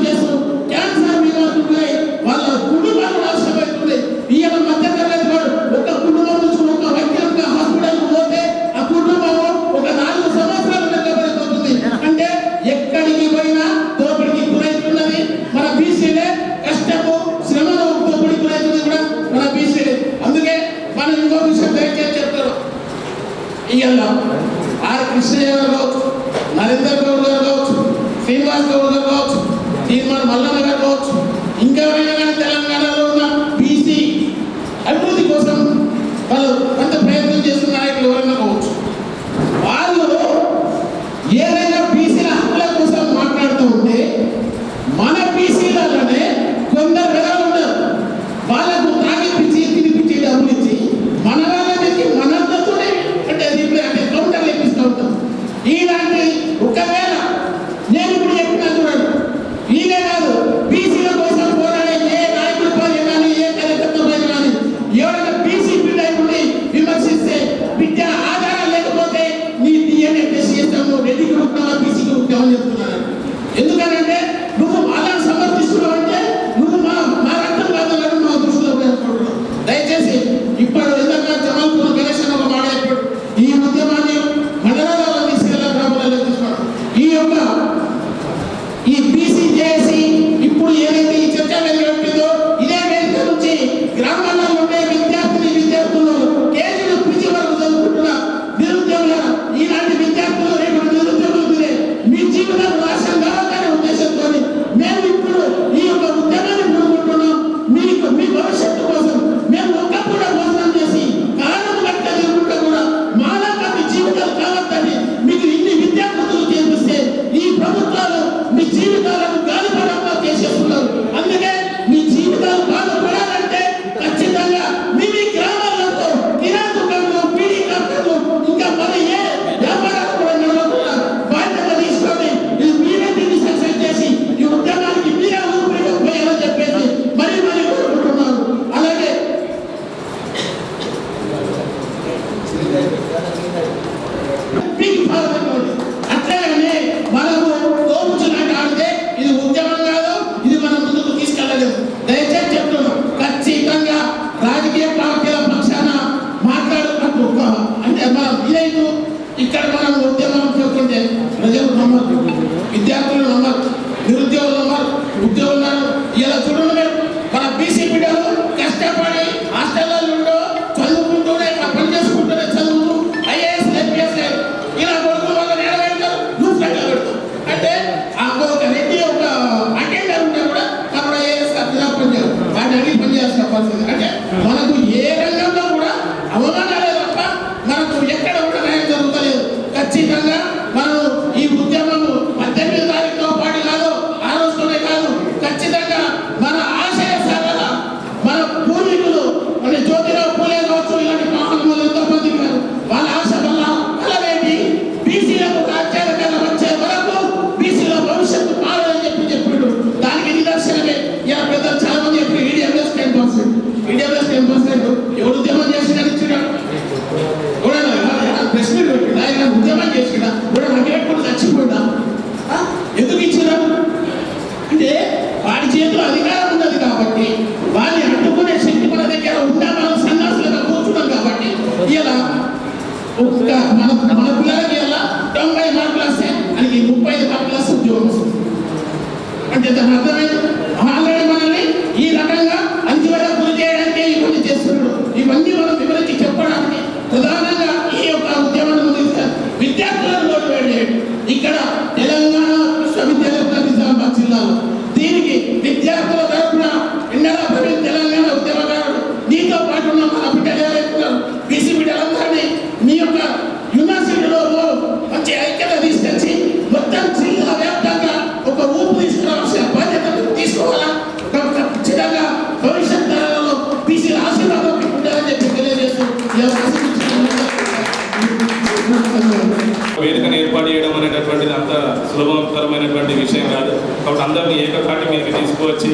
క్యాన్సర్ బీమారులై వాళ్ళ కుటుంబాలు నాశనమవుతుంది. ఇలా మధ్య తరగతి వాడు ఒక కుటుంబం నుంచి ఒక వైద్యులుగా హాస్పిటల్కి పోతే ఆ కుటుంబం ఒక 4 సంవత్సరాలు వెనకబడిపోతుంది. అంటే ఎక్కడికి పోయినా దోపిడికి గురవుతున్నది మన బీసీలే. కష్టము శ్రమను దోపిడికి గురవుతుంది కూడా మన బీసీలే. అందుకే మనం ఇంకో విషయం దయచేసి చెప్తారు. ఇవాళ ఆర్ కృష్ణయ్య గారు కావచ్చు, నరేందర్ గౌడ్ గారు కావచ్చు, శ్రీనివాస్ గౌడ్ గారు కావచ్చు, తీర్మాన్ మల్లన్న గారు కావచ్చు, ఇంకెవరైనా కానీ తెలంగాణలో ఉన్న బీసీ అభివృద్ధి కోసం వాళ్ళు కొంత ప్రయత్నం చేస్తున్న నాయకులు ఎవరైనా కావచ్చు. వాళ్ళు ఏదైనా బీసీల హక్కుల కోసం మాట్లాడుతూ ఉంటే మన బీసీలలోనే కొందరు విధాలు ఉన్నారు. వాళ్ళకు తాగిపించి తినిపించి డబ్బులు ఇచ్చి మన వాళ్ళకి మనందరితోనే అంటే కౌంటర్లు ఇప్పిస్తూ ఉంటాం. ఇలాంటి ఒకవేళ నేను ఇప్పుడు చెప్పినా చూడండి, ఇదే కాదు బీసీల కోసం పోరాడే ఏ నాయకుడి పైన కానీ ఏ కార్యకర్త పైన కానీ ఎవరైనా బీసీ బిడ్డ ఉండి విమర్శిస్తే బిడ్డ ఆధారం లేకపోతే నీ డిఎన్ఏ టెస్ట్ చేస్తాము, రెడ్డికి ఉంటావా బీసీకి ఉంటామని చెప్తున్నాను. ఎందుకనంటే నువ్వు వాళ్ళని సమర్థిస్తున్నావు అంటే నువ్వు మా రక్తం కాదని మా దృష్టిలో పెట్టుకుంటున్నావు. దయచేసి ఇప్పుడు ఇందాక జమాల్పూర్ గణేష్ ఒక మాట చెప్పాడు, ఈ ఉద్యమాన్ని మండలాలలో తీసుకెళ్ళాలి, గ్రామాలలో తీసుకోవడం. ఈ బీసీ చేసి ఇప్పుడు ఏదైతే ఈ చర్చ వెలువట్టిందో ఇదే వేదిక నుంచి గ్రామాలలో ఉండే విద్యార్థులు కేజీలు పీజీ వరకు చదువుకుంటున్న నిరుద్యోగుల ఈనాటి విద్యార్థులు రేపు నిరుద్యోగులు మీ జీవితాలు నాశనం కావాలనే ఉద్దేశంతో మేము ఇప్పుడు ఈ యొక్క ఉద్యమాన్ని కోరుకుంటున్నాం. మీకు మీ భవిష్యత్తు కోసం మేము ఒక్కప్పుడు భోజనం చేసి కారణం కట్ట తిరుగుంటే కూడా మానవ మీ జీవితాలు కావద్దని మీకు ఇన్ని విద్యార్థులు చేపిస్తే ఈ ప్రభుత్వాలు మీ జీవితాలను గాలిపడంగా చేసేస్తున్నారు. అందుకే మీ జీవితాలు బాధపడాలంటే ఖచ్చితంగా మీ గ్రామాలతో కిరాణా దుకాణాలు, బీడీ కార్మికులు ఇంకా మన ఏ వ్యాపారాలు కూడా నడవకుండా బాధ్యత తీసుకొని మీరే దీన్ని సక్సెస్ చేసి ఈ ఉద్యమానికి మీరే ఊపిరిపోయాలని చెప్పేసి మరీ కోరుకుంటున్నారు. అలాగే అట్లనే మనము తోపుచున్నట్టు ఆడితే ఇది ఉద్యమం కాదు, ఇది మనం ముందుకు తీసుకెళ్ళలేదు. దయచేసి చెప్తున్నాం, ఖచ్చితంగా రాజకీయ పార్టీల పక్షాన మాట్లాడుతున్నట్టు అంటే మనం ఇదైతే ఇక్కడ మనం ఉద్యమం చెప్తుంటే ప్రజలు నమ్మరు, విద్యార్థులు నమ్మరు, నిరుద్యోగులు నమ్మరు, ఉద్యోగులు ఉన్నారు. ఇలా చూడండి మీరు మన బీసీ బిడ్డలు కష్టపడి హాస్టల్లో చదువుకుంటూనే పని చేసుకుంటూనే చదువుతూ ఐఏఎస్ ఐపీఎస్ ఇలా కొడుకులు వాళ్ళ నేల పెడతారు, నువ్వు ఫ్రెండ్గా పెడతావు. అంటే ఒక రెడ్డి ఒక అటెండర్ ఉంటే కూడా మనం ఐఏఎస్ పనిచేయాలి, వాటిని అడిగి పనిచేయాల్సిన పరిస్థితి. అంటే మనకు ఏ రంగంలో కూడా అవమానాలే తప్ప మనకు ఎక్కడ కూడా న్యాయం జరుగుతలేదు. ఖచ్చితంగా మనం ఈ ఉద్యమము 18 తారీఖు 35 ఉద్యోగం వస్తుంది అంటే దాని అర్థమైంది. ఆల్రెడీ మనల్ని ఈ రకంగా అంచువరకు గురి చేయడానికి ఇవన్నీ చేస్తున్నాడు. ఇవన్నీ మనం వివరించి చెప్పడానికి ప్రధానంగా ఈ యొక్క ఉద్యమాన్ని విద్యార్థులను మోటివేట్ చేయడం. ఇక్కడ తెలంగాణ విశ్వవిద్యాలయం నిజామాబాద్ జిల్లాలో దీనికి విద్యార్థుల తరఫున ఇండలా ప్రవీణ్ తెలంగాణ ఉద్యమకారుడు నీతో పాటు ఉన్న మన బిడ్డలు ఎవరైతున్నారు బీసీ బిడ్డలందరినీ నీ యొక్క యూనివర్సిటీలో మంచి ఐక్యత తీసుకొచ్చి మొత్తం జిల్లా వ్యాప్తంగా ఒక ఊపు తీసుకురావాల్సిన బాధ్యత తీసుకోవాలా. ఖచ్చితంగా భవిష్యత్ తరాలలో బీసీ ఆశీర్వాదం ఉండాలని చెప్పి తెలియజేస్తూ వేదికను ఏర్పాటు చేయడం అనేటటువంటిది అంత సులభతరమైనటువంటి విషయం కాదు. కాబట్టి అందరినీ ఏకకాటి మీదకి తీసుకువచ్చి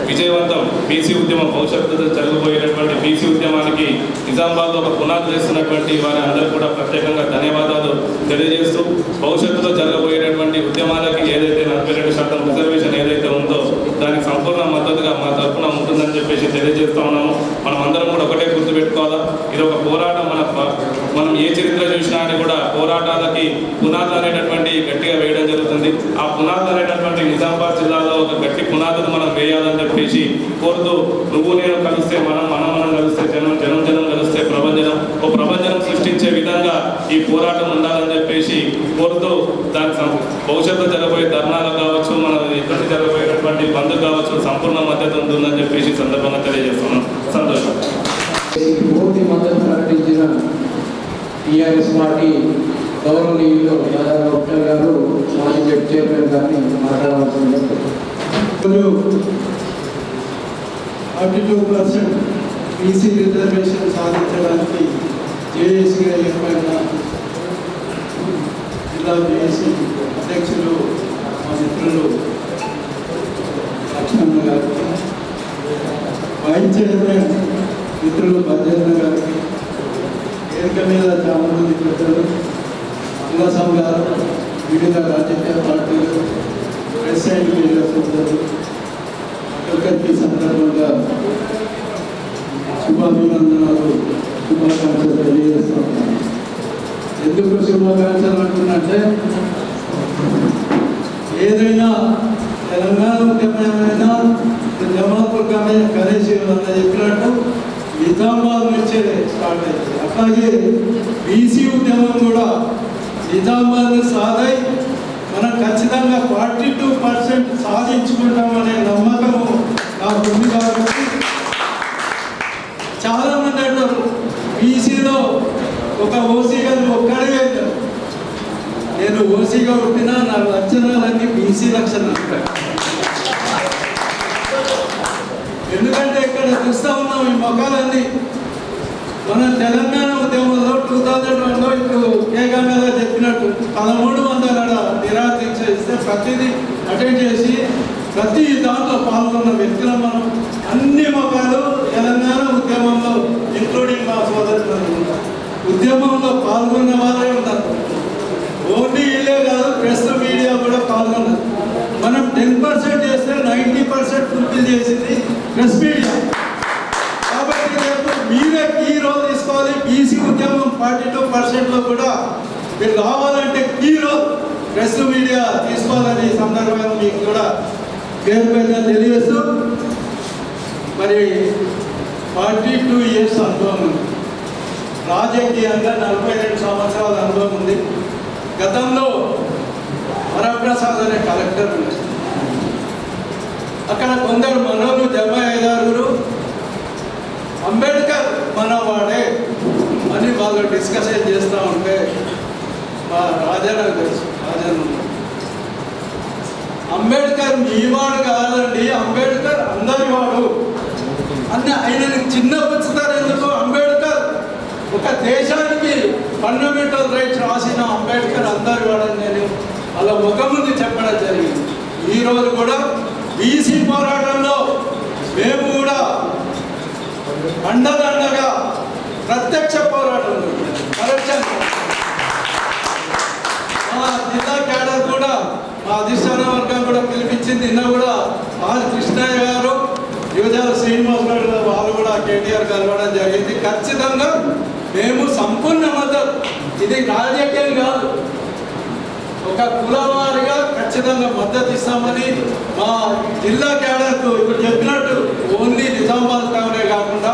విజయవంతం బీసీ ఉద్యమం భవిష్యత్తులో జరగబోయేటటువంటి బీసీ ఉద్యమానికి నిజామాబాద్లో ఒక పునాది వేస్తున్నటువంటి వారి అందరూ కూడా ప్రత్యేకంగా ధన్యవాదాలు తెలియజేస్తూ భవిష్యత్తులో జరగబోయేటటువంటి ఉద్యమాలకి ఏదైతే 42% రిజర్వేషన్ ఏదైతే ఉందో దానికి సంపూర్ణ మద్దతుగా మా తరఫున ఉంటుందని చెప్పేసి తెలియజేస్తూ ఉన్నాము. మనం అందరం కూడా ఒకటే గుర్తుపెట్టుకోవాలా, ఇది ఒక పోరాటం. మనం ఏ చరిత్ర చూసినా అని కూడా పోరాటాలకి పునాదులు అనేటటువంటి గట్టిగా వేయడం జరుగుతుంది. ఆ పునాదులు అనేటటువంటి నిజామాబాద్ జిల్లాలో ఒక గట్టి పునాదులు మనం వేయాలని చెప్పేసి కోరుతూ, నువ్వు నేను కలిస్తే మనం కలిస్తే జనం కలిస్తే ప్రభంజనం, ఓ ప్రభంజనం సృష్టించే విధంగా ఈ పోరాటం ఉండాలని చెప్పేసి కోరుతూ దానికి భవిష్యత్తులో జరగబోయే ధర్నాలకు కావచ్చు, మన ఇప్పటి జరగబోయేటటువంటి బంధు కావచ్చు సంపూర్ణ మద్దతు ఉంటుందని చెప్పేసి సందర్భంగా తెలియజేస్తున్నాం. సంతోషం. పూర్తి మద్దతు ప్రకటించిన టీఆర్ఎస్ పార్టీ గౌరవనీయులు యాదవ్ డాక్టర్ గారు మాజీ జడ్ చైర్మన్ గారిని మాట్లాడవలసింది. 42% బీసీ రిజర్వేషన్ సాధించడానికి జేఏసీగా ఏర్పడిన జిల్లా జేఏసీ అధ్యక్షులు మా మిత్రులు లక్ష్మణ గారికి, వైస్ చైర్మన్ మిత్రులు భద్రేంద్ర గారికి, వేదిక మీద చాలా మంది పెద్దలు, ఉల్లాసం గారు, వివిధ రాజకీయ పార్టీలు, ప్రెస్ అండ్ మీడియా సోదరులు ఒకరికి సందర్భంగా శుభాభినందనాలు, శుభాకాంక్షలు తెలియజేస్తున్నాను. ఎందుకు శుభాకాంక్షలు అంటున్నట్టే, ఏదైనా తెలంగాణ ఉద్యమమైనా జమాపూర్ కరేసి అన్న చెప్పినట్టు నిజామాబాద్ నుంచే స్టార్ట్ అయింది. అట్లాగే బీసీ ఉద్యమం కూడా నిజామాబాద్ సాధై మనం ఖచ్చితంగా 42% సాధించుకుంటామనే నమ్మకము నాకు ఉంది. కాబట్టి చాలామంది అంటారు బీసీలో ఒక ఓసీగా ఒక్కడే వెళ్తారు. నేను ఓసీగా పుట్టినా నా లక్షణాలన్నీ బీసీ లక్షణాలు. ఎందుకంటే ఇక్కడ చూస్తూ ఉన్నాం ఈ మొక్కలన్నీ మన తెలంగాణ ఉద్యమంలో 2001లో ఇప్పుడు ఏకంగా చెప్పినట్టు 1300 నిరాదీక్ష ఇస్తే ప్రతిదీ అటెండ్ చేసి ప్రతి దాంట్లో పాల్గొన్న వ్యక్తులు మనం అన్ని మొక్కలు తెలంగాణ ఉద్యమంలో ఇంక్లూడింగ్ మా సోదరులు ఉద్యమంలో పాల్గొన్న వాళ్ళే ఉన్నారు. ఓన్లీ ఇల్లే కాదు, ప్రెస్ మీడియా కూడా పాల్గొన్నారు. మనం 10% చేస్తే 90% ఫుల్ఫిల్ చేసింది ప్రెస్ మీడియా. కాబట్టి రేపు మీరే కీ రోల్ తీసుకోవాలి. బీసీ ఉద్యమం 42%లో కూడా మీరు రావాలంటే కీ రోల్ ప్రెస్ మీడియా తీసుకోవాలని సందర్భంగా మీకు కూడా పేరు పేరుగా తెలియజేస్తూ, మరి 42 ఇయర్స్ అనుభవం ఉంది, రాజకీయంగా 42 సంవత్సరాల అనుభవం ఉంది. గతంలో వరప్రసాద్ అనే కలెక్టర్ ఉంది. అక్కడ కొందరు మనోళ్ళు 75 అంబేద్కర్ మనవాడే అని వాళ్ళు డిస్కషన్ చేస్తూ ఉంటే మా రాజారావు తెలుసు, రాజారావు అంబేద్కర్ మీవాడు కాదండి, అంబేద్కర్ అందరి వాడు అన్న ఆయనని చిన్న పుచ్చుతారు. ఎందుకు? అంబేద్కర్ ఒక దేశానికి ఫండమెంటల్ రైట్స్ రాసిన అంబేద్కర్ అందరి వాడని నేను అలా ఒక ముందు చెప్పడం జరిగింది. ఈరోజు కూడా బీసీ పోరాటంలో మేము కూడా అండదండగా ప్రత్యక్ష పోరాటం మా జిల్లా క్యాడర్ కూడా మా అధిష్టాన వర్గం కూడా పిలిపించింది. నిన్న కూడా ఆర్ కృష్ణయ్య గారు, యువజాల శ్రీనివాస్ గారు వాళ్ళు కూడా కేటీఆర్ కలవడం జరిగింది. ఖచ్చితంగా మేము సంపూర్ణ మద్దతు. ఇది రాజకీయం కాదు, ఒక కులవారిగా ఖచ్చితంగా మద్దతు ఇస్తామని మా జిల్లా క్యాడర్కు ఇప్పుడు చెప్పినట్టు ఓన్లీ నిజామాబాద్ టౌనే కాకుండా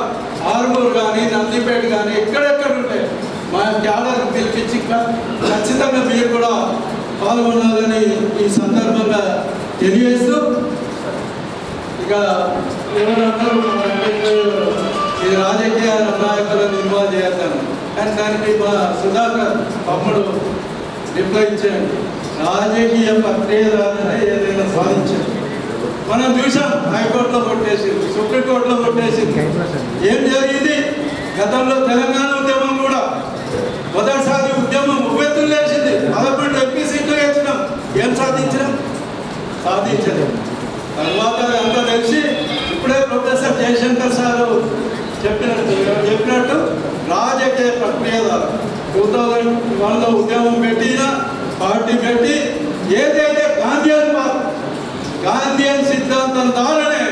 ఆర్మూర్ కానీ నందిపేట కానీ ఎక్కడెక్కడ ఉంటాయి మా క్యాడర్ పిలిపించి ఖచ్చితంగా మీరు కూడా పాల్గొనాలని ఈ సందర్భంగా తెలియజేస్తూ ఇక ఎవరన్నారు ఇది రాజకీయ నాయకులను ఇన్వాల్వ్ చేస్తాను కానీ దానికి మా సుధాకర్ తమ్ముడు రిప్లై ఇచ్చాడు రాజకీయ ప్రక్రియ ద్వారానే ఏదైనా సాధించారు. మనం చూసాం హైకోర్టులో కొట్టేసింది, సుప్రీంకోర్టులో కొట్టేసింది. ఏం జరిగింది గతంలో తెలంగాణ ఉద్యమం కూడా మొదటిసారి ఉద్యమం ఉవ్వెత్తులు లేచింది. 11 ఎంపీ సీట్లు వేసినాం. ఏం సాధించినాం? సాధించలేదు. తర్వాత అంతా తెలిసి ఇప్పుడే ప్రొఫెసర్ జయశంకర్ సారు చెప్పినట్టు రాజకీయ ప్రక్రియ ద్వారా 2001లో ఉద్యమం పెట్టిన పార్టీ పెట్టి ఏదైతే గాంధీయన్ సిద్ధాంతం ద్వారానే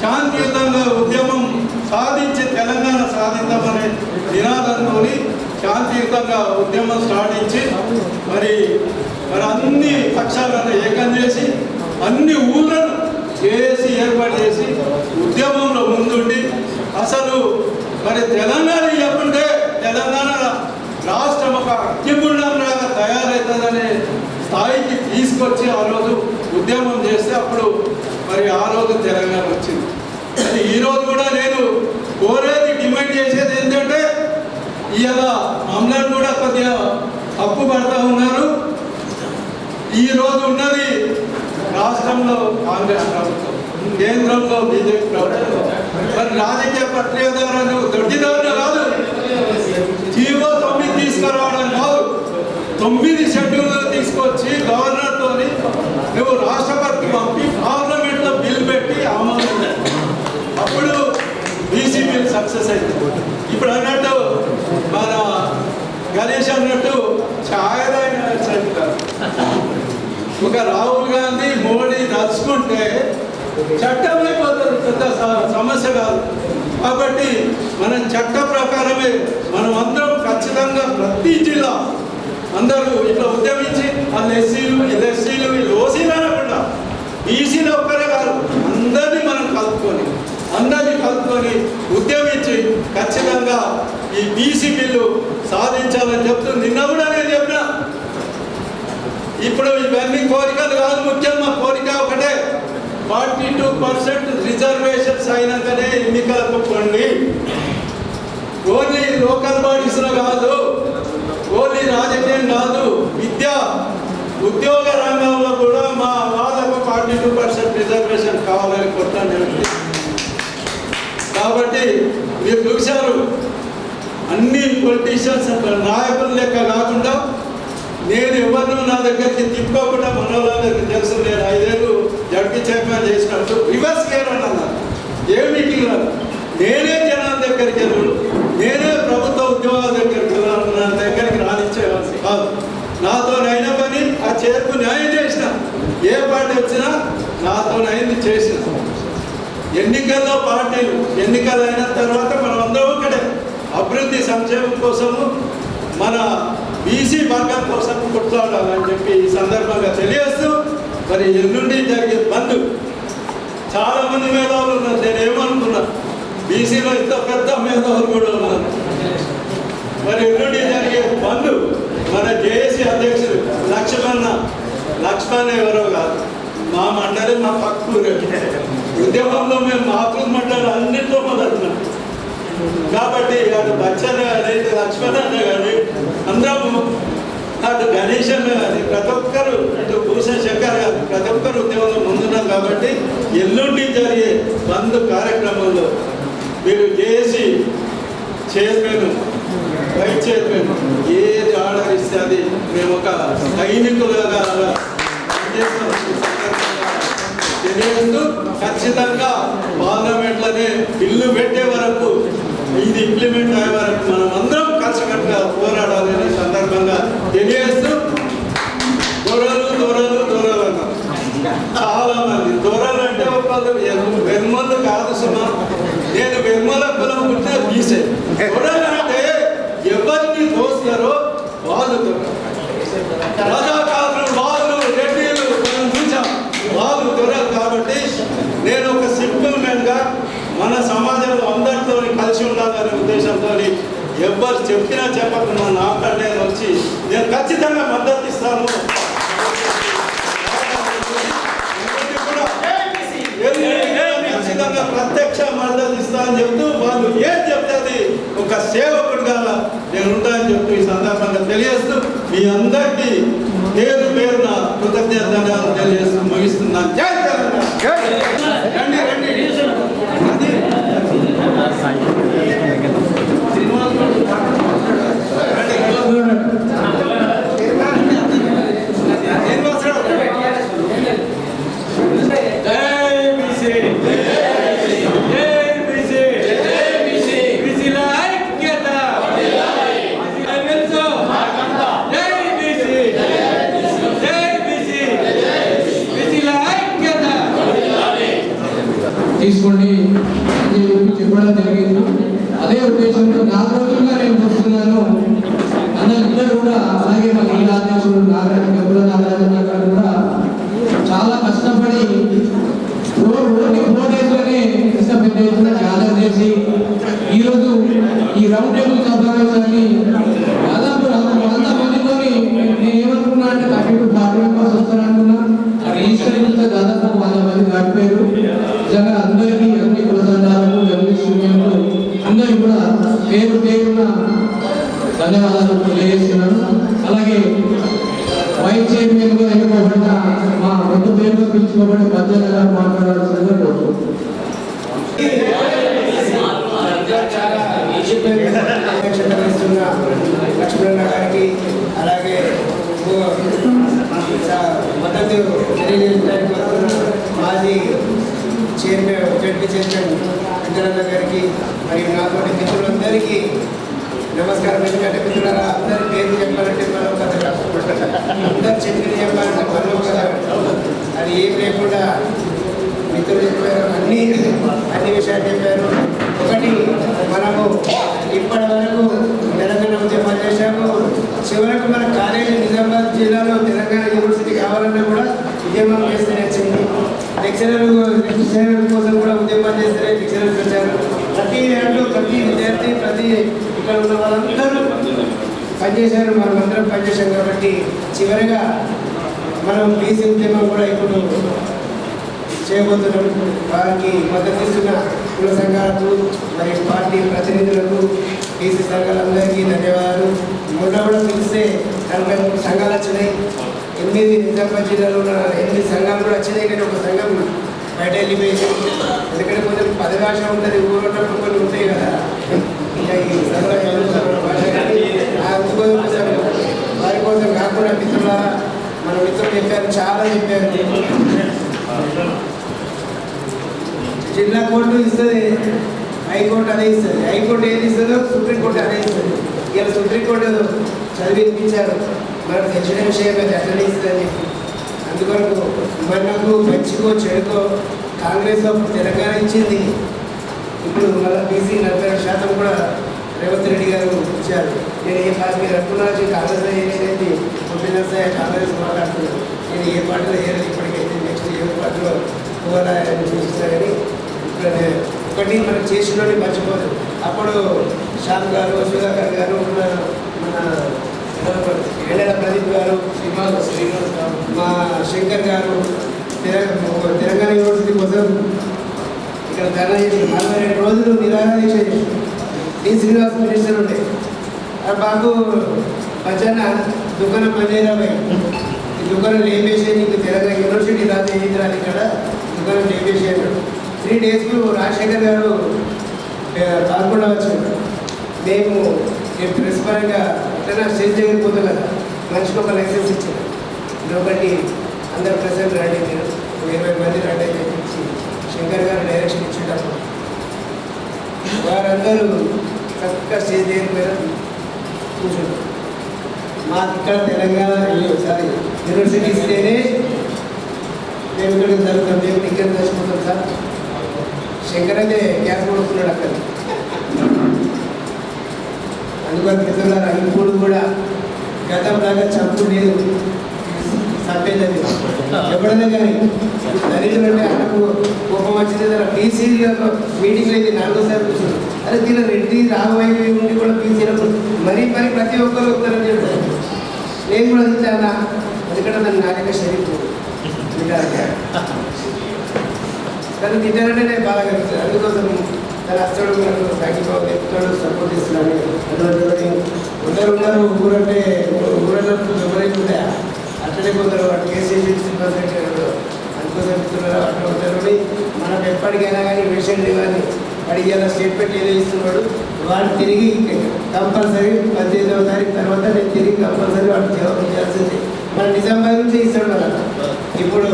శాంతియుతంగా ఉద్యమం సాధించి తెలంగాణ సాధిద్దామనే నినాదంతో శాంతియుతంగా ఉద్యమం సాధించి మరి అన్ని పక్షాలను ఏకం చేసి అన్ని ఊళ్ళను చేసి ఏర్పాటు చేసి ఉద్యమంలో ముందుండి అసలు మరి తెలంగాణ చెప్పంటే తెలంగాణ రాష్ట్రం ఒక అగ్నిగుండంలాగా తయారవుతుందనే స్థాయికి తీసుకొచ్చి ఆ రోజు ఉద్యమం చేస్తే అప్పుడు మరి ఆ రోజు తెలంగాణ వచ్చింది. అది ఈరోజు కూడా నేను కోరేది డిమాండ్ చేసేది ఏంటంటే ఇవాళ మమ్మల్ని కూడా కొద్దిగా తప్పు పడతా ఉన్నారు. ఈరోజు ఉన్నది రాష్ట్రంలో కాంగ్రెస్ ప్రభుత్వం, కేంద్రంలో బీజేపీ ప్రభుత్వం. మరి రాజకీయ ప్రక్రియ ద్వారా నువ్వు దొడ్డిదారులు కాదు, జీవో 9 తీసుకురావడం కాదు, 9 షెడ్యూల్ తీసుకొచ్చి గవర్నర్తో నువ్వు రాష్ట్రపతికి పంపి పార్లమెంట్లో బిల్ పెట్టి ఆమోదం అప్పుడు బీసీ బిల్ సక్సెస్ అయింది. ఇప్పుడు అన్నట్టు మన గణేష్ అన్నట్టు ఛాయలైన ఒక రాహుల్ గాంధీ మోడీ నడుచుకుంటే చట్టం అయిపోతుంది, పెద్ద సమస్య కాదు. కాబట్టి మనం చట్ట ప్రకారమే మనం అందరం ఖచ్చితంగా ప్రతి జిల్లా అందరూ ఇట్లా ఉద్యమించి వాళ్ళు ఎస్సీలు వీళ్ళు ఎస్సీలు వీళ్ళు ఓసీలు అనకుండా బీసీలు ఒక్కరే కాదు అందరినీ మనం కలుపుకొని ఉద్యమించి ఖచ్చితంగా ఈ బీసీ బిల్లు సాధించాలని చెప్తూ నిన్న కూడా నేను చెప్పిన ఇప్పుడు ఇవన్నీ కోరికలు కాదు, ముఖ్యం మా కోరిక ఒకటే 42% రిజర్వేషన్స్ అయినాకనే ఎన్నికలకు పోండి. ఓన్లీ లోకల్ బాడీస్లో కాదు, ఓన్లీ రాజకీయం కాదు, ఉద్యోగ రంగంలో కూడా మా వాళ్ళకు 42% రిజర్వేషన్ కావాలని కొట్టాను. కాబట్టి మీరు చూశారు అన్ని పొలిటీషియన్స్ నాయకుల లెక్క కాకుండా నేను ఎవరినూ నా దగ్గరికి తిప్పుకోకుండా మన వాళ్ళ దగ్గరికి తెలుసు. నేను 5 ఏళ్ళు జడ్పీ చైర్మన్ చేసినప్పుడు రివర్స్ గేర్ అన్నారు. ఏ మీటింగ్ నేనే జనాల దగ్గరికి వెళ్ళను, నేనే ప్రభుత్వ ఉద్యోగాల దగ్గరికి వెళ్ళాను, నా దగ్గరికి రానిచ్చేవాళ్ళు కాదు. నాతోనైన పని ఆ చేరుకు న్యాయం చేసిన, ఏ పార్టీ వచ్చినా నాతోనైంది చేసిన. ఎన్నికల్లో పార్టీలు ఎన్నికలు అయిన తర్వాత మనం అందరం ఒకటే అభివృద్ధి సంక్షేమం కోసము మన బీసీ వర్గం కోసం కొట్లాడాలని చెప్పి ఈ సందర్భంగా తెలియజేస్తూ మరి ఎల్లుండి జరిగే బంద్ చాలామంది మేధావులు ఉన్నారు. నేను ఏమనుకున్నా బీసీలో ఇంత పెద్ద మేధావులు కూడా ఉన్నారు. మరి ఎల్లుండి జరిగే బంద్ మన జేఏసీ అధ్యక్షుడు లక్ష్మణ్ ఎవరో కాదు, మా మండలి మా పక్కూరు ఉద్యమంలో మేము మాతృ మండలి అన్నింటిలో మొదలున్నాం. కాబట్టి అటు బచ్చన్న కానీ లక్ష్మణ్ అన్న కానీ అందరము అటు గణేష్ అన్న కానీ ప్రతి ఒక్కరు ఇటు భూషణ్ శంకర్ గారు ప్రతి ఒక్కరు ఉద్యమంలో ముందున్నాం. కాబట్టి ఎల్లుండి జరిగే బంద్ కార్యక్రమంలో మీరు జేఏసీ చైర్మన్ వైస్ చైర్మన్ ఏది ఆర్డర్ ఇస్తే అది మేము ఒక సైనికులుగా తెలియజేస్తూ ఖచ్చితంగా పార్లమెంట్లోనే బిల్లు పెట్టే వరకు ఇది ఇంప్లిమెంట్ అయ్యే వరకు మనం అందరం కలిసికట్టుగా పోరాడాలని సందర్భంగా తెలియజేస్తూ దొరలు అన్నారు. చాలా మంది దొరలు అంటే ఒకళ్ళు వెన్మలు కాదు సుమా, నేను వెన్మల కులం పుట్టిన బీసే. దొరలు అంటే ఎవరిని దోస్తారో వాళ్ళు రజాకారులు మీ అందరికీ పేరు పేరున కృతజ్ఞతలు తెలియజేస్తూ ముగిస్తున్నాను. జై తెలంగాణ. రండి రండి. తీసుకోండి అని చెప్పడం జరిగింది. అదే ఉద్దేశంతో 4 రోజులుగా నేను చూస్తున్నాను. అందరూ కూడా అలాగే మా జిల్లా అధ్యక్షుడు నాగరాజన్న గారు కూడా చాలా కష్టపడి 4 డేస్లోనే ఇంత పెద్ద ఎత్తున గ్యాదర్ చేసి ఈరోజు ఈ రౌండ్ టేబుల్ సమావేశాన్ని దాదాపు 100 మందితో నేను ఏమనుకున్నా అంటే 30 to 40 మెంబర్స్ వస్తారనుకున్నా. రిజిస్టర్ దాదాపు 100 మంది దాటిపోయారు. నిజంగా అందరికీ అన్ని కులసంఘాలకు జర్నలిస్ట్ యూనియన్లు అందరికీ కూడా పేరు పేరున ధన్యవాదాలు తెలియజేస్తున్నాను. అలాగే వైస్ చైర్మన్ గా ఎన్నుకోబడిన మా కొత్త పేరుగా పిలుచుకోబడి మధ్యాహ్న గారు మాట్లాడాల్సిందిగా కోరుతున్నాను. లక్ష్మణ గారికి అలాగే మద్దతు తెలియజేయడానికి వస్తున్న మాజీ చైర్మన్ జడ్పీ చైర్మన్ వెంకటరమణ గారికి మరియు నాతోటి మిత్రులందరికీ నమస్కారం. ఎందుకంటే మిత్రులారా అందరి పేరు చెప్పాలంటే మనం కదా అందరు చెప్పిన చెప్పాలంటే మనం కదా అది ఏం లేకుండా మిత్రులు చెప్పారు. అన్ని విషయాలు చెప్పారు. ఒకటి మనము ఇప్పటి వరకు తెలంగాణ ఉద్యమాలు చేశాము. చివరకు మన కాలేజీ నిజామాబాద్ జిల్లాలో తెలంగాణ యూనివర్సిటీ కావాలన్నా కూడా ఉద్యమం చేస్తే వచ్చింది. లెక్చరర్ కోసం కూడా ఉద్యమాలు చేస్తే లెక్చరర్స్ వచ్చారు. ప్రతి ఏళ్ళు ప్రతి విద్యార్థి ప్రతి ఇక్కడ ఉన్న వాళ్ళందరూ పనిచేశారు. మనం అందరం పనిచేశాం. కాబట్టి చివరిగా మనం బీసీ ఉద్యమం కూడా ఇప్పుడు చేయబోతున్నాం. వారికి మద్దతిస్తున్న కుల సంఘాలకు మరియు పార్టీ ప్రతినిధులకు బీసీ సంఘాలందరికీ ధన్యవాదాలు. మొన్న కూడా పిలిస్తే 43 సంఘాలు వచ్చినాయి. 8 నిజామాబాద్ జిల్లాలో ఉన్న 8 సంఘాలు కూడా వచ్చినాయి. కానీ ఒక సంఘం బయట వెళ్ళిపోయింది. ఎందుకంటే కొంచెం పదభాష ఉంటుంది. ఊరున్నప్పుడు కొన్ని ఉంటాయి కదా. ఇంకా ఈ భాష కానీ వారి కోసం కాకుండా మిత్రుల మన మిత్రులు చెప్పారు, చాలా చెప్పారు. జిల్లా కోర్టు ఇస్తుంది, హైకోర్టు అదే ఇస్తుంది. హైకోర్టు ఏది ఇస్తుందో సుప్రీంకోర్టు అదే ఇస్తుంది. ఇలా సుప్రీంకోర్టు చదివించారు. మనకు తెచ్చిన విషయం అది అట్లనే ఇస్తుంది. అందువరకు మనకు మంచికో చెడుకో కాంగ్రెస్ తెలంగాణ ఇచ్చింది. ఇప్పుడు మళ్ళీ బీసీ 42% కూడా రేవంత్ రెడ్డి గారు ఇచ్చారు. నేను ఏ పార్టీ మీరు అనుకున్నాను కాంగ్రెస్లో ఏదైతే పంపిణీ కాంగ్రెస్ మాట్లాడుతున్నాను. నేను ఏ పార్టీలో ఏదైతే ఇప్పటికైతే నెక్స్ట్ ఏ పార్టీలో పోవాలని చూస్తున్నా. కానీ ఇప్పుడు ఒకటి మనం చేసిన మర్చిపోదు. అప్పుడు శ్యామ్ గారు, సుధాకర్ గారు, మన ఎండల ప్రదీప్ గారు, మా శంకర్ గారు తెలంగాణ యూనివర్సిటీ కోసం ఇక్కడ ధర్నా చేసి 42 రోజులు నిరాహార దీక్ష చేసి డి శ్రీనివాస్ మినిస్టర్ ఉండే బాబు మధ్యాహ్న దుకాణం పనిచేయరాబాయి ఈ దుకాణం లేపేసి నీకు తెలంగాణ యూనివర్సిటీ రాదు రాదు ఇక్కడ దుకాణం లేపేసి అన్నాడు. 3 డేస్కు రాజశేఖర్ గారు పాల్గొండ వచ్చాడు. మేము ప్రెస్ పరంగా ఎట్లా స్టేజ్ దగ్గర పోతాం కదా, మనిషికి ఒక లైసెన్స్ ఇచ్చారు. ఒకటి అందరు ప్రెసెంట్ రండి, మీరు 20 మంది రండి అని చెప్పి శంకర్ గారు డైరెక్షన్ ఇచ్చేటప్పుడు వారందరూ చక్కగా స్టేజ్ దగ్గర పోయినా కూర్చుంటారు. మాకు ఇక్కడ తెలంగాణ సారీ యూనివర్సిటీ ఇస్తేనే మేము ఇక్కడికి జరుగుతాం, మేము ఇక్కడ తెచ్చిపోతాం సార్. శంకర్ అయితే గ్యాస్ కొడుకున్నాడు అక్కడ. అందుకని మిత్రులారా ఇప్పుడు కూడా గతంలాగా చంపు లేదు, చంపేది ఎప్పుడైనా కానీ దళితులు అంటే అన్నకు కోపం వచ్చింది. బీసీ మీటింగ్లో అయితే 4సారి కూర్చున్నాం. అదే దీని రెడ్డి రాఘవైపు ఉండి కూడా బీసీలకు మరీ ప్రతి ఒక్కరు వస్తారని చెప్తారు. నేను కూడా తింటానా, ఎందుకంటే దాన్ని నా దగ్గర శరీరం తింటారు కానీ తింటారంటే నేను బాగా కలుగుతాను. అందుకోసం తన అస్తడు మనకు తగ్గిపోతే చెప్తాడు సపోర్ట్ ఇస్తున్నాడు. అటువంటి ఉన్నారు ఊరంటే ఊరల్లో ఎవరైనా ఉంటాయా అట్లనే కొందరు వాటి కేసీసీ అందుకోసం ఇస్తున్నారు. అట్లా ఉంటారు. మనం ఎప్పటికైనా కానీ పేషెంట్ కానీ అడిగేలా స్టేట్మెంట్ ఏదో ఇస్తున్నాడు వాళ్ళు తిరిగి కంపల్సరీ 18వ తారీఖు తర్వాత నేను తిరిగి కంపల్సరీ వాళ్ళు జవాబు చేయాల్సింది. మన నిజామాబాద్ నుంచి ఇస్తాడు కదా. ఇప్పుడు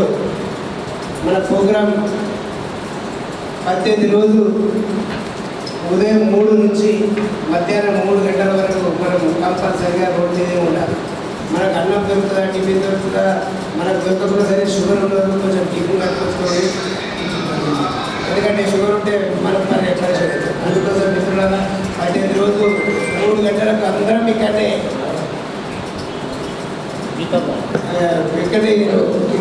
మన ప్రోగ్రాం 18 రోజు ఉదయం 3 నుంచి మధ్యాహ్నం 3 గంటల వరకు మనం కంపల్సరీగా రోడ్ మీదే ఉండాలి. మనకు అన్నం దొరుకుతుందా, టిఫిన్ దొరుకుతుందా, మనకు దొరకకుండా సరే షుగర్ ఉన్నది కొంచెం టిఫిన్ కట్టుకోవాలి. ఎందుకంటే షుగర్ ఉంటే మనకు మరి ఎట్లా చేస్తుంది. అందుకోసం మిత్రులారా 18 రోజు 3 గంటలకు అందరం ఇక్కడనే ఇక్కడే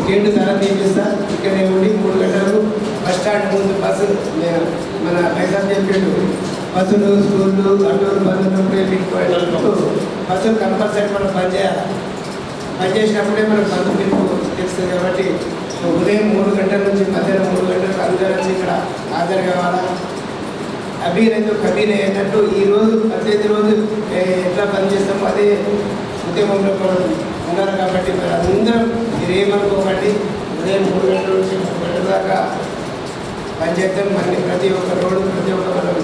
గేటు ధర తీపిస్తా. ఇక్కడే ఉండి 3 గంటలకు బస్ స్టాండ్ ముందు బస్సు మన పైసలు చెప్పాడు బస్సులు స్కూళ్ళు అడ్డూరు బంధువులు బస్సులు కంపల్సరీ మనం బంద్ చేయాలి. బంద్ చేసినప్పుడే మనకు బంధు పిలుపు తెలుస్తుంది. కాబట్టి ఉదయం 3 గంటల నుంచి మధ్యాహ్నం 3 గంటలకు అందరూ వచ్చి ఇక్కడ హాజరు కావాలా. అభినైతే కబీర్ అయ్యేటట్టు ఈరోజు 18 రోజు ఎట్లా పనిచేస్తామో అదే ఉద్యమంలో మనం ఉన్నారు. కాబట్టి మరి అందరం మీరు ఏమనుకోకండి. ఉదయం 3 గంటల నుంచి 3 గంటల దాకా పనిచేద్దాం. మళ్ళీ ప్రతి ఒక్క రోడ్డు ప్రతి ఒక్క మనం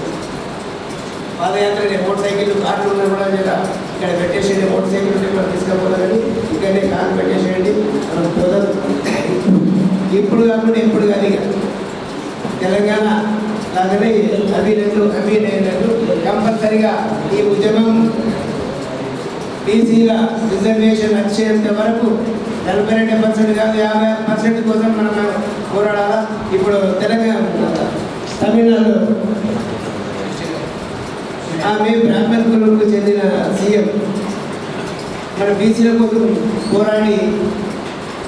పాదయాత్ర మోటార్ సైకిల్ కార్లు ఉన్నా కూడా ఇక్కడ పెట్టేసేయండి. మోటార్ సైకిల్ ఉంటే మనం తీసుకపోవాలని ఇక్కడనే కార్లు పెట్టేసేయండి. మనం పోదాం. ఇప్పుడు కాకుండా ఎప్పుడు కానీ తెలంగాణ లాగానే అభినయనలు కంపల్సరిగా ఈ ఉద్యమం బీసీల రిజర్వేషన్ వచ్చేంత వరకు 42% కాదు 50% కోసం మనం పోరాడాలా. ఇప్పుడు తెలంగాణ తమిళనాడు ఆమె బ్రాహ్మణ కులంకు చెందిన సీఎం మన బీసీల కోసం పోరాడి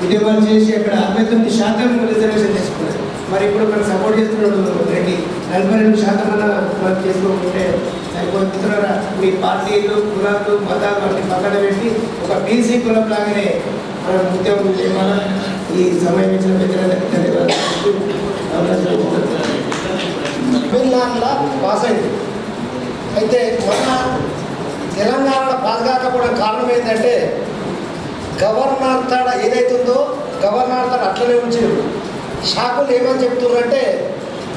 ఉద్యమాలు చేసి అక్కడ 69% రిజర్వేషన్ చేసుకున్నారు. మరి ఇప్పుడు మనం సపోర్ట్ చేస్తున్నాడు రెడ్డి 42% అన్న మనం చేసుకోకుంటే సరిపోతున్నారా. మీ పార్టీలు కులాలు మతాలు అన్ని పక్కన పెట్టి ఒక బీసీ కులం లాగానే మనం ఉద్యమం చేయాలా. ఈ సమయం ఇచ్చిన పెద్దలందరికీ ధన్యవాదాలు. తమిళనాడులో పాస్ అయింది. అయితే మన తెలంగాణలో పాస్ కాకపోవడం కారణం ఏంటంటే గవర్నర్ తాడ ఏదైతుందో గవర్నర్ తాడ అట్లనే ఉంచారు. షాకులు ఏమని చెప్తున్నారంటే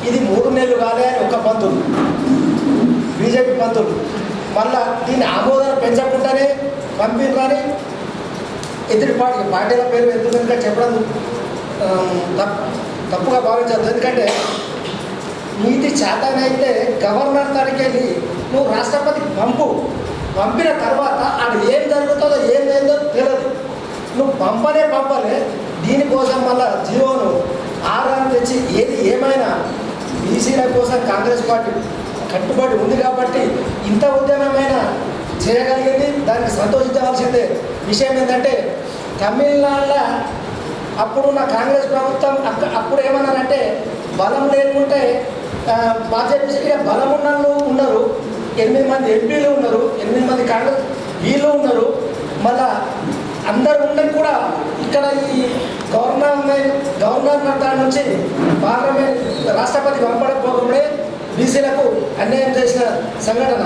ఇది 3 నెలలు కాలే అని ఒక పంతులు బీజేపీ పంతులు మళ్ళా దీన్ని ఆమోదం పెంచకుండానే పంపినని ఎదుటి పార్టీల పేరు ఎందుకంటే చెప్పడం తప్పుగా భావించదు. ఎందుకంటే నీతి చేతనైతే గవర్నర్ తాడికి వెళ్ళి నువ్వు రాష్ట్రపతికి పంపిన తర్వాత అది ఏం జరుగుతుందో ఏం లేదో తెలియదు. నువ్వు పంపలే దీనికోసం మళ్ళా జీవోను ఆరాన్ని తెచ్చి ఏది ఏమైనా బీసీల కోసం కాంగ్రెస్ పార్టీ కట్టుబడి ఉంది కాబట్టి ఇంత ఉద్యమమైనా చేయగలిగింది. దానికి సంతోషించవలసిందే. విషయం ఏంటంటే తమిళనాడులో అప్పుడున్న కాంగ్రెస్ ప్రభుత్వం అప్పుడు ఏమన్నారంటే బలం లేకుంటే భాజపా బలం ఉన్నారు 8 మంది ఎంపీలు ఉన్నారు, 8 మంది కాంగ్రెస్ వీళ్ళు ఉన్నారు. మళ్ళా అందరు ఉండని కూడా ఇక్కడ ఈ గవర్నర్ దాని నుంచి పార్లమెంట్ రాష్ట్రపతి పంపకపోవడమే బీసీలకు అన్యాయం చేసిన సంఘటన.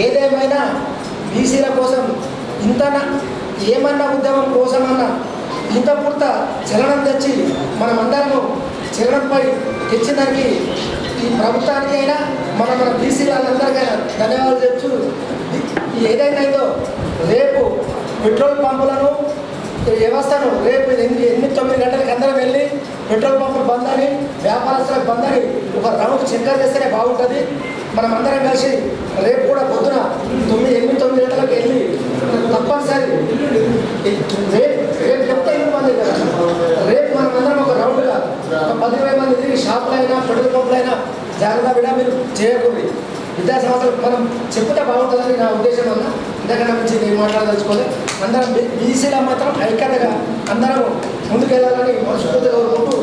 ఏదేమైనా బీసీల కోసం ఏమన్నా ఉద్యమం కోసమన్నా ఇంత పూర్త చలనం తెచ్చి మనమందరము చలనంపై తెచ్చిన దానికి ఈ ప్రభుత్వానికైనా మన బీసీలందరికైనా ధన్యవాదాలు చెప్తూ ఏదైతే రేపు పెట్రోల్ పంపులను వ్యవస్థను రేపు 8-9 గంటలకు అందరం వెళ్ళి పెట్రోల్ పంపులు బంద్ అని వ్యాపారస్తులకు బంద్ అని ఒక రౌండ్ చెక్కర్ చేస్తేనే బాగుంటుంది. మనం అందరం కలిసి రేపు కూడా పొద్దున 8-9 గంటలకు వెళ్ళి తప్పనిసరి రేపు చెప్తే 8 మంది కదా రేపు మనం అందరం ఒక రౌండ్గా 10-20 మంది తిరిగి షాపులైనా పెట్రోల్ పంపులైనా జాగ్రత్త విడా మీరు చేయకూడదు. విద్యా సంస్థలు మనం చెప్తే బాగుంటుందని నా ఉద్దేశం వల్ల ఇంతకన్నా నుంచి నేను మాట్లాడదలుచుకోలేదు. అందరం బీసీలో మాత్రం ఐక్యతగా అందరం ముందుకెళ్ళాలని మనస్ఫూర్తిగా కోరుకుంటూ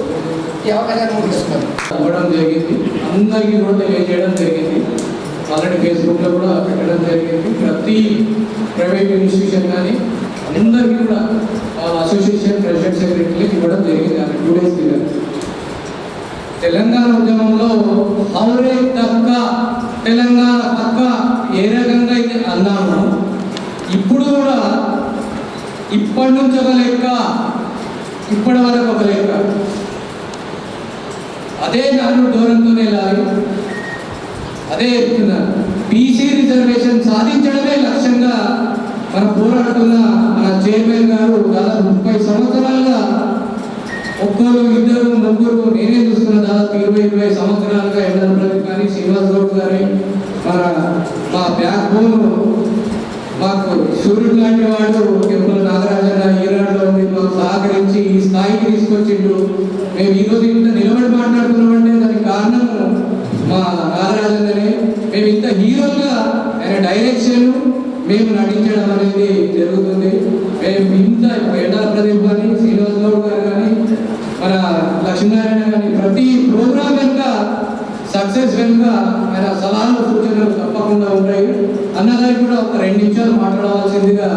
ఈ అవకాశాన్ని ముగిస్తున్నాను. ఇవ్వడం జరిగింది. అందరికీ కూడా తెలియజేయడం జరిగింది. ఆల్రెడీ ఫేస్బుక్లో కూడా పెట్టడం జరిగింది. ప్రతి ప్రైవేట్ ఇన్స్టిట్యూషన్ కానీ అందరికీ కూడా వాళ్ళ అసోసియేషన్ ప్రెసిడెంట్ సెక్రటరీకి ఇవ్వడం జరిగింది. 2 days తెలంగాణ ఉద్యమంలో హౌరే తక్క తెలంగాణ పక్క ఏ రకంగా అయితే అన్నాము, ఇప్పుడు కూడా ఇప్పటి నుంచి ఒక లెక్క, ఇప్పటి వరకు ఒక లెక్క, అదే నాలుగు దూరంతోనే వెళ్ళాలి. అదే చెప్తున్నారు, బీసీ రిజర్వేషన్ సాధించడమే లక్ష్యంగా మన పోరాడుతున్న మన చైర్మన్ గారు దాదాపు 30 సంవత్సరాలుగా ఒక్కరు ఇద్దరు ముగ్గురు నేనే చూస్తున్న దాదాపు 20 సంవత్సరాలుగా ఎండల ప్రదీప్ కానీ శ్రీనివాస్ గౌడ్ గారి మా బ్యాక్ బోన్ మాకు సూర్యుడు లాంటి వాడు ఎప్పుడు నాగరాజన్న ఈనాడులో ఉండి మాకు సహకరించి ఈ స్థాయికి తీసుకొచ్చిండు. మేము ఈరోజు ఇంత నిలబడి మాట్లాడుతున్నామంటే దానికి కారణము మా నాగరాజన్ననే. మేము ఇంత హీరోగా ఆయన డైరెక్షన్ మేము నటించడం అనేది జరుగుతుంది. మేము ఇంత ఎండల ప్రదీప్ కానీ శ్రీనివాస్ గౌడ్ గారు కానీ మన లక్ష్మీనారాయణ కానీ ప్రతి ప్రోగ్రాం వెనుక సక్సెస్ వెనుక ఆయన సలహాలు సూచనలు తప్పకుండా ఉంటాయి. అన్నగారికి కూడా ఒక 2 నిమిషాలు మాట్లాడవలసిందిగా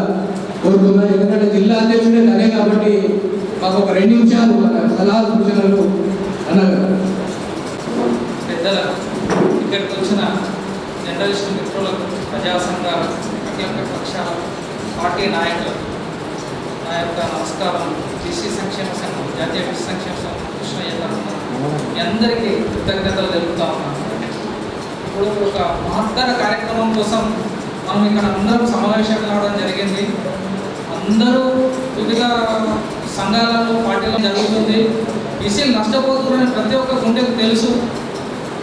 కోరుతున్నాను. ఎందుకంటే జిల్లా అధ్యక్షుడే అదే కాబట్టి మాకు ఒక 2 నిమిషాలు సలహాలు సూచనలు అన్నగారు. పెద్దలకు, ఇక్కడికి వచ్చిన జర్నలిస్టు మిత్రులకు, ప్రజా సంఘాల అఖిల పక్షాల పార్టీ నాయకులకు నా యొక్క నమస్కారం. బీసీ సంక్షేమ సంఘం, జాతీయ బీసీ సంక్షేమ సంఘం కృష్ణయ్య తరఫున మీ అందరికీ కృతజ్ఞతలు తెలుపుతా ఉన్నాను. ఇప్పుడు ఒక మహత్తర కార్యక్రమం కోసం మనం ఇక్కడ అందరం సమావేశం కావడం జరిగింది. అందరూ వివిధ సంఘాలలో పార్టీలో జరుగుతుంది. బీసీలు నష్టపోతున్నారని ప్రతి ఒక్క గుండెకు తెలుసు,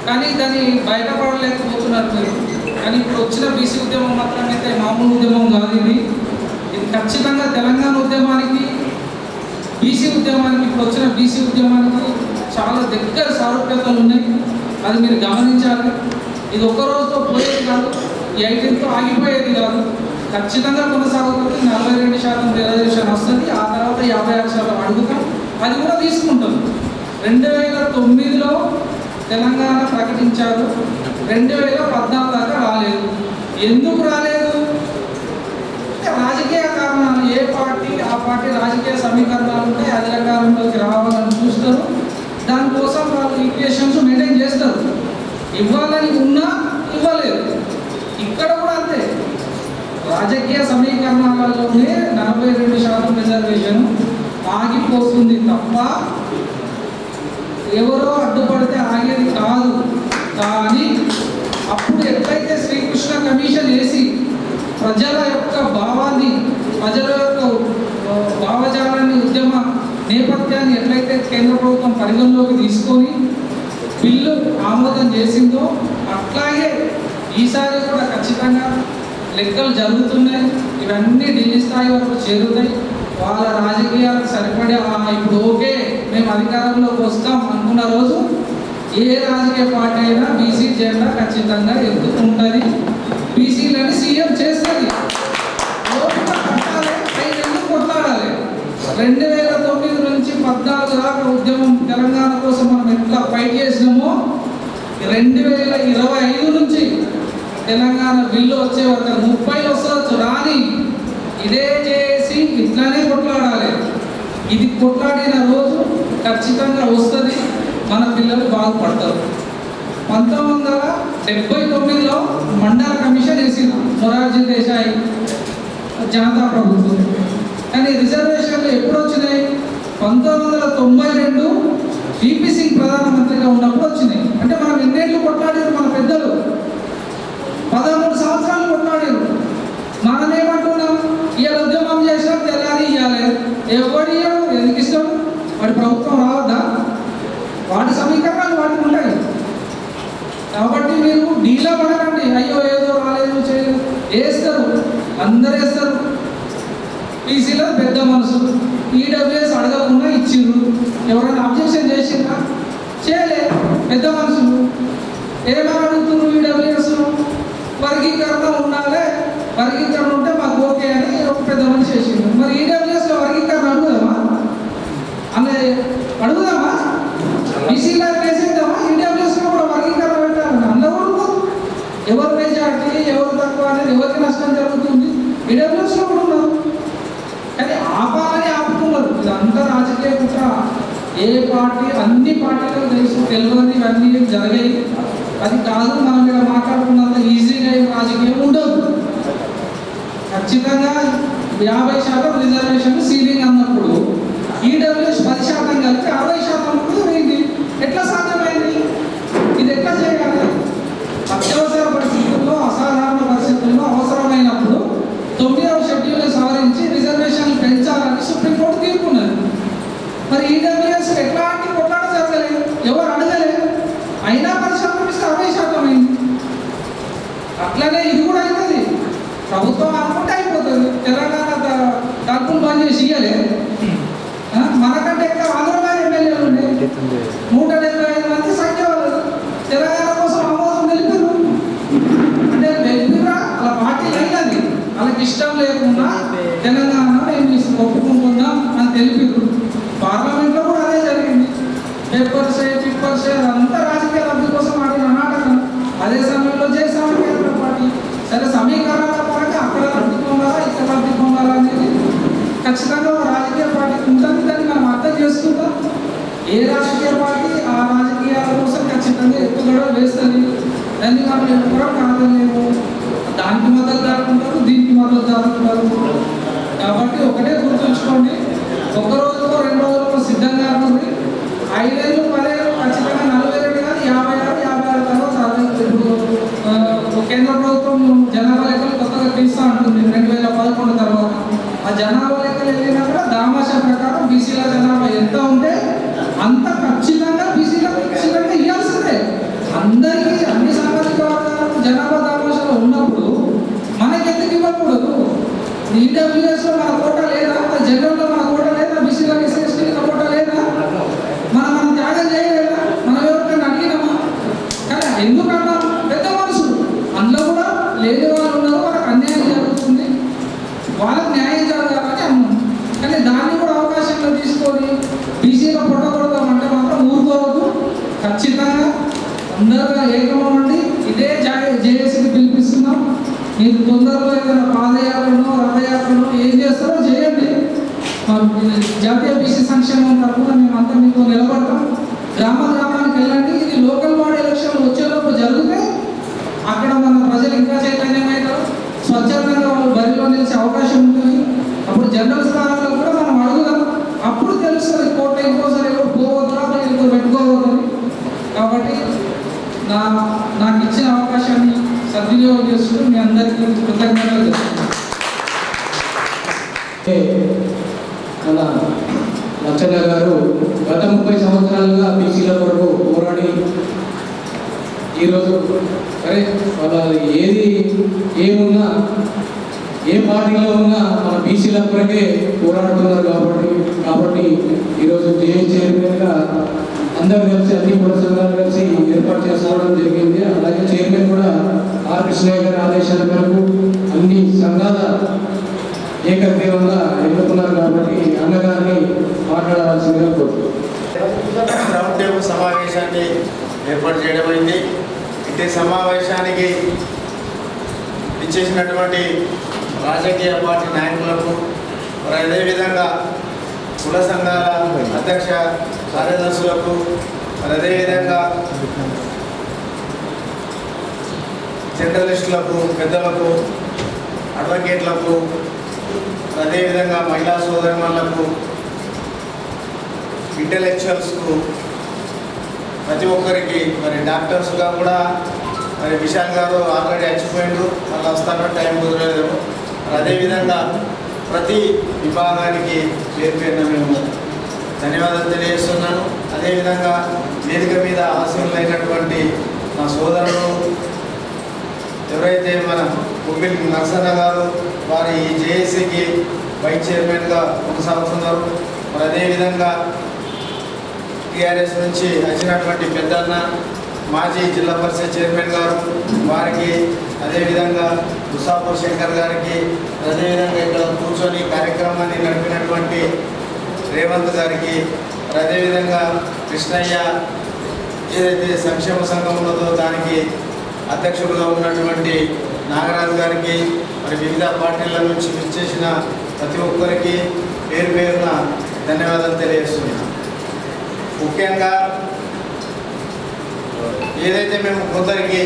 కానీ దాన్ని బయటపడలేకపోతున్నారు మీరు. కానీ ఇప్పుడు వచ్చిన బీసీ ఉద్యమం మాత్రం అయితే మామూలు ఉద్యమం కాదు. ఇది ఖచ్చితంగా తెలంగాణ ఉద్యమానికి, బీసీ ఉద్యమానికి, ఇప్పుడు వచ్చిన బీసీ ఉద్యమానికి చాలా దగ్గర సారూప్యతలు ఉన్నాయి. అది మీరు గమనించాలి. ఇది ఒక్క రోజుతో పోయేది కాదు, ఈ 18తో ఆగిపోయేది కాదు, ఖచ్చితంగా కొనసాగుతుంది. 42% రిజర్వేషన్ వస్తుంది. ఆ తర్వాత 56% అడుగుతాం, అది కూడా తీసుకుంటాం. 2009లో తెలంగాణ ప్రకటించారు, 2014 దాకా రాలేదు. ఎందుకు రాలేదు? రాజకీయ కారణాలు. ఏ పార్టీ ఆ పార్టీ రాజకీయ సమీకరణాలు ఉంటాయి, అధికారంలోకి రావాలని చూస్తారు. దానికోసం వాళ్ళు ఈక్వేషన్స్ మెయింటైన్ చేస్తారు. ఇవ్వాలని ఉన్నా ఇవ్వలేదు. ఇక్కడ కూడా అంతే, రాజకీయ సమీకరణాలలోనే 42% రిజర్వేషన్ ఆగిపోతుంది తప్ప ఎవరో అడ్డుపడితే ఆగేది కాదు. కానీ అప్పుడు ఎట్లయితే శ్రీకృష్ణ కమిషన్ వేసి ప్రజల యొక్క భావాన్ని, ప్రజల యొక్క భావజాలాన్ని, ఉద్యమ నేపథ్యాన్ని ఎట్లయితే కేంద్ర ప్రభుత్వం పరిగణలోకి తీసుకొని బిల్లు ఆమోదం చేసిందో అట్లాగే ఈసారి కూడా ఖచ్చితంగా లెక్కలు జరుగుతున్నాయి. ఇవన్నీ ఢిల్లీ స్థాయి వరకు చేరుతాయి. వాళ్ళ రాజకీయాలకు సరిపడే ఇప్పుడు ఓకే మేము అధికారంలోకి వస్తాం అనుకున్న రోజు ఏ రాజకీయ పార్టీ అయినా బీసీ జెండా ఖచ్చితంగా ఎత్తుకుంటుంది. బీసీలని సీఎం చేస్తుంది. కొట్టాలి, 5 ఏళ్ళు కొట్లాడాలి. 2009 నుంచి 14 దాకా ఉద్యమం తెలంగాణ కోసం మనం ఎట్లా ఫైట్ చేసినామో 2025 నుంచి తెలంగాణ బిల్లు వచ్చే వరకు 30 వస్తవచ్చు రాని ఇదే చేసి ఇట్లానే కొట్లాడాలి. ఇది కొట్లాడిన రోజు ఖచ్చితంగా వస్తుంది, మన పిల్లలు బాగుపడతారు. 1979లో మండల కమిషన్ వేసింది మొరార్జీ దేశాయి జనతా ప్రభుత్వం. కానీ రిజర్వేషన్లు ఎప్పుడు వచ్చినాయి? 1992 విపి సింగ్ ప్రధానమంత్రిగా ఉన్నప్పుడు వచ్చినాయి. అంటే మనం ఎన్నేళ్ళు కొట్లాడారు మన పెద్దలు? 13 సంవత్సరాలు కొట్లాడారు. మనం ఏమంటున్నాం? ఇవాళ ఉద్యమం చేసినాం, తెల్లారి ఇవ్వాలి. ఎవరి ఎందుకు ఇష్టం? వాడి ప్రభుత్వం రావద్దా? వాటి సమీకరణాలు వాటికి ఉంటాయి. కాబట్టి మీరు డీలా పడకండి. అయ్యో ఏదో రాలేదు చేయలేదు, వేస్తారు, అందరు వేస్తారు. బీసీలో పెద్ద మనసు, ఈడబ్ల్యూఎస్ అడగకుండా ఇచ్చిండ్రు. ఎవరైనా అబ్జెక్షన్ చేసిండ్రా? చేయలే. పెద్ద మనసులు ఏమైనా అడుగుతున్నారు? ఈడబ్ల్యూఎస్ వర్గీకరణ ఉండాలి, వర్గీకరణ ఉంటే మాకు ఓకే అని ఒక పెద్ద మనిషి చేసిండ్రు. మరి ఈడబ్ల్యూఎస్లో వర్గీకరణ అడుగుదామా? అనే అడుగుదామా? బీసీలో వేసేద్దామా? ఈడబ్ల్యూఎస్లో కూడా వర్గీకరణ పెట్టాలని అందరూ ఎవరు మెజార్టీ ఎవరు తక్కువ అనేది ఎవరికి నష్టం జరుగుతుంది? ఈడబ్ల్యూఎస్లో కూడా ఉన్నారు. కానీ ఆపాలని ఆపుతున్నారు. ఇదంతా రాజకీయ కుట్ర. ఏ పార్టీ అన్ని పార్టీలకు తెలుసు, తెలియదు ఇవన్నీ జరిగాయి. అది కాదు మనం ఇక్కడ మాట్లాడుకున్నంత ఈజీగా రాజకీయం ఉండదు. ఖచ్చితంగా 50% రిజర్వేషన్ సీలింగ్ అన్నప్పుడు ఈడబ్ల్యూఎస్ 10% కలిపి 60% అయింది. ఎట్లా సాధ్యమైంది? ఇది ఎట్లా చేయాలి? అత్యవసర పరిస్థితుల్లో, అసాధారణ పరిస్థితుల్లో అవసరమైనప్పుడు 9వ షెడ్యూల్ సవరించి రిజర్వేషన్లు పెంచాలని సుప్రీంకోర్టు తీర్పున్నది. మరి ఈడబ్ల్యూఎస్ ఎట్లాంటి కొట్లాట జరగలేదు, ఎవరు అడగలేదు, అయినా 10% ఇస్తే 60% అయింది. అట్లనే ఇది కూడా అవుతుంది. ప్రభుత్వం అనుకుంటే అయిపోతుంది. తెలంగాణ తలుపులు బంద్ చేసి ఇయ్యలే, మనకంటే ఎక్కువ ఆంధ్రలో ఎమ్మెల్యేలు ఉండే 175 మంది సంఖ్య వాళ్ళు తెలంగాణ కోసం ఆమోదం తెలిపారు. అంటే తెలిపిరా అలా పార్టీ అయినది, వాళ్ళకి ఇష్టం లేకుండా తెలంగాణ మేము ఒప్పుకుంటున్నాం అని తెలిపారు. పార్లమెంట్లో కూడా అదే జరిగింది. పేపర్స్ అంతా రాజకీయ లబ్ధి కోసం ఆడిన నాటకం. అదే సమయంలో చేసాము కేంద్ర పార్టీ. సరే సమీకరణల పరంగా అక్కడ లబ్ధి పొందాలా, ఇక్కడ లబ్ధి పొందాలా అనేది ఖచ్చితంగా ఒక రాజకీయ పార్టీకి ఉంటుంది. దాన్ని మనం అర్థం చేసుకుంటాం. ఏ రాజకీయ పార్టీ ఆ రాజకీయాల కోసం ఖచ్చితంగా ఎత్తుగడ వేస్తుంది. దాన్ని మనం ఎప్పుడూ కాదలేము. దానికి మద్దతు దాటుకుంటారు, దీనికి మద్దతు దాటుకుంటారు. కాబట్టి ఒకటే గుర్తుంచుకోండి, ఒక రోజుకో 2 రోజులకో సిద్ధంగా ఉంది. 5 ఏళ్ళు 10 ఏళ్ళు ఖచ్చితంగా 42 కాదు 56 తర్వాత ఇప్పుడు కేంద్ర ప్రభుత్వం జనాభా లెక్కలు కొత్తగా తీస్తా ఉంటుంది 2011 తర్వాత. ఆ జనాభా లెక్కలు వెళ్ళినా కూడా దామాషా ప్రకారం బీసీల జనాభా ఎంత ఉంటే అంత ఖచ్చితంగా బీసీలకు ఖచ్చితంగా ఇవ్వాల్సిందే. అందరికీ అన్ని సామాజిక వర్గాలకు జనాభా దామాషాలు ఉన్నప్పుడు మనకెందుకు ఇవ్వకూడదు? ఈడబ్ల్యూఎస్లో మన కోట లేదా, జనరల్లో మన కోట లేదా, బీసీలకు ఎస్సీలకు కోట లేదా? మనం త్యాగం చేయలేదా? మనం ఎవరికైనా అడిగినామా? కానీ ఎందుకన్నా పెద్ద మనసు అందులో కూడా లేని వాళ్ళు ఉన్నారు, వాళ్ళకి అన్యాయం జరుగుతుంది, వాళ్ళకి న్యాయం జరగాలని అన్నాం. కానీ దాన్ని కూడా అవకాశంలో తీసుకొని బీసీలో పొట్టకూడదామంటే మాత్రం ఊరుకోవద్దు. ఖచ్చితంగా అందరూ ఏకమండి ఇదే జేఏసీకి పిలిపిస్తున్నాం. మీరు తొందరలో ఏదైనా పాదయాత్రను రథయాత్రను ఏం చేస్తారో చేయండి. జాతీయ బీసీ సంక్షేమం తరఫున మేమంతా మీకు నిలబడతాం. గ్రామానికి వెళ్ళండి. ఇది లోకల్ బాడీ ఎలక్షన్లు వచ్చేలోపు జరిగితే అక్కడ మన ప్రజలు ఇంకా చైతన్యమవుతారు. స్వచ్ఛందంగా వాళ్ళు బరిలో నిలిచే అవకాశం ఉంటుంది. అప్పుడు జనరల్ స్థానాల్లో కూడా మనం అడుగుదాం. అప్పుడు తెలుస్తుంది కోట ఇంకోసారి ఎవరు పోవద్దా, ఇంకో పెట్టుకోవద్దని. కాబట్టి నాకు ఇచ్చిన అవకాశాన్ని సద్వినియోగం చేసుకుని మీ అందరికీ కృతజ్ఞతలు. మన లచ్చన్న గారు గత 30 సంవత్సరాలుగా బీసీల కొరకు పోరాడి ఈరోజు సరే వాళ్ళ ఏమున్నా ఏ పార్టీలో ఉన్నా మన బీసీల కొరకే పోరాడుతున్నారు కాబట్టి ఈరోజు జేఏసీ చైర్మన్గా అందరూ కలిసి అన్ని కుల సంఘాలు కలిసి ఏర్పాటు చేసుకోవడం జరిగింది. అలాగే చైర్మన్ కూడా ఆర్ కృష్ణయ్య గారి ఆదేశాల మేరకు అన్ని సంఘాల ఏకగ్రీవంగా ఎన్నుకున్నారు. కాబట్టి అన్నగారిని మాట్లాడవలసిందిగా కోరుతున్నాను. రౌండ్ టేబుల్ సమావేశాన్ని ఏర్పాటు చేయడమైంది. ఇటు సమావేశానికి ఇచ్చేసినటువంటి రాజకీయ పార్టీ నాయకులకు, మరి అదేవిధంగా కుల సంఘాల అధ్యక్ష కార్యదర్శులకు, మరి అదేవిధంగా జర్నలిస్టులకు, పెద్దలకు, అడ్వకేట్లకు, అదేవిధంగా మహిళా సోదరిమణులకు, ఇంటలెక్చువల్స్కు, ప్రతి ఒక్కరికి, మరి డాక్టర్స్గా కూడా మరి విశాల్ గారు ఆల్రెడీ చచ్చిపోయిండ్రు, మళ్ళీ వస్తారో టైం కుదరలేదు. మరి అదేవిధంగా ప్రతి విభాగానికి పేరు మేము ధన్యవాదాలు తెలియజేస్తున్నాను. అదేవిధంగా వేదిక మీద ఆశీనులైనటువంటి మా సోదరులు ఎవరైతే మన కుమ్మిల్ నరసన్న గారు, వారి ఈ జేఏసీకి వైస్ చైర్మన్గా కొనసాగుతున్నారు. మరి అదేవిధంగా టీఆర్ఎస్ నుంచి వచ్చినటువంటి పెద్దన్న మాజీ జిల్లా పరిషత్ చైర్మన్ గారు, వారికి అదేవిధంగా దుసాపూర్ శంకర్ గారికి, అదేవిధంగా ఇక్కడ కూర్చొని కార్యక్రమాన్ని నడిపినటువంటి రేవంత్ గారికి, అదేవిధంగా కృష్ణయ్య ఏదైతే సంక్షేమ సంఘం ఉన్నదో దానికి అధ్యక్షుడుగా ఉన్నటువంటి నాగరాజు గారికి, మరి వివిధ పార్టీల నుంచి విచ్చేసిన ప్రతి ఒక్కరికి పేరు పేరున ధన్యవాదాలు తెలియజేస్తున్నాను. ముఖ్యంగా ఏదైతే మేము కొందరికి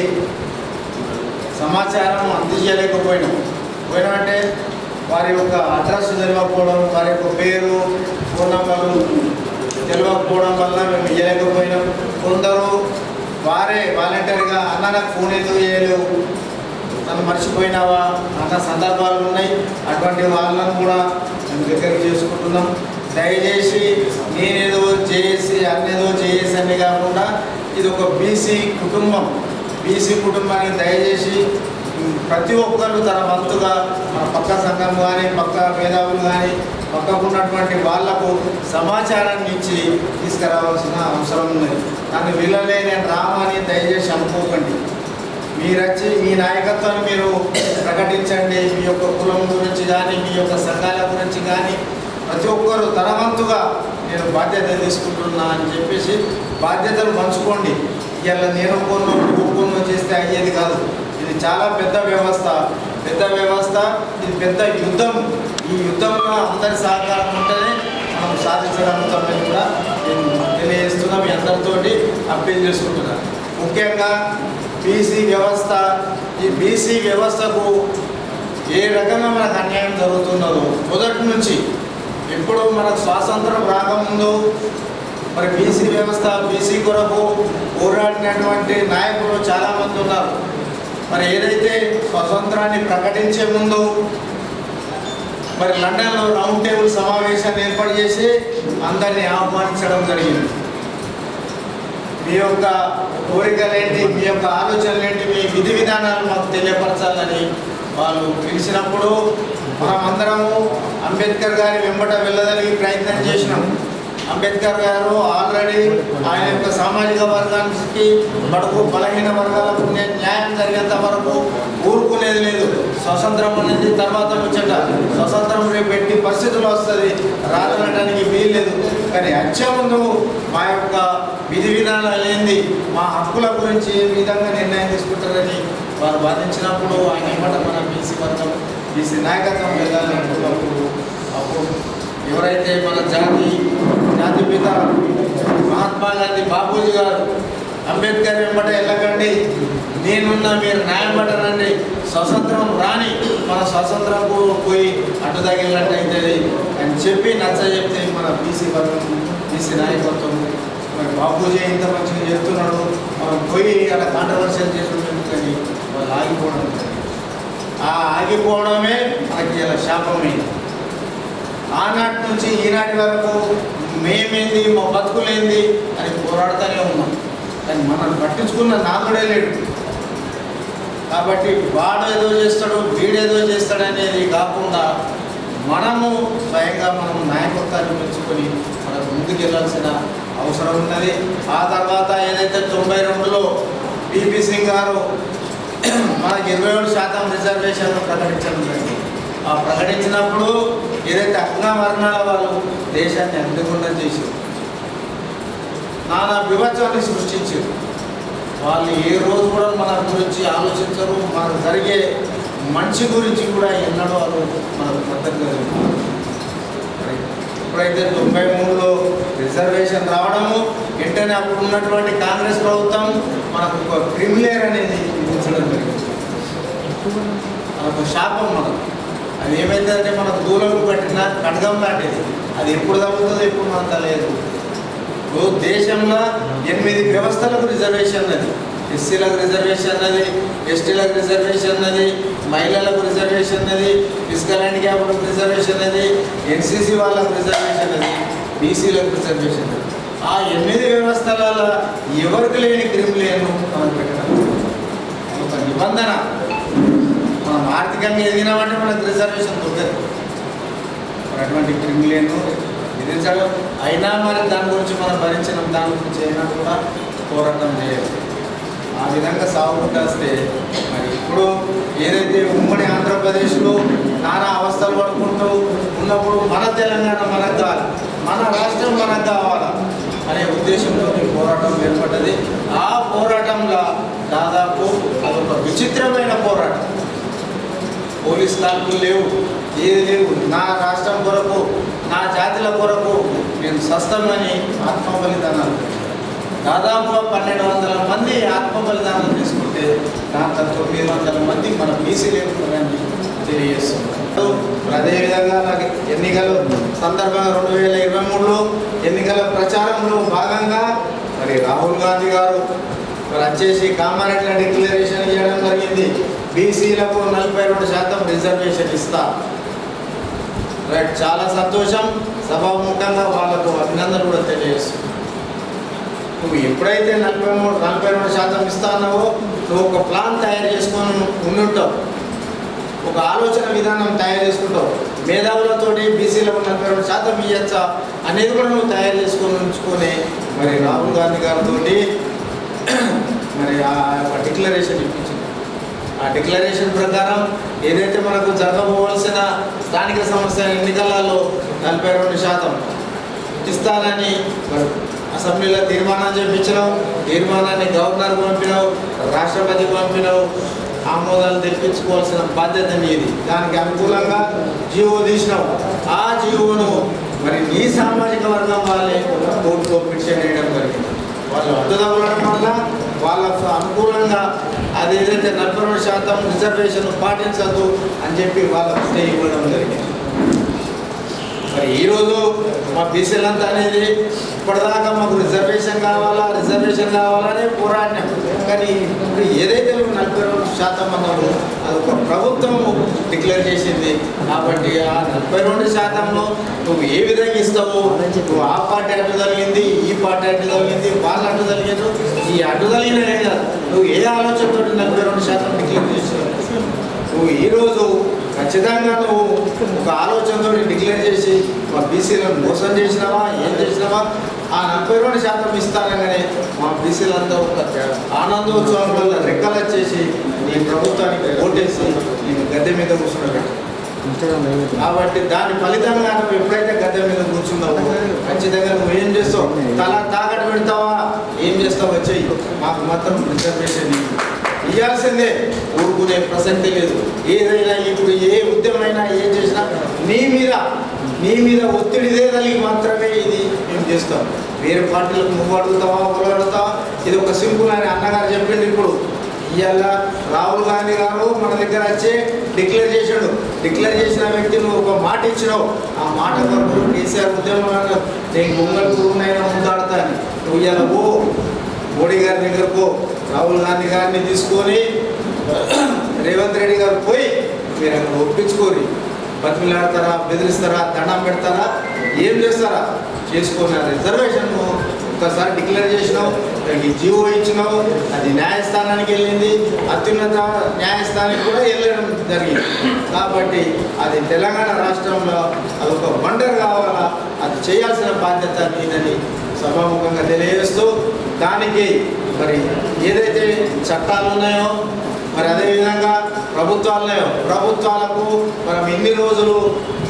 సమాచారం పోయినామంటే వారి యొక్క అడ్రస్ తెలియకపోవడం, వారి యొక్క పేరు, ఫోన్ నంబర్లు తెలియకపోవడం వల్ల మేము ఇవ్వలేకపోయినాం. కొందరు వారే వాలంటీర్గా అన్న నాకు ఫోన్ ఎందుకు చేయలేవు, నన్ను మర్చిపోయినావా అన్న సందర్భాలు ఉన్నాయి. అటువంటి వాళ్ళను కూడా మేము దగ్గరికి చేసుకుంటున్నాం. దయచేసి నేనేదో చేసి అన్నేదో చేసి అని కాకుండా ఇది ఒక బీసీ కుటుంబం. బీసీ కుటుంబానికి దయచేసి ప్రతి ఒక్కరు తన వంతుగా మన పక్క సంఘం కానీ, పక్క మేధావులు కానీ, పక్కకు ఉన్నటువంటి వాళ్లకు సమాచారాన్ని ఇచ్చి తీసుకురావాల్సిన అవసరం ఉన్నది. నన్ను వీళ్ళలే నేను రామని దయచేసి అనుకోకండి. మీరు వచ్చి మీ నాయకత్వాన్ని మీరు ప్రకటించండి. మీ యొక్క కులం గురించి కానీ, మీ యొక్క సంఘాల గురించి కానీ ప్రతి ఒక్కరు తన వంతుగా నేను బాధ్యత తీసుకుంటున్నా అని చెప్పేసి బాధ్యతలు పంచుకోండి. ఇలా నేను ఒక్కొన్న చేస్తే అయ్యేది కాదు. ఇది చాలా పెద్ద వ్యవస్థ. ఇది పెద్ద యుద్ధం. ఈ యుద్ధంలో అందరి సహకారం ఉంటేనే మనం సాధించగలుగుతామని కూడా నేను తెలియజేస్తున్నా. మీ అందరితోటి అప్పీల్ చేసుకుంటున్నా. ముఖ్యంగా బీసీ వ్యవస్థ, ఈ బీసీ వ్యవస్థకు ఏ రకంగా మనకు అన్యాయం జరుగుతున్నదో మొదటి నుంచి ఇప్పుడు మనకు స్వాతంత్రం రాకముందు మరి బీసీ వ్యవస్థ, బీసీ కొరకు పోరాడినటువంటి నాయకులు చాలామంది ఉన్నారు. మరి ఏదైతే స్వతంత్రాన్ని ప్రకటించే ముందు మరి లండన్లో రౌండ్ టేబుల్ సమావేశాన్ని ఏర్పాటు చేసి అందరినీ ఆహ్వానించడం జరిగింది. మీ యొక్క కోరికలేంటి, మీ యొక్క ఆలోచనలేంటి, మీ విధి విధానాలు మాకు తెలియపరచాలని వాళ్ళు పిలిచినప్పుడు మనమందరము అంబేద్కర్ గారి వెంబట వెళ్ళదలిగి ప్రయత్నం చేసినాం. అంబేద్కర్ గారు ఆల్రెడీ ఆయన యొక్క సామాజిక వర్గానికి బడుగు బలహీన వర్గాలకు న్యాయం జరిగేంత వరకు ఊరుకునేది లేదు. స్వతంత్రం అనేది తర్వాత ముచ్చట. స్వతంత్రం రేపు ఎట్టి పరిస్థితులు వస్తుంది, రాదనడానికి వీల్లేదు. కానీ వచ్చే ముందు మా యొక్క విధి విధానాలు ఏంది, మా హక్కుల గురించి ఏ విధంగా నిర్ణయం తీసుకుంటారని వారు వాదించినప్పుడు ఆయన ఏమంట మన బీసీ వర్గం, బీసీ నాయకత్వం వెళ్ళాలనుకున్నప్పుడు అప్పుడు ఎవరైతే మన జాతిపిత మహాత్మా గాంధీ బాపూజీ గారు అంబేద్కర్ వెంబట వెళ్ళకండి, నేనున్నా మీరు న్యాయపడనండి, స్వతంత్రం రాని మన స్వతంత్రం పోయి అడ్డు తగిలినట్టు అవుతుంది అని చెప్పి చెప్తే మన బీసీ వర్గం, బీసీ నాయకత్వం మరి బాపూజీ ఇంత మంచిగా చెప్తున్నాడు, మనం పోయి అలా కాంట్రవర్షియల్ చేసుకుంటుంది కానీ వాళ్ళు ఆగిపోవడం. ఆ ఆగిపోవడమే మనకి ఇలా శాపమైంది. ఆనాటి నుంచి ఈనాటి వరకు మేమేంది, మా బతుకులేంది అని పోరాడుతూనే ఉన్నాం. కానీ మనల్ని పట్టించుకున్న నాకుడే లేడు. కాబట్టి వాడు ఏదో చేస్తాడు, వీడేదో చేస్తాడు అనేది కాకుండా మనము స్వయంగా మనం నాయకత్వాన్ని పెంచుకొని మనకు ముందుకు వెళ్ళాల్సిన అవసరం ఉన్నది. ఆ తర్వాత ఏదైతే 92లో పిపి సింగ్ గారు మనకి 27% రిజర్వేషన్లు ప్రకటించడం జరిగింది. ఆ ప్రకటించినప్పుడు ఏదైతే అగ్రవర్ణాల వాళ్ళు దేశాన్ని అందకుండా చేశారు, నానా విభజనని సృష్టించారు. వాళ్ళు ఏ రోజు కూడా మన గురించి ఆలోచించరు, మనకు జరిగే మంచి గురించి కూడా ఎన్నడూ వాళ్ళు మనకు పద్ధతిగా జరుగుతుంది. ఎప్పుడైతే 93లో రిజర్వేషన్ రావడము వెంటనే అప్పుడు ఉన్నటువంటి కాంగ్రెస్ ప్రభుత్వం మనకు ఒక క్రిమిలేర్ అనేది విధించడం జరిగింది. మనకు శాపం మనకు అది ఏమైందంటే మనకు దూరంకు కట్టిన ఖడ్గం లాంటిది. అది ఎప్పుడు తగ్గుతుందో ఎప్పుడు మనం తెలియదు. దేశంలో 8 వ్యవస్థలకు రిజర్వేషన్ అది. ఎస్సీలకు రిజర్వేషన్ అది, ఎస్టీలకు రిజర్వేషన్ అది, మహిళలకు రిజర్వేషన్ అది, ఫిజికల్ హ్యాండిక్యాప్లకు రిజర్వేషన్ అది, ఎన్సీసీ వాళ్ళకు రిజర్వేషన్ అది, బీసీలకు రిజర్వేషన్ అది. ఆ 8 వ్యవస్థలలో ఎవరికి లేని క్రిమిలేను మనం పెట్టడం ఒక నిబంధన. మనం ఆర్థికంగా ఎదిగినామంటే మనకు రిజర్వేషన్ దొరకదు. మరి అటువంటి క్రిమిలేను విధించడం అయినా మరి దాని గురించి మనం భరించడం, దాని గురించి అయినా కూడా పోరాటం చేయాలి. ఆ విధంగా సాగుకుంటూ వస్తే మరి ఇప్పుడు ఏదైతే ఉమ్మడి ఆంధ్రప్రదేశ్లో నానా అవస్థలు పడుకుంటూ ఉన్నప్పుడు మన తెలంగాణ మనకు కావాలి, మన రాష్ట్రం మనకు కావాలా అనే ఉద్దేశంతో ఈ పోరాటం ఏర్పడ్డది. ఆ పోరాటంలో దాదాపు అదొక విచిత్రమైన పోరాటం. పోలీస్ కాల్పులు లేవు, ఏది లేవు. నా రాష్ట్రం కొరకు, నా జాతుల కొరకు నేను నేను సస్తమని ఆత్మ బలిదానాలు దాదాపు 1200 మంది ఆత్మ బలిదానం తీసుకుంటే దాంట్లో 900 మంది మన బీసీలు ఉన్నారని తెలియజేస్తున్నారు. అదేవిధంగా నాకు ఎన్నికల సందర్భంగా 2023లో ఎన్నికల ప్రచారంలో భాగంగా మరి రాహుల్ గాంధీ గారు మరి వచ్చేసి కామారెడ్డిలో డిక్లరేషన్ ఇవ్వడం జరిగింది. బీసీలకు 42% రిజర్వేషన్ ఇస్తా. రైట్, చాలా సంతోషం. సభాముఖంగా వాళ్ళకు అభినందనలు కూడా తెలియజేస్తుంది. నువ్వు ఎప్పుడైతే 42% ఇస్తానో నువ్వు ఒక ప్లాన్ తయారు చేసుకొని ఉండుంటావు, ఒక ఆలోచన విధానం తయారు చేసుకుంటావు. మేధావులతోటి బీసీలకు 42% ఇవ్వచ్చా అనేది కూడా నువ్వు తయారు చేసుకొని ఉంచుకొని మరి రాహుల్ గాంధీ గారితో మరి ఆ డిక్లరేషన్ ఇప్పించింది. ఆ డిక్లరేషన్ ప్రకారం ఏదైతే మనకు జరగబోవలసిన స్థానిక సంస్థల ఎన్నికలలో 42% ఇస్తానని మరి అసెంబ్లీలో తీర్మానం చేయించినావు. తీర్మానాన్ని గవర్నర్ పంపినావు, రాష్ట్రపతికి పంపినావు. ఆమోదాలు తెప్పించుకోవాల్సిన బాధ్యత నీది. దానికి అనుకూలంగా జీవో తీసినావు. ఆ జీవోను మరి నీ సామాజిక వర్గం వాళ్ళే కోర్టులో పిటిషన్ వేయడం జరిగింది. వాళ్ళు అడ్డుదవ్వడం వల్ల వాళ్ళకు అనుకూలంగా అదేదైతే 42% రిజర్వేషన్ పాటించద్దు అని చెప్పి వాళ్ళకు స్టే ఇవ్వడం జరిగింది. మరి ఈరోజు మా బీసీలంతా అనేది ఇప్పటిదాకా మాకు రిజర్వేషన్ కావాలనే పోరాడినాం. కానీ ఇప్పుడు ఏదైతే 42% అన్నాడు అది ఒక ప్రభుత్వం డిక్లేర్ చేసింది. కాబట్టి ఆ 42%లో నువ్వు ఏ విధంగా ఇస్తావు? నువ్వు ఆ పార్టీ అడ్డు తగిలింది, ఈ పార్టీ అడ్డు తగిలింది, వాళ్ళు అడ్డు తగిలేదు. ఈ అడ్డు తగిలిననే కాదు, నువ్వు ఏ ఆలోచనతో 42% డిక్లేర్ చేసావు? నువ్వు ఈరోజు ఖచ్చితంగా నువ్వు ఒక ఆలోచనతో డిక్లేర్ చేసి మా బీసీలను మోసం చేసినావా, ఏం చేసినావా? ఆ 42% ఇస్తానగానే మా బీసీలంతా ఒక ఆనందోత్సవం వల్ల రెక్కలు వచ్చేసి నీ ప్రభుత్వానికి ఓటేసి నేను గద్దె మీద కూర్చున్నాను. కాబట్టి దాని ఫలితంగా నువ్వు ఎప్పుడైతే గద్దె మీద కూర్చున్నావు ఖచ్చితంగా నువ్వు ఏం చేస్తావు? తల తాకట్టు పెడతావా, ఏం చేస్తావు? వచ్చేయి మాకు మాత్రం రిజర్వేషన్ ఇవ్వాల్సిందే, ఊరుకునే ప్రసక్తి లేదు. ఏదైనా ఇప్పుడు ఏ ఉద్యమైనా ఏం చేసినా నీ మీద ఒత్తిడిదే కలిగి మాత్రమే ఇది మేము చేస్తాం. వేరే పార్టీలకు నువ్వు అడుగుతావా, ఒకరు అడుగుతావా? ఇది ఒక సింపుల్ అని అన్నగారు చెప్పింది. ఇప్పుడు ఇవాళ రాహుల్ గాంధీ గారు మన దగ్గర వచ్చి డిక్లేర్ చేశాడు. డిక్లేర్ చేసిన వ్యక్తి నువ్వు ఒక మాట ఇచ్చినావు. ఆ మాట కొరకు కేసీఆర్ ఉద్యమంలో నేను గుంగళూరునైనా ముందాడుతా అని నువ్వు ఇవాళ మోడీ గారి దగ్గరకు రాహుల్ గాంధీ గారిని తీసుకొని రేవంత్ రెడ్డి గారు పోయి మీరు అక్కడ ఒప్పించుకొని బతిమిలాడతారా, బెదిరిస్తారా, దండం పెడతారా, ఏం చేస్తారా చేసుకొని ఆ రిజర్వేషన్ ఒకసారి డిక్లేర్ చేసినావు, దానికి జీవో ఇచ్చినావు. అది న్యాయస్థానానికి వెళ్ళింది, అత్యున్నత న్యాయస్థానానికి కూడా వెళ్ళడం జరిగింది. కాబట్టి అది తెలంగాణ రాష్ట్రంలో అదొక వండర్ కావాలా, అది చేయాల్సిన బాధ్యత మీదని సభాముఖంగా తెలియజేస్తూ దానికి మరి ఏదైతే చట్టాలు ఉన్నాయో మరి అదేవిధంగా ప్రభుత్వాలకు మనం ఇన్ని రోజులు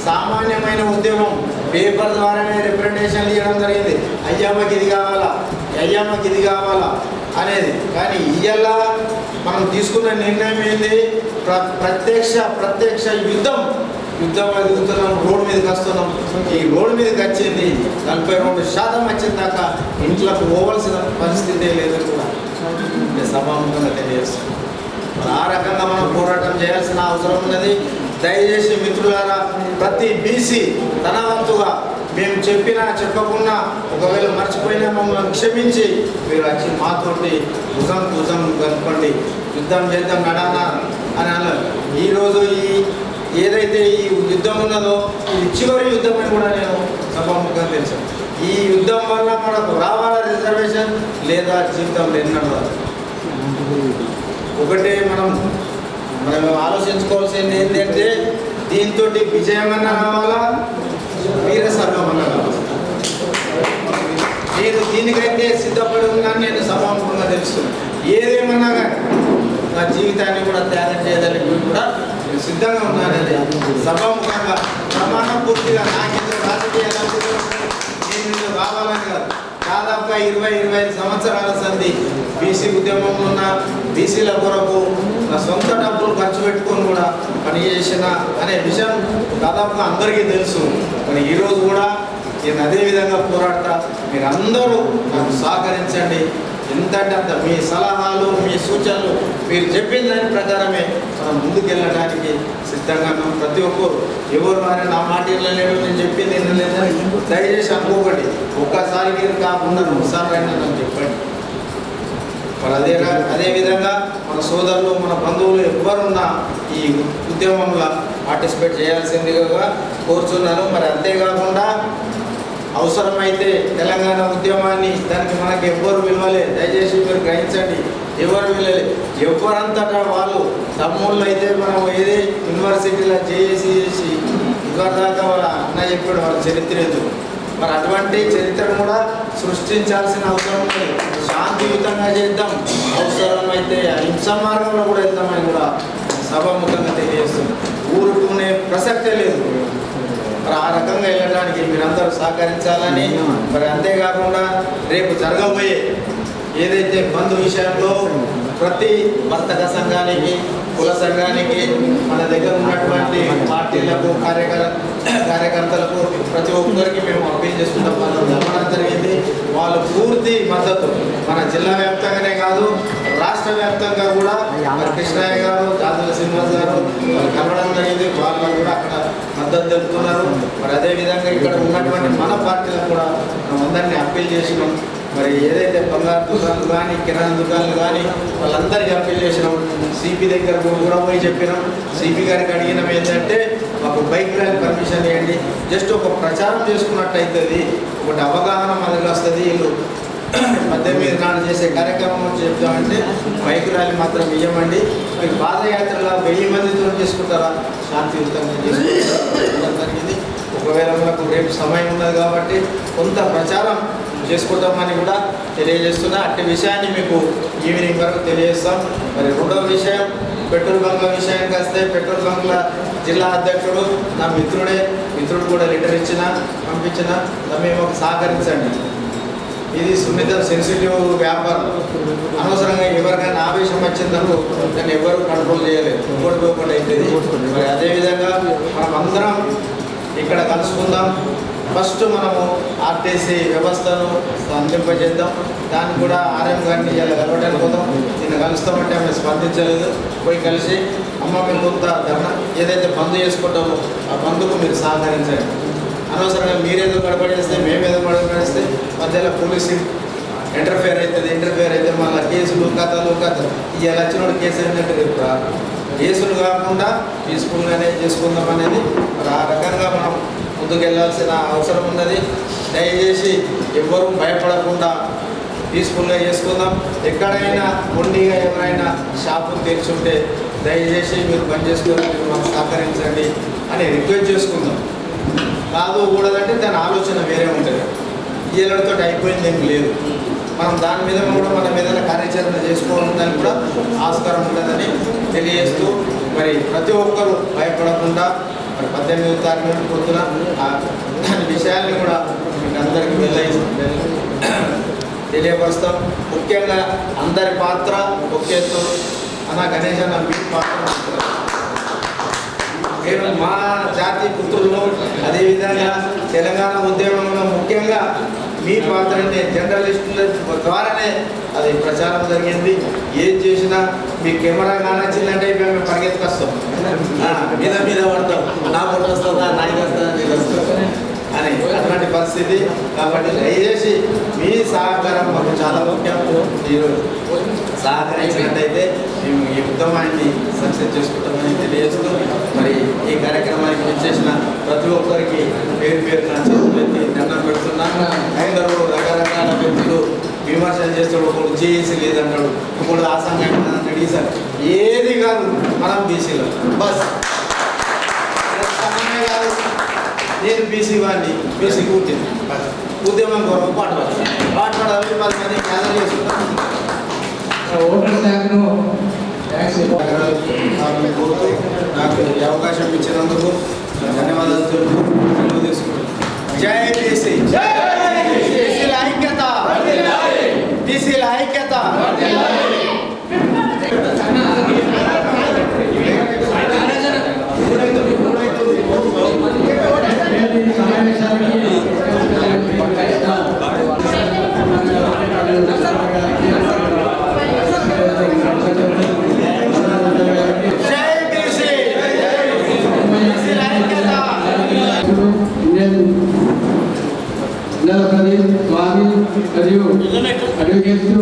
సామాన్యమైన ఉద్యమం పేపర్ ద్వారానే రిప్రజెంటేషన్లు ఇవ్వడం జరిగింది. అయ్యమ్మకి ఇది కావాలా అనేది. కానీ ఇవాళ మనం తీసుకున్న నిర్ణయం ఏంది? ప్రత్యక్ష యుద్ధం ఎదుగుతున్నాం, రోడ్డు మీదకి వస్తున్నాం. ఈ రోడ్డు మీదకి వచ్చింది 42% వచ్చిన దాకా ఇంట్లోకి పోవలసిన పరిస్థితే లేదని కూడా సభాముఖంగా తెలియజేస్తాం. ఆ రకంగా మనం పోరాటం చేయాల్సిన అవసరం ఉన్నది. దయచేసి మిత్రులారా, ప్రతి బీసీ తన వంతుగా మేము చెప్పకుండా ఒకవేళ మర్చిపోయినా మమ్మల్ని క్షమించి మీరు వచ్చి మాతోటి భుజం కలుపుకోండి, యుద్ధం చేద్దాం నడానా అని అన్నారు. ఈరోజు ఏదైతే ఈ యుద్ధం ఉన్నదో ఇది చివరి యుద్ధం అని కూడా నేను సభాముఖంగా తెలిసాను. ఈ యుద్ధం వల్ల మనకు రావాలా రిజర్వేషన్ లేదా జీవితంలో ఎన్నడూ ఒకటే మనం ఆలోచించుకోవాల్సింది ఏంటంటే దీంతో విజయమన్నా రావాలా, వీర సర్వమన్నా రావాలా. నేను దీనికైతే సిద్ధపడి ఉన్నాను, నేను సభాముఖంగా తెలుస్తున్నాను. ఏదేమన్నా కానీ నా జీవితాన్ని కూడా త్యాగం చేయడానికి కూడా నేను సిద్ధంగా ఉన్నానని సభాముఖంగా ప్రమాణం పూర్తిగా నాకేదో రాజకీయాలు నేను రావాలని కాదు, దాదాపుగా 20-25 సంవత్సరాల సంధి బీసీ ఉద్యమంలో ఉన్న బీసీల కొరకు నా సొంత డబ్బులు ఖర్చు పెట్టుకొని కూడా పనిచేసిన అనే విషయం దాదాపుగా అందరికీ తెలుసు. మరి ఈరోజు కూడా నేను అదే విధంగా పోరాడతా. మీరు అందరూ నాకు సహకరించండి. ఎంతంటే అంత మీ సలహాలు, మీ సూచనలు, మీరు చెప్పిన దాని ప్రకారమే మనం ముందుకెళ్ళడానికి సిద్ధంగా ఉన్నాం. ప్రతి ఒక్కరు ఎవరు వారే నా మాట లేడు, నేను చెప్పింది లేదని దయచేసి అనుకోకండి. ఒక్కసారికి కాకుండా 2 సార్లు అయినా నాకు చెప్పండి. మరి అదేవిధంగా మన సోదరులు, మన బంధువులు ఎవరున్నా ఈ ఉద్యమంలో పార్టిసిపేట్ చేయాల్సిందిగా కోరుచున్నాను. మరి అంతేకాకుండా అవసరమైతే తెలంగాణ ఉద్యమాన్ని దానికి మనకి ఎవ్వరు విలువలే, దయచేసి మీరు గ్రహించండి. ఎవరు విలువలే, ఎవరంతటా వాళ్ళు తమ్ముళ్ళు అయితే మనం ఏది యూనివర్సిటీలో చేసి ఇవ్వదాకా వాళ్ళ అన్న చెప్పాడు వాళ్ళ చరిత్ర ఎందుకు. మరి అటువంటి చరిత్రను కూడా సృష్టించాల్సిన అవసరం ఉంది. శాంతియుతంగా చేద్దాం, అవసరమైతే హింస మార్గంలో కూడా వెళ్తామని కూడా సభాముఖంగా తెలియజేస్తుంది. ఊరుకునే ప్రసక్తే లేదు. మరి ఆ రకంగా వెళ్ళడానికి మీరందరూ సహకరించాలని, మరి అంతేకాకుండా రేపు జరగబోయే ఏదైతే బంధు విషయంలో ప్రతి వర్తక సంఘానికి, కుల సంఘానికి, మన దగ్గర ఉన్నటువంటి పార్టీలకు, కార్యకర్తలకు ప్రతి ఒక్కరికి మేము అప్పీల్ చేసుకుంటాం. మనం చెప్పడం జరిగింది. వాళ్ళు పూర్తి మద్దతు మన జిల్లా వ్యాప్తంగానే కాదు, రాష్ట్ర వ్యాప్తంగా కూడా మరి కృష్ణయ్య గారు, జాతుల శ్రీనివాస్ గారు వాళ్ళు కలవడం జరిగింది. వాళ్ళు కూడా అక్కడ మద్దతు తెలుపుతున్నారు. మరి అదేవిధంగా ఇక్కడ ఉన్నటువంటి మన పార్టీలకు కూడా మనం అందరినీ అప్పీల్ చేసినాం. మరి ఏదైతే బంగారు దుకాణాలు కానీ, కిరాణా దుకాణాలు కానీ వాళ్ళందరికీ అప్పీల్ చేసినాం. సిపి దగ్గర కూడా పోయి చెప్పినాం. సిపి గారికి అడిగినాం ఏంటంటే మాకు బైక్ ర్యాలీ పర్మిషన్ ఇవ్వండి, జస్ట్ ఒక ప్రచారం చేసుకున్నట్టు అవుతుంది, ఒకటి అవగాహన మనకు వస్తుంది. వీళ్ళు 18 నాడు చేసే కార్యక్రమం చెప్తామంటే బైక్ ర్యాలీ మాత్రం ఇవ్వమండి. మీరు పాదయాత్రలో 1000 మందితో చేసుకుంటారా, శాంతియుతంగా చేసుకుంటారు జరిగింది. ఒకవేళ మనకు రేపు సమయం ఉన్నది కాబట్టి కొంత ప్రచారం చేసుకుంటామని కూడా తెలియజేస్తున్నా. అట్టి విషయాన్ని మీకు ఈవినింగ్ వరకు తెలియజేస్తాం. మరి రెండవ విషయం పెట్రోల్ బంక్ల విషయానికి వస్తే, పెట్రోల్ బంక్ల జిల్లా అధ్యక్షుడు నా మిత్రుడు కూడా లెటర్ పంపించిన మేము సహకరించండి. ఇది సున్నిత సెన్సిటివ్ వ్యాపారం. అనవసరంగా ఎవరికైనా ఆవేశం వచ్చిందనుకో దాన్ని ఎవరు కంట్రోల్ చేయలేదు, ఓడిపోకుండా అవుతుంది. మరి అదేవిధంగా మనం అందరం ఇక్కడ కలుసుకుందాం. ఫస్ట్ మనము ఆర్టీసీ వ్యవస్థను అందింపజేద్దాం. దాన్ని కూడా ఆర్ఎం గారిని ఇలా కలవడానికి పోదాం. నిన్న కలుస్తామంటే ఆమె స్పందించలేదు. పోయి కలిసి అమ్మ మీరు కొంత ధర్నా ఏదైతే బంద్ చేసుకుంటామో ఆ బంద్కు మీరు సహకరించండి. అనవసరంగా మీరేదో గడపడేస్తే మేమేదో గడపడేస్తే మధ్యలో పోలీసు ఇంటర్ఫేర్ అవుతుంది. ఇంటర్ఫేర్ అయితే మళ్ళీ కేసులు కథలు ఇలా వచ్చినోడు కేసు ఏంటంటే కేసులు కాకుండా పీస్ఫుల్గానే చేసుకుందాం అనేది మరి ఆ రకంగా మనం ముందుకెళ్లాల్సిన అవసరం ఉన్నది. దయచేసి ఎవ్వరూ భయపడకుండా పీస్ఫుల్గా చేసుకుందాం. ఎక్కడైనా మొండిగా ఎవరైనా షాపులు తెరిచుంటే దయచేసి మీరు పని చేసుకొని మీరు మాకు సహకరించండి అని రిక్వెస్ట్ చేసుకుందాం. కాదు కూడదంటే దాని ఆలోచన వేరే ఉంటుంది. ఈలతో అయిపోయింది ఏం లేదు. మనం దాని మీద కూడా మన మీద కార్యాచరణ చేసుకోవడానికి కూడా ఆస్కారం ఉంటుందని తెలియజేస్తూ మరి ప్రతి ఒక్కరూ భయపడకుండా మరి 18వ తారీఖు పొద్దున దాని విషయాన్ని కూడా మీకు అందరికీ తెలియపరుస్తాం. ముఖ్యంగా అందరి పాత్ర ఒక ఎత్తు అన్న గణేష్ అన్న మీ పాత్ర నేను మా జాతి పుత్రులు, అదేవిధంగా తెలంగాణ ఉద్యమంలో ముఖ్యంగా మీ పాత్రని జర్నలిస్టుల ద్వారానే అది ప్రచారం జరిగింది. ఏం చేసినా మీ కెమెరా కానొచ్చిందంటే మేము పరిగెత్తుకొస్తాం, మీద పడతాం, నా ఫోటో వస్తుందా, నాయన వస్తుందా, నీకు వస్తుందా అని అటువంటి పరిస్థితి. కాబట్టి దయచేసి మీ సహకారం మాకు చాలా ముఖ్యం. మీరు సహకరించినట్టయితే మేము ఈ ఉద్యమాన్ని సక్సెస్ చేసుకుంటామని తెలియజేస్తూ మరి ఈ కార్యక్రమానికి వచ్చేసిన ప్రతి ఒక్కరికి పేరు నా చేతులెత్తి దండం పెడుతున్నాను. అందరూ రకరకాల వ్యక్తులు విమర్శలు చేస్తాడు. ఒకడు జేఏసీ లేదంటాడు, ఒకడు ఆ సంఘటన అంటాడు. సార్ ఏది కాదు, మనం బీసీలో బస్ కాదు. నేను బీసీ వాడిని, బీసీ కూర్చుంది ఉద్యమం కొరకు పాటుపడాలి. 10 మంది గ్యాదర్ చేసుకుంటాం. నాకు ఈ అవకాశం ఇచ్చినందుకు ధన్యవాదాలు తెలుపు తీసుకుంటాను. జై బీసీ, బీసీల ఐక్యత, బీసీల ఐక్యత. సమావేశానికి అడుగు చేస్తూ